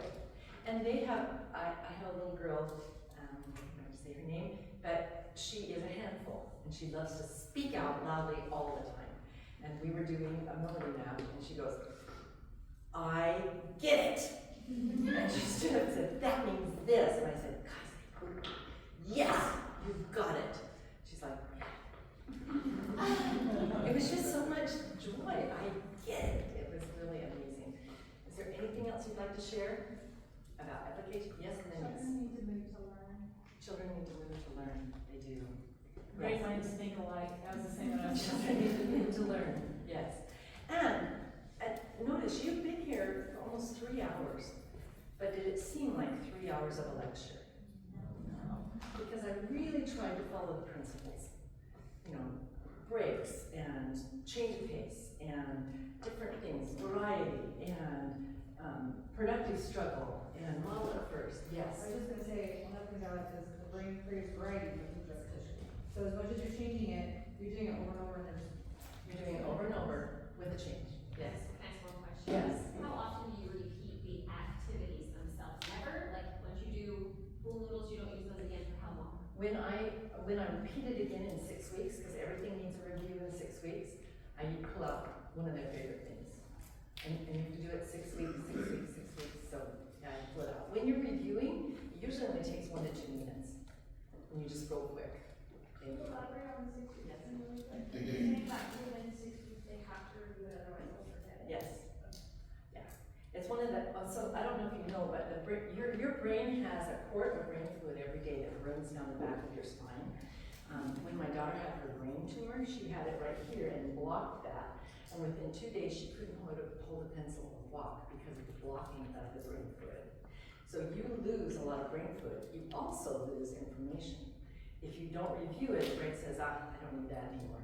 And they have, I have a little girl, I don't know to say her name, but she is a handful and she loves to speak out loudly all the time. And we were doing a melody map and she goes, "I get it." And she stood up and said, "That means this." And I said, "Guys, yes, you've got it." She's like, "Yeah." It was just so much joy. I get it. It was really amazing. Is there anything else you'd like to share about application? Yes, and then yes. Children need to move to learn. Children need to move to learn. They do. Great minds think alike. That was the same one I was Children need to move to learn. Yes. And notice you've been here for almost 3 hours. But did it seem like 3 hours of a lecture? No. Because I really tried to follow the principles. You know, breaks and change of pace and different things, variety and productive struggle and model it first. Yes. I was just gonna say, one of the things I like is the brain creates variety with repetition. So as much as you're changing it, you're doing it over and over and there's. You're doing it over and over with a change. Yes. Can I ask one question? Yes. How often do you repeat the activities themselves? Never? Like, once you do pool noodles, you don't use those again for how long? When I repeat it again in 6 weeks, because everything needs a review in 6 weeks, I pull out one of their favorite things. And you have to do it 6 weeks, 6 weeks, 6 weeks, so yeah, I pull it out. When you're reviewing, it usually only takes 1 to 2 minutes. And you just go quick. Can you elaborate on the 6 weeks? Yes. Saying that within 6 weeks, they have to review it, otherwise they'll forget it. Yes. Yeah. It's one of the, so I don't know if you know, but your brain has a quart of brain fluid every day that runs down the back of your spine. When my daughter had her brain tumor, she had it right here and blocked that. And within 2 days, she couldn't hold a pencil or walk because of the blocking of the brain fluid. So you lose a lot of brain fluid. You also lose information. If you don't review it, the brain says, I don't need that anymore.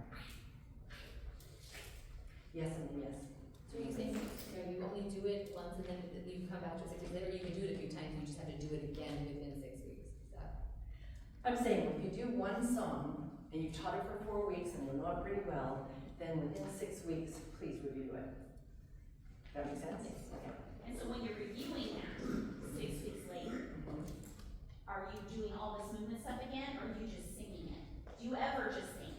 Yes and yes. So you say, you only do it once and then you come back to 6 weeks later, or you can do it a few times, you just have to do it again within 6 weeks, is that? I'm saying if you do one song and you've taught it for 4 weeks and you know it pretty well, then within 6 weeks, please review it. That makes sense? Okay. And so when you're reviewing that 6 weeks later, are you doing all this movement stuff again, or are you just singing it? Do you ever just sing?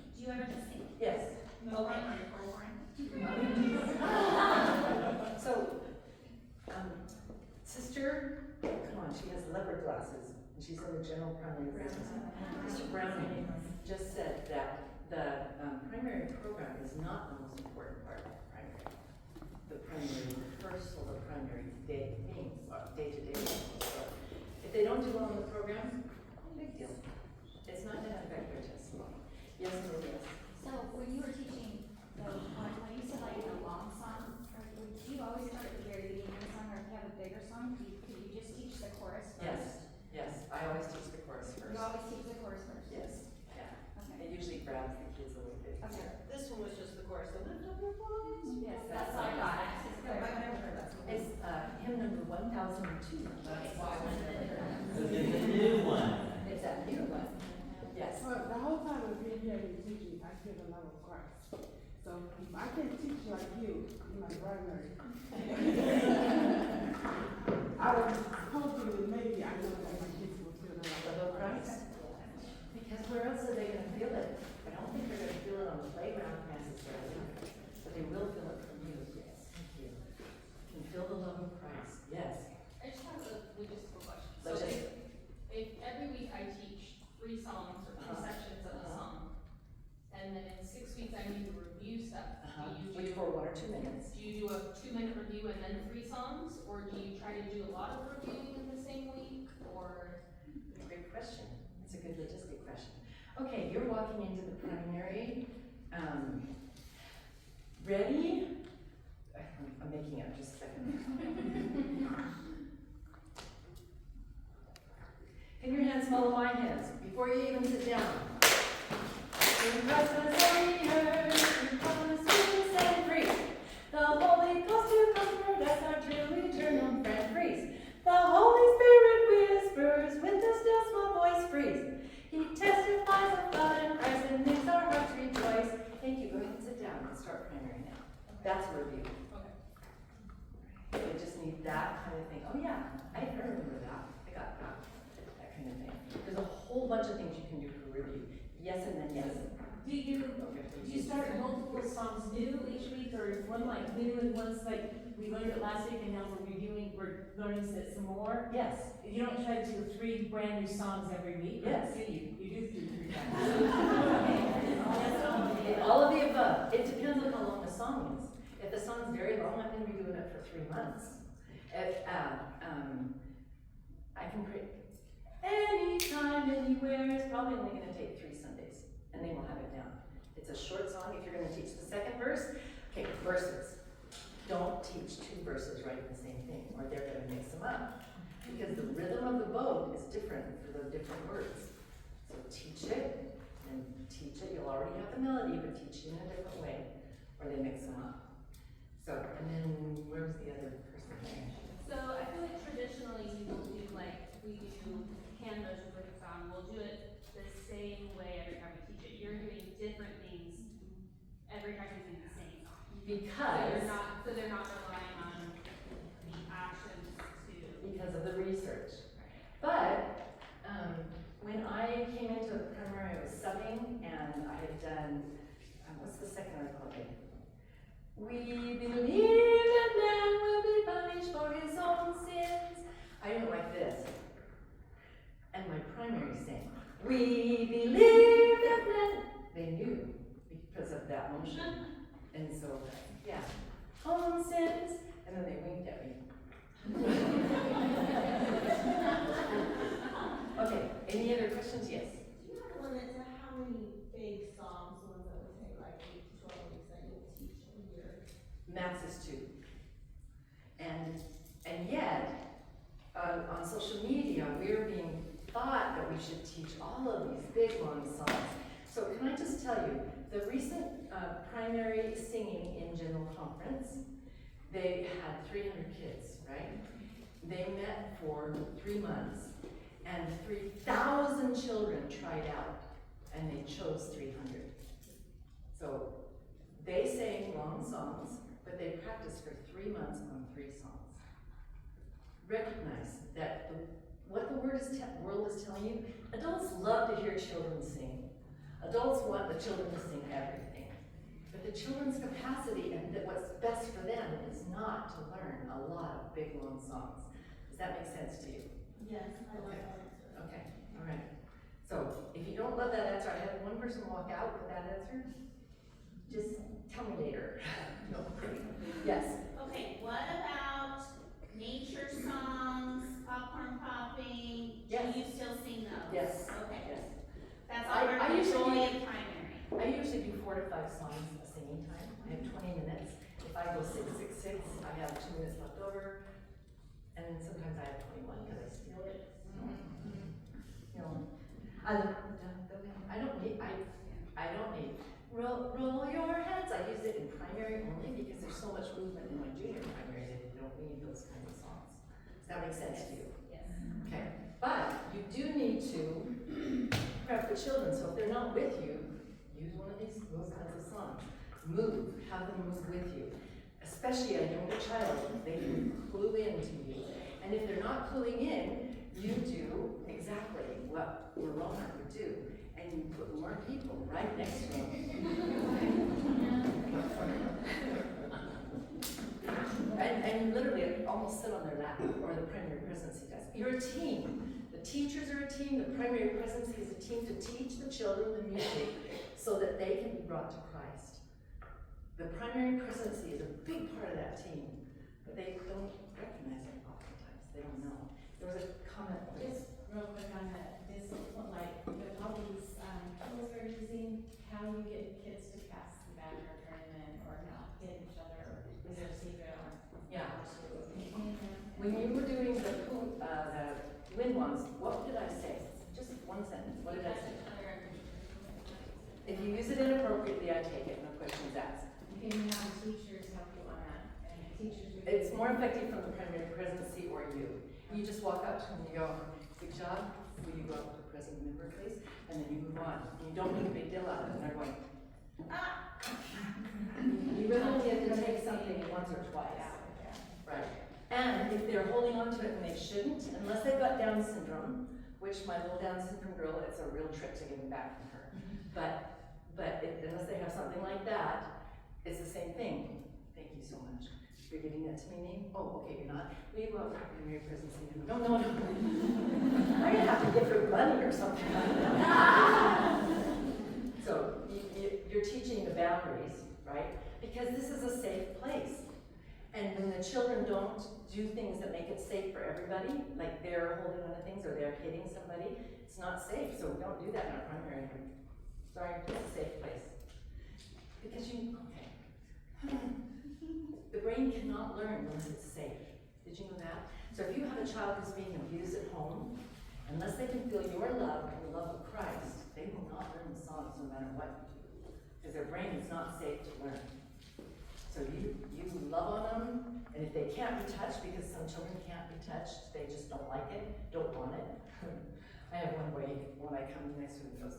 Yes. No Okay. primary program. So, sister, come on, she has leopard glasses, and she's in the general primary business. Mr. Browning just said that the primary program is not the most important part of primary. The primary rehearsal, the primary day things, day-to-day things. So if they don't do well in the program, no big deal. It's not gonna affect their testimony. Yes, or yes? So when you were teaching, when you said like a long song, do you always start at the very beginning of the song, or if you have a bigger song, could you just teach the chorus first? Yes, I always teach the chorus first. You always teach the chorus first? Yes, yeah. Okay. It usually grabs the kids a little bit. Okay. This one was just the chorus, so lift up your voice. Yes, that's all I got. I've never heard that. It's hymn number 1002. Okay, so I wanted to hear that. It's a new one. It's that new one. Yes. Well, the whole time I've been here in teaching, I feel the love of Christ. So if I can teach like you in my primary, I was hoping that maybe I know that my kids will feel the love of Christ. Because where else are they going to feel it? I don't think they're going to feel it on the playground necessarily, but they will feel it from you. Yes, thank you. You can feel the love of Christ. Yes. I just have a logistical question. So Logistic. if every week I teach 3 songs or 3 sections of a song, and then in 6 weeks I need to review stuff, do you Which do, for 1 or 2 minutes. do you do a 2-minute review and then 3 songs? songs, or do you try to do a lot of reviewing in the same week, or? Great question. It's a good logistic question. Okay, you're walking into the primary, ready? I'm making up just a second. Can your hands follow my hands before you even sit down? In presence of the earth, in promise to set free. The Holy Ghost to comfort us, our true eternal friend frees. The Holy Spirit whispers, with the still small voice frees. He testifies of God and Christ and makes our hearts rejoice. Thank you. Go ahead and sit down and start primary now. That's a review. Okay. They just need that kind of thing. Oh yeah, I remember that. I got that. That kind of thing. There's a whole bunch of things you can do for review. Yes and then yes. Do you start multiple songs new each week, or is one like new and one's like, we learned it last week and now we're learning it some more? Yes. You don't try to do 3 brand new songs every week? Yes. Do you? You do 3 times. All of the above. It depends on how long the song is. If the song's very long, I'm going to be doing it for 3 months. If, I can pray anytime, anywhere. It's probably only going to take 3 Sundays, and then we'll have it down. It's a short song. If you're going to teach the second verse, okay, verses. Don't teach 2 verses writing the same thing, or they're going to mix them up. Because the rhythm of the boat is different for the different words. So teach it, and teach it. You'll already have the melody, but teach it in a different way, or they mix them up. So, and then where was the other person there? So I feel like traditionally we will do like, we do Canvas with a song, we'll do it the same way every time we teach it. You're doing different things every time you sing the same song. Because So they're not relying on the actions to. Because of the research. But when I came into the primary, I was subbing, and I had done, what's the second article again? We believe that man will be punished for his own sins. I didn't like this. And my primary sang, we believe that man. They knew because of that motion. And so, yeah, own sins. And then they winked at me. Okay, any other questions? Yes. Do you have a limit to how many big songs, the ones that would take like 8 to 12 weeks that you'll teach a year? Max is 2. And yet, on social media, we're being thought that we should teach all of these big, long songs. So can I just tell you, the recent primary singing in General Conference, they had 300 kids, right? They met for 3 months, and 3,000 children tried out, and they chose 300. So they sang long songs, but they practiced for 3 months on 3 songs. Recognize that what the world is telling you, adults love to hear children sing. Adults want the children to sing everything. But the children's capacity and what's best for them is not to learn a lot of big, long songs. Does that make sense to you? Yes, I love that answer. Okay, all right. So if you don't love that answer, I had one person walk out with that answer. Just tell me later. No. Yes. Okay, what about nature songs, popcorn popping? Yes. Do you still sing those? Yes. Okay. Yes. That's I our usually majority of primary. I usually do 4 to 5 songs a singing time. I have 20 minutes. If I go 6, 6, 6, I have 2 minutes left over. And then sometimes I have 21 because I steal it. You know, I don't need roll your heads. I use it in primary only because there's so much movement in my junior primary that you don't need those kinds of songs. Does that make sense to you? Yes. Okay. But you do need to prep the children. So if they're not with you, use one of those kinds of songs. Move. Have them move with you. Especially a younger child, they can clue into you. And if they're not cluing in, you do exactly what Verona would do. And you put more people right next to them. and you literally almost sit on their lap, or the primary presidency does. You're a team. The teachers are a team. The primary presidency is a team to teach the children the music so that they can be brought to Christ. The primary presidency is a big part of that team, but they don't recognize When you were doing the wind ones, what did I say? Just one sentence, what did I say? If you use it inappropriately, I take it, no questions asked. Can you have teachers help you on that? And teachers would. It's more effective from the primary presidency or you. You just walk up to them and you go, good job, will you go up to the present member, please? And then you move on. And you don't make a big deal out of it, and they're going, ah! You really only have to take something once or twice. Right. And if they're holding on to it and they shouldn't, unless they've got Down syndrome, which my little Down syndrome girl, it's a real trick to get them back from her. But unless they have something like that, it's the same thing. Thank you so much. You're giving that to me, name? Oh, okay, you're not. Will you go out for primary presidency? No. I'm gonna have to give her money or something like that. So you're teaching the boundaries, right? Because this is a safe place. And when the children don't do things that make it safe for everybody, like they're holding on to things or they're hitting somebody, it's not safe. So we don't do that in our primary. Sorry, it's a safe place. Because the brain cannot learn unless it's safe. Did you know that? So if you have a child who's being abused at home, unless they can feel your love and the love of Christ, they will not learn the songs no matter what you do. Because their brain is not safe to learn. So you love on them, and if they can't be touched, because some children can't be touched, they just don't like it, don't want it. I have one boy, when I come next to him, he goes,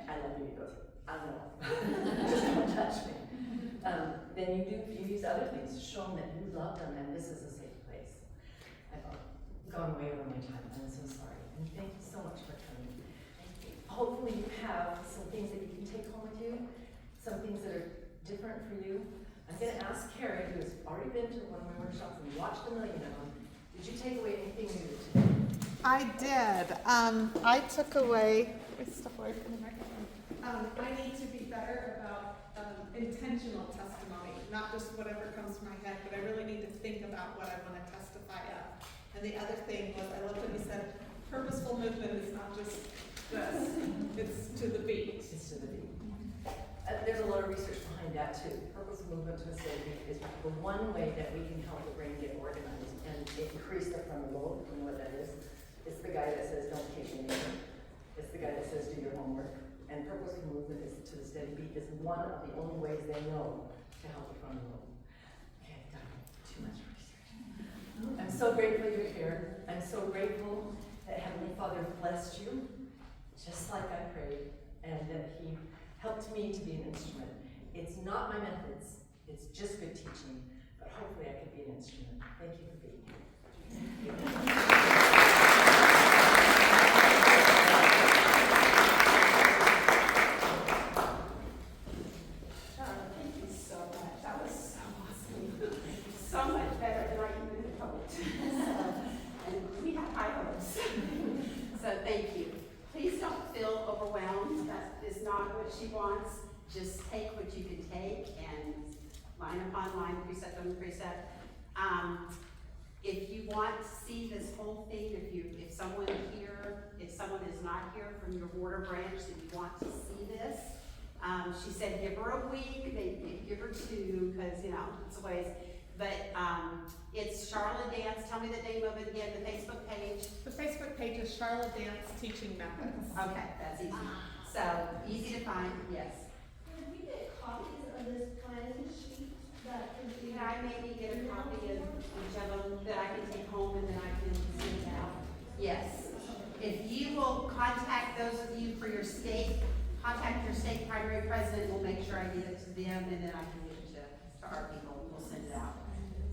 I love you, he goes, I know, just don't touch me. Then you use other things to show them that you love them and this is a safe place. I've gone way over my time, I'm so sorry. And thank you so much for coming. Hopefully you have some things that you can take home with you, some things that are different for you. I'm going to ask Carrie, who has already been to one of my workshops and watched a million of them, did you take away anything new today? I did. I took away, step away from the microphone. I need to be better about intentional testimony, not just whatever comes to my head, but I really need to think about what I want to testify of. And the other thing was, I love what you said, purposeful movement is not just this, it's to the beat. It's to the beat. There's a lot of research behind that too. Purposeful movement to a steady beat is the one way that we can help the brain get organized and increase the frontal lobe. You know what that is? It's the guy that says don't take anything. It's the guy that says do your homework. And purposeful movement is to the steady beat is one of the only ways they know to help the frontal lobe. Okay, I've done too much research. I'm so grateful you're here. I'm so grateful that Heavenly Father blessed you, just like I prayed, and that He helped me to be an instrument. It's not my methods, it's just good teaching, but hopefully I could be an instrument. Thank you for being here. Sharla, thank you so much. That was so awesome. So much better than I even hoped. And we have high hopes. So thank you. Please don't feel overwhelmed. That is not what she wants. Just take what you can take and line upon line, precept on precept. If you want to see this whole thing, if someone is not here from your border branch that you want to see this, she said give her a week, maybe give her two, because it's a ways. But it's Sharla Dance. Tell me the name of it again, the Facebook page. The Facebook page is Sharla Dance Teaching Methods. Okay, that's easy. So easy to find, yes. Can we get copies of this planning sheet that can be? Can I maybe get a copy of each of them that I can take home and then I can send it out? Yes. If you will contact those of you for your state, contact your state primary president, we'll make sure I get it to them and then I can get it to our people and we'll send it out.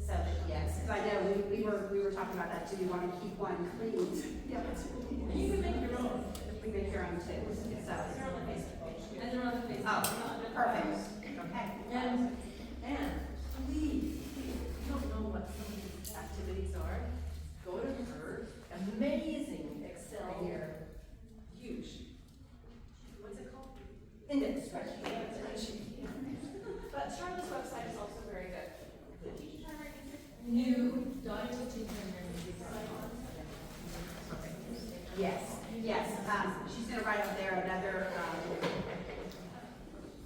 So yes, because I know we were talking about that too. We want to keep one clean. Yeah, You can make your own. we make your own too. So They're on the Facebook page. And they're on the Facebook. oh, perfect. Okay. And please, if you don't know what some of these activities are, go to her amazing Excel here. Huge. What's it called? Index spreadsheet. But Sharla's website is also very good. The teacher timer Yes. She's going to write up there another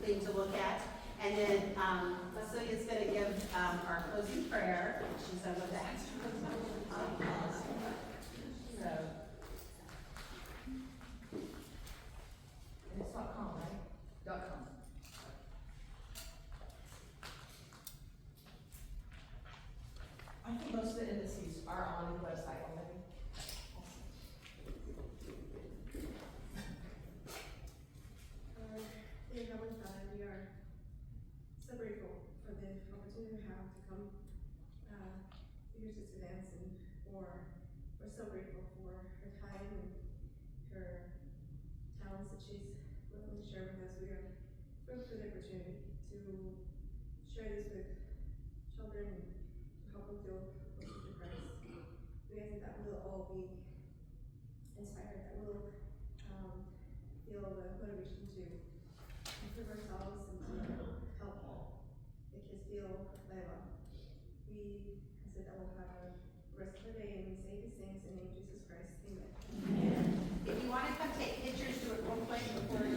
thing to look at. And then Cecilia's going to give our closing prayer. She's over that. So, And it's .com, right? .com. I think most of the indices are on the website already. Dear Heavenly Father, we are so grateful for the opportunity we have to come to your sister dance, and we're so grateful for her time and her talents that she's willing to share with us. We are grateful for the opportunity to share this with children and to help them feel closer to Christ. We ask that we'll all be inspired, that we'll feel the motivation to improve ourselves and to help the kids feel love. We said that we'll have a rest of the day, and we say these things in the name of Jesus Christ. Amen. If you want to come take pictures, do it real quick before you